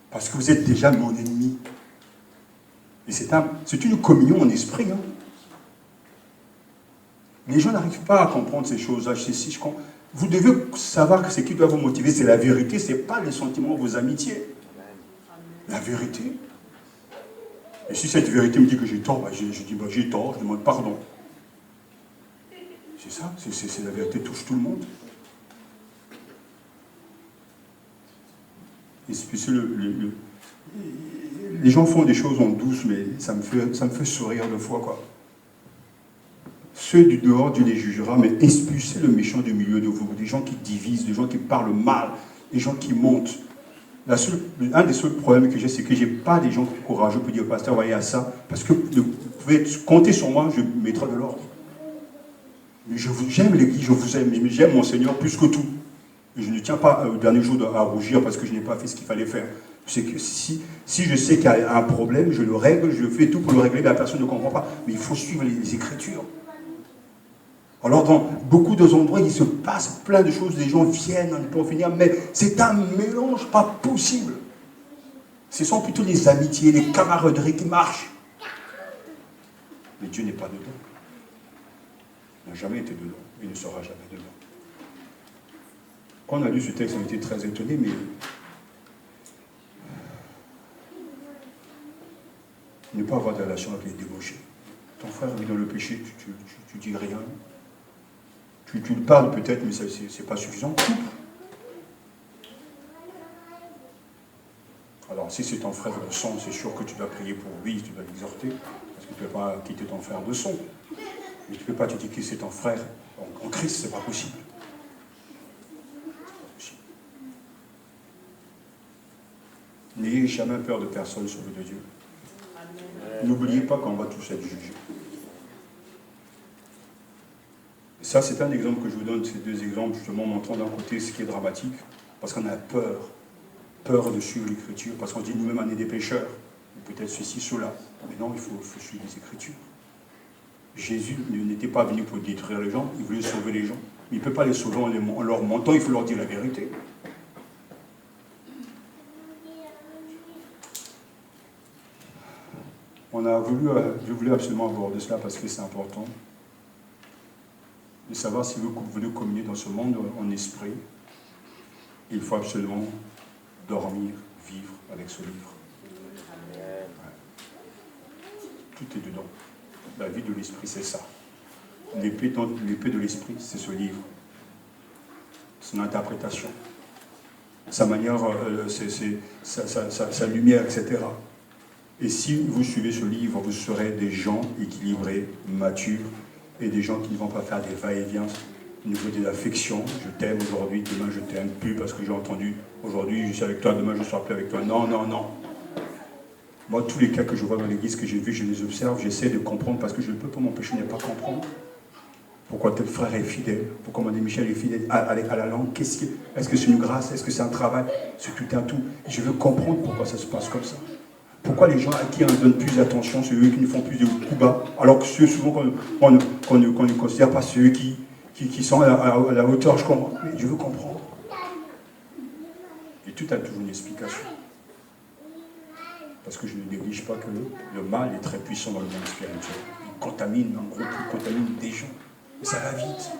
G: Parce que vous êtes déjà mon ennemi. Et c'est une communion en esprit. Hein. Les gens n'arrivent pas à comprendre ces choses-là. Vous devez savoir que ce qui doit vous motiver, c'est la vérité, ce n'est pas les sentiments, vos amitiés. La vérité. Et si cette vérité me dit que j'ai tort, je dis j'ai tort, je demande pardon. C'est ça, c'est la vérité touche tout le monde. Et c'est les gens font des choses en douce, mais ça me fait sourire de fois, quoi. Ceux du dehors, Dieu les jugera, mais expulsez le méchant du milieu de vous, des gens qui divisent, des gens qui parlent mal, des gens qui montent. Un des seuls problèmes que j'ai, c'est que je n'ai pas des gens courageux pour dire, pasteur, voyez à ça, parce que vous pouvez compter sur moi, je mettrai de l'ordre. Mais j'aime l'Église, je vous aime, mais j'aime mon Seigneur plus que tout. Et je ne tiens pas au dernier jour à rougir parce que je n'ai pas fait ce qu'il fallait faire. C'est que si je sais qu'il y a un problème, je le règle, je fais tout pour le régler, mais la personne ne comprend pas. Mais il faut suivre les Écritures. Alors, dans beaucoup d'endroits, il se passe plein de choses, les gens viennent, on ne peut en finir, mais c'est un mélange pas possible. Ce sont plutôt les amitiés, les camaraderies qui marchent. Mais Dieu n'est pas dedans. Il n'a jamais été dedans. Il ne sera jamais dedans. Quand on a lu ce texte, on était très étonnés, mais ne pas avoir de relation avec les débauchés. Ton frère vit dans le péché, tu dis rien. Tu le parles peut-être, mais ce n'est pas suffisant. Coupe. Alors, si c'est ton frère de sang, c'est sûr que tu dois prier pour lui, tu dois l'exhorter, parce que tu ne peux pas quitter ton frère de sang. Mais tu ne peux pas te dire que c'est ton frère en Christ, ce n'est pas possible. N'ayez jamais peur de personne sauf de Dieu. N'oubliez pas qu'on va tous être jugés. Ça, c'est un exemple que je vous donne, ces deux exemples, justement, montrant d'un côté ce qui est dramatique, parce qu'on a peur de suivre l'Écriture, parce qu'on dit nous-mêmes on est des pécheurs, peut-être ceci, cela. Mais non, il faut suivre les Écritures. Jésus n'était pas venu pour détruire les gens, il voulait sauver les gens. Mais il ne peut pas les sauver en leur mentant, il faut leur dire la vérité. Je voulais absolument aborder cela parce que c'est important. De savoir si vous voulez communier dans ce monde en esprit, il faut absolument dormir, vivre avec ce livre. Ouais. Tout est dedans. La vie de l'esprit, c'est ça. L'épée de l'esprit, c'est ce livre. Son interprétation. Sa manière, sa lumière, etc. Et si vous suivez ce livre, vous serez des gens équilibrés, matures, et des gens qui ne vont pas faire des va-et-vient au niveau de l'affection. Je t'aime aujourd'hui, demain je t'aime plus parce que j'ai entendu aujourd'hui je suis avec toi, demain je ne serai plus avec toi. Non, non, non. Moi, tous les cas que je vois dans l'église, que j'ai vus, je les observe, j'essaie de comprendre parce que je ne peux pas m'empêcher de ne pas comprendre. Pourquoi tel frère est fidèle? Pourquoi Mme Michel est fidèle à la langue? Est-ce que c'est une grâce? Est-ce que c'est un travail? C'est tout un tout. Je veux comprendre pourquoi ça se passe comme ça. Pourquoi les gens à qui on donne plus d'attention, c'est eux qui nous font plus de coups bas, alors que ceux souvent qu'on ne considère pas ceux qui sont à la hauteur, je comprends. Mais je veux comprendre. Et tout a toujours une explication. Parce que je ne néglige pas que le mal est très puissant dans le monde spirituel. Il contamine, en gros, il contamine des gens. Et ça va vite.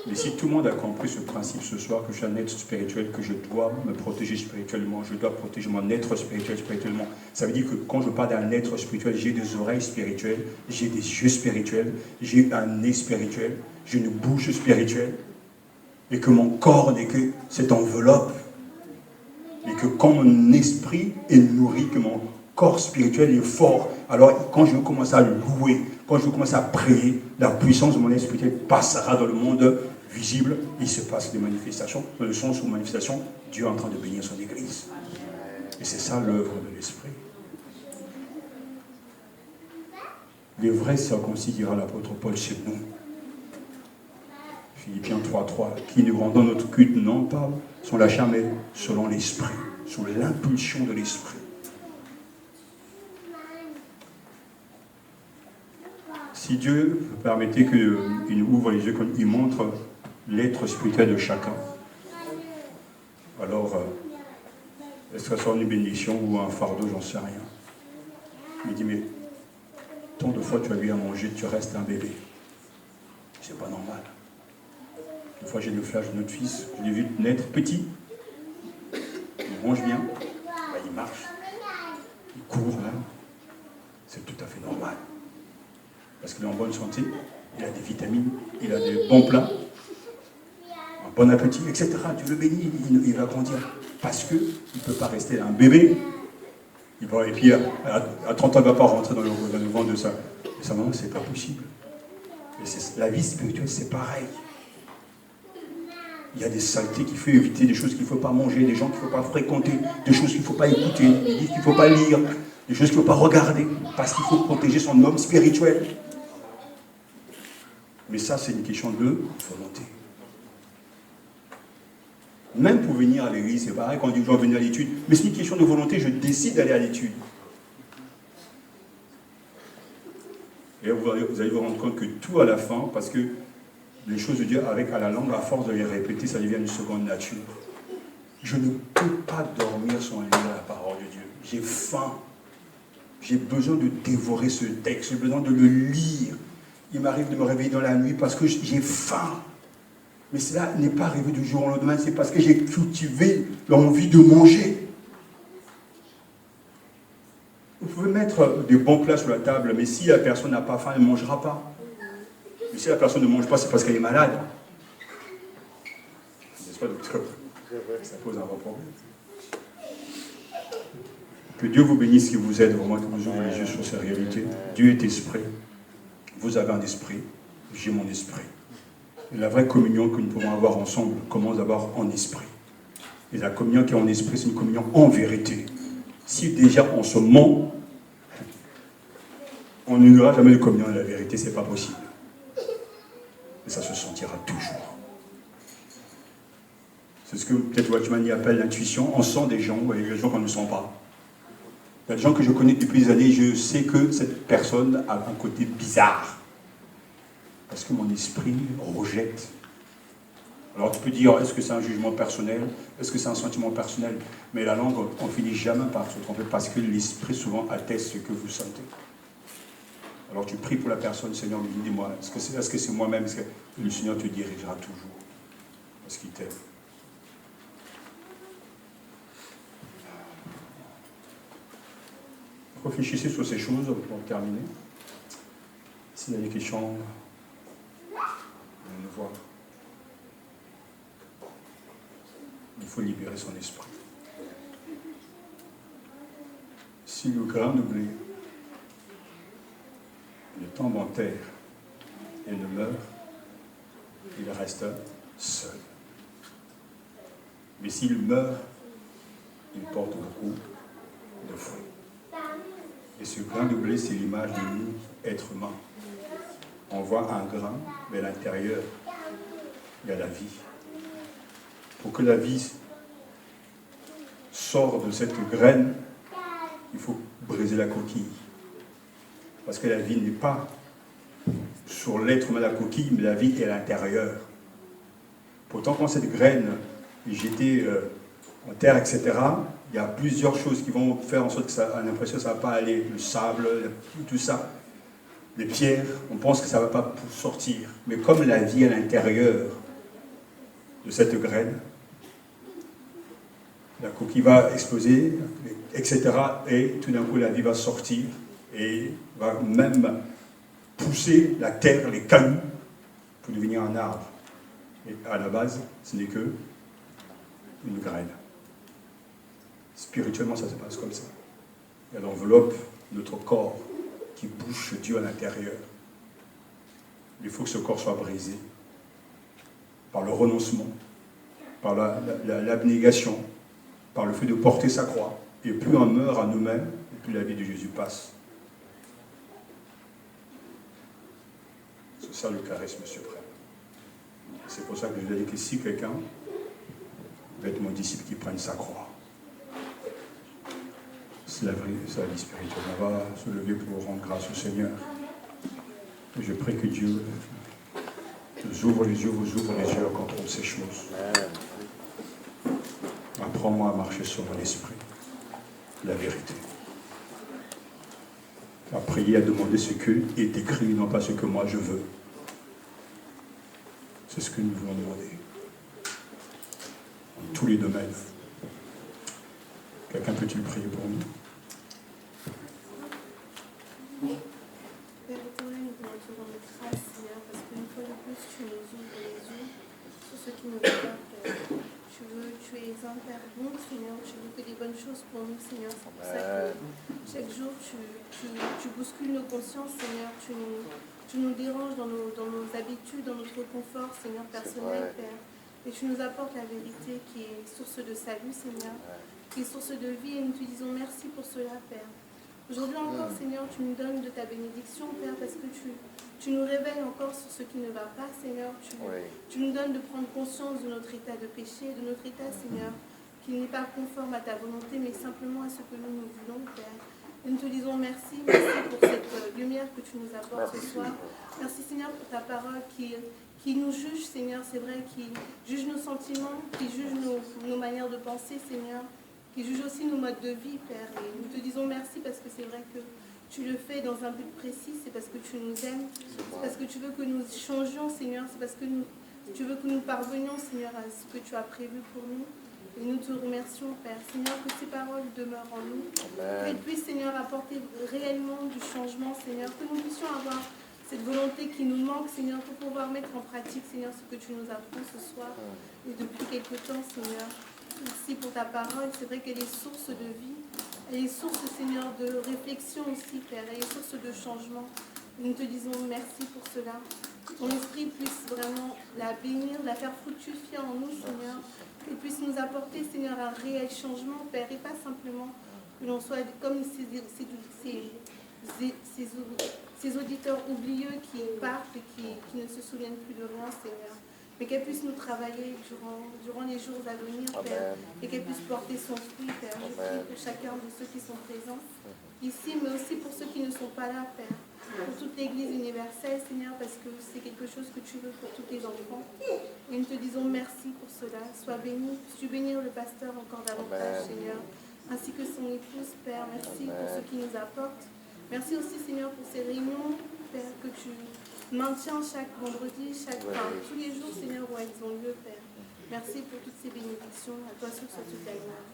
G: Mais si tout le monde a compris ce principe ce soir, que je suis un être spirituel, que je dois me protéger spirituellement, je dois protéger mon être spirituel spirituellement, ça veut dire que quand je parle d'un être spirituel, j'ai des oreilles spirituelles, j'ai des yeux spirituels, j'ai un nez spirituel, j'ai une bouche spirituelle, et que mon corps n'est que cette enveloppe, et que quand mon esprit est nourri, que corps spirituel est fort. Alors, quand je commence à louer, quand je commence à prier, la puissance de mon esprit spirituel passera dans le monde visible. Il se passe des manifestations. Dans le sens où manifestation, Dieu est en train de bénir son Église. Et c'est ça l'œuvre de l'Esprit. Les vrais circoncis, dira l'apôtre Paul, c'est nous. Philippiens 3.3, qui nous rendons notre culte non pas sur la chair, mais selon l'Esprit, sous l'impulsion de l'Esprit. Si Dieu permettait qu'il nous ouvre les yeux, qu'il montre l'être spirituel de chacun, alors est-ce que ça sera une bénédiction ou un fardeau, j'en sais rien. Il dit, mais tant de fois tu as eu à manger, tu restes un bébé. C'est pas normal. Une fois j'ai le flash de notre fils, je l'ai vu naître petit. Il mange bien, il marche, il court même. C'est tout à fait normal. Parce qu'il est en bonne santé, il a des vitamines, il a des bons plats, un bon appétit, etc. Dieu le bénit, il va grandir. Parce qu'il ne peut pas rester un bébé. Et puis à 30 ans, il ne va pas rentrer dans le ventre de sa maman, c'est pas possible. Et la vie spirituelle, c'est pareil. Il y a des saletés qu'il faut éviter, des choses qu'il ne faut pas manger, des gens qu'il ne faut pas fréquenter, des choses qu'il ne faut pas écouter, des livres qu'il ne faut pas lire, des choses qu'il ne faut pas regarder, parce qu'il faut protéger son homme spirituel. Mais ça, c'est une question de volonté. Même pour venir à l'église, c'est pareil, quand on dit je dois venir à l'étude, mais c'est une question de volonté, je décide d'aller à l'étude. Et vous allez vous rendre compte que tout à la fin, parce que les choses de Dieu, avec à la langue, à force de les répéter, ça devient une seconde nature. Je ne peux pas dormir sans lire la parole de Dieu. J'ai faim. J'ai besoin de dévorer ce texte, j'ai besoin de le lire. Il m'arrive de me réveiller dans la nuit parce que j'ai faim. Mais cela n'est pas arrivé du jour au lendemain, c'est parce que j'ai cultivé l'envie de manger. Vous pouvez mettre des bons plats sur la table, mais si la personne n'a pas faim, elle ne mangera pas. Mais si la personne ne mange pas, c'est parce qu'elle est malade. N'est-ce pas, docteur? Ça pose un vrai problème. Que Dieu vous bénisse, qu'il vous aide vraiment, que vous ouvrez les yeux sur ces réalités. Dieu est esprit. Vous avez un esprit. J'ai mon esprit. Et la vraie communion que nous pouvons avoir ensemble commence d'abord en esprit. Et la communion qui est en esprit, c'est une communion en vérité. Si déjà on se ment, on n'aura jamais de communion de la vérité, c'est pas possible. Et ça se sentira toujours. C'est ce que peut-être Watchman y appelle l'intuition. On sent des gens, et des gens qu'on ne sent pas. Il y a des gens que je connais depuis des années, je sais que cette personne a un côté bizarre. Parce que mon esprit rejette. Alors tu peux dire, est-ce que c'est un jugement personnel? Est-ce que c'est un sentiment personnel? Mais la langue, on finit jamais par se tromper parce que l'esprit souvent atteste ce que vous sentez. Alors tu pries pour la personne, Seigneur, dis-moi, est-ce que c'est moi-même? Est-ce que le Seigneur te dirigera toujours? Parce qu'il t'aime. Réfléchissez sur ces choses pour terminer. S'il y a des questions, venez nous voir. Il faut libérer son esprit. Si le grain de blé ne tombe en terre et ne meurt, il reste seul. Mais s'il meurt, il porte beaucoup de fruits. Et ce grain de blé, c'est l'image de nous, êtres humains. On voit un grain, mais à l'intérieur, il y a la vie. Pour que la vie sorte de cette graine, il faut briser la coquille. Parce que la vie n'est pas sur l'être humain la coquille, mais la vie est à l'intérieur. Pourtant, quand cette graine est jetée en terre, etc., il y a plusieurs choses qui vont faire en sorte que ça a l'impression que ça ne va pas aller. Le sable, tout ça, les pierres, on pense que ça ne va pas sortir. Mais comme la vie est à l'intérieur de cette graine, la coquille va exploser, etc. Et tout d'un coup, la vie va sortir et va même pousser la terre, les cailloux, pour devenir un arbre. Et à la base, ce n'est que une graine. Spirituellement, ça se passe comme ça.
A: Elle enveloppe notre corps qui bouche Dieu à l'intérieur. Il faut que ce corps soit brisé par le renoncement, par l'abnégation, par le fait de porter sa croix. Et plus on meurt à nous-mêmes, et plus la vie de Jésus passe. C'est ça le charisme suprême. C'est pour ça que je lui ai dit que si quelqu'un veut être mon disciple, qui prenne sa croix. C'est la vie spirituelle. On va se lever pour rendre grâce au Seigneur. Et je prie que Dieu nous ouvre les yeux, vous ouvre les yeux contre toutes ces choses. Apprends-moi à marcher sur mon esprit, la vérité. À prier, à demander ce qui est écrit, non pas ce que moi je veux. C'est ce que nous voulons demander. Dans tous les domaines. Quelqu'un peut-il prier pour nous?
H: Père éternel, nous voulons te rendre grâce, Seigneur, parce qu'une fois de plus, tu nous ouvres les yeux sur ce qui nous va, Père. Tu es un Père bon, Seigneur, tu veux que des bonnes choses pour nous, Seigneur. C'est pour ça que chaque jour, tu bouscules nos consciences, Seigneur. Tu nous déranges dans nos habitudes, dans notre confort, Seigneur, personnel, Père. Et tu nous apportes la vérité qui est source de salut, Seigneur, qui est source de vie, et nous te disons merci pour cela, Père. Aujourd'hui encore, Seigneur, tu nous donnes de ta bénédiction, Père, parce que tu nous réveilles encore sur ce qui ne va pas, Seigneur. Tu nous donnes de prendre conscience de notre état de péché, de notre état, Seigneur, qui n'est pas conforme à ta volonté, mais simplement à ce que nous voulons, Père. Et nous te disons merci pour cette lumière que tu nous apportes ce soir. Merci, Seigneur, pour ta parole qui nous juge, Seigneur, c'est vrai, qui juge nos sentiments, qui juge nos manières de penser, Seigneur, qui juge aussi nos modes de vie, Père. Et nous te disons merci parce que c'est vrai que tu le fais dans un but précis, c'est parce que tu nous aimes, c'est parce que tu veux que nous changions, Seigneur, c'est parce que tu veux que nous parvenions, Seigneur, à ce que tu as prévu pour nous. Et nous te remercions, Père. Seigneur, que ces paroles demeurent en nous, qu'elles puissent, Seigneur, apporter réellement du changement, Seigneur, que nous puissions avoir cette volonté qui nous manque, Seigneur, pour pouvoir mettre en pratique, Seigneur, ce que tu nous apprends ce soir et depuis quelque temps, Seigneur. Merci pour ta parole, c'est vrai qu'elle est source de vie, elle est source, Seigneur, de réflexion aussi, Père, elle est source de changement. Nous te disons merci pour cela. Ton esprit puisse vraiment la bénir, la faire fructifier en nous, Seigneur, qu'elle puisse nous apporter, Seigneur, un réel changement, Père, et pas simplement que l'on soit comme ces auditeurs oublieux qui partent et qui ne se souviennent plus de rien, Seigneur. Mais qu'elle puisse nous travailler durant les jours à venir, Père, et qu'elle puisse porter son fruit, Père. Je prie pour chacun de ceux qui sont présents ici, mais aussi pour ceux qui ne sont pas là, Père. Pour toute l'Église universelle, Seigneur, parce que c'est quelque chose que tu veux pour tous tes enfants. Et nous te disons merci pour cela. Sois béni. Puisses-tu bénir le pasteur encore davantage, Seigneur, ainsi que son épouse, Père. Merci pour ce qu'il nous apporte. Merci aussi, Seigneur, pour ces réunions, Père, que tu maintiens chaque vendredi, tous les jours, Seigneur, où elles ont lieu, Père. Merci pour toutes ces bénédictions. À toi seul soit toute la gloire.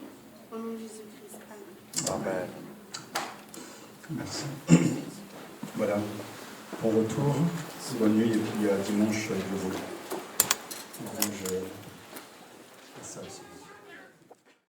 H: Au nom de Jésus-Christ. Amen.
A: Merci. Voilà. Bon retour. Bonne nuit et puis à dimanche, je vous. Ça aussi.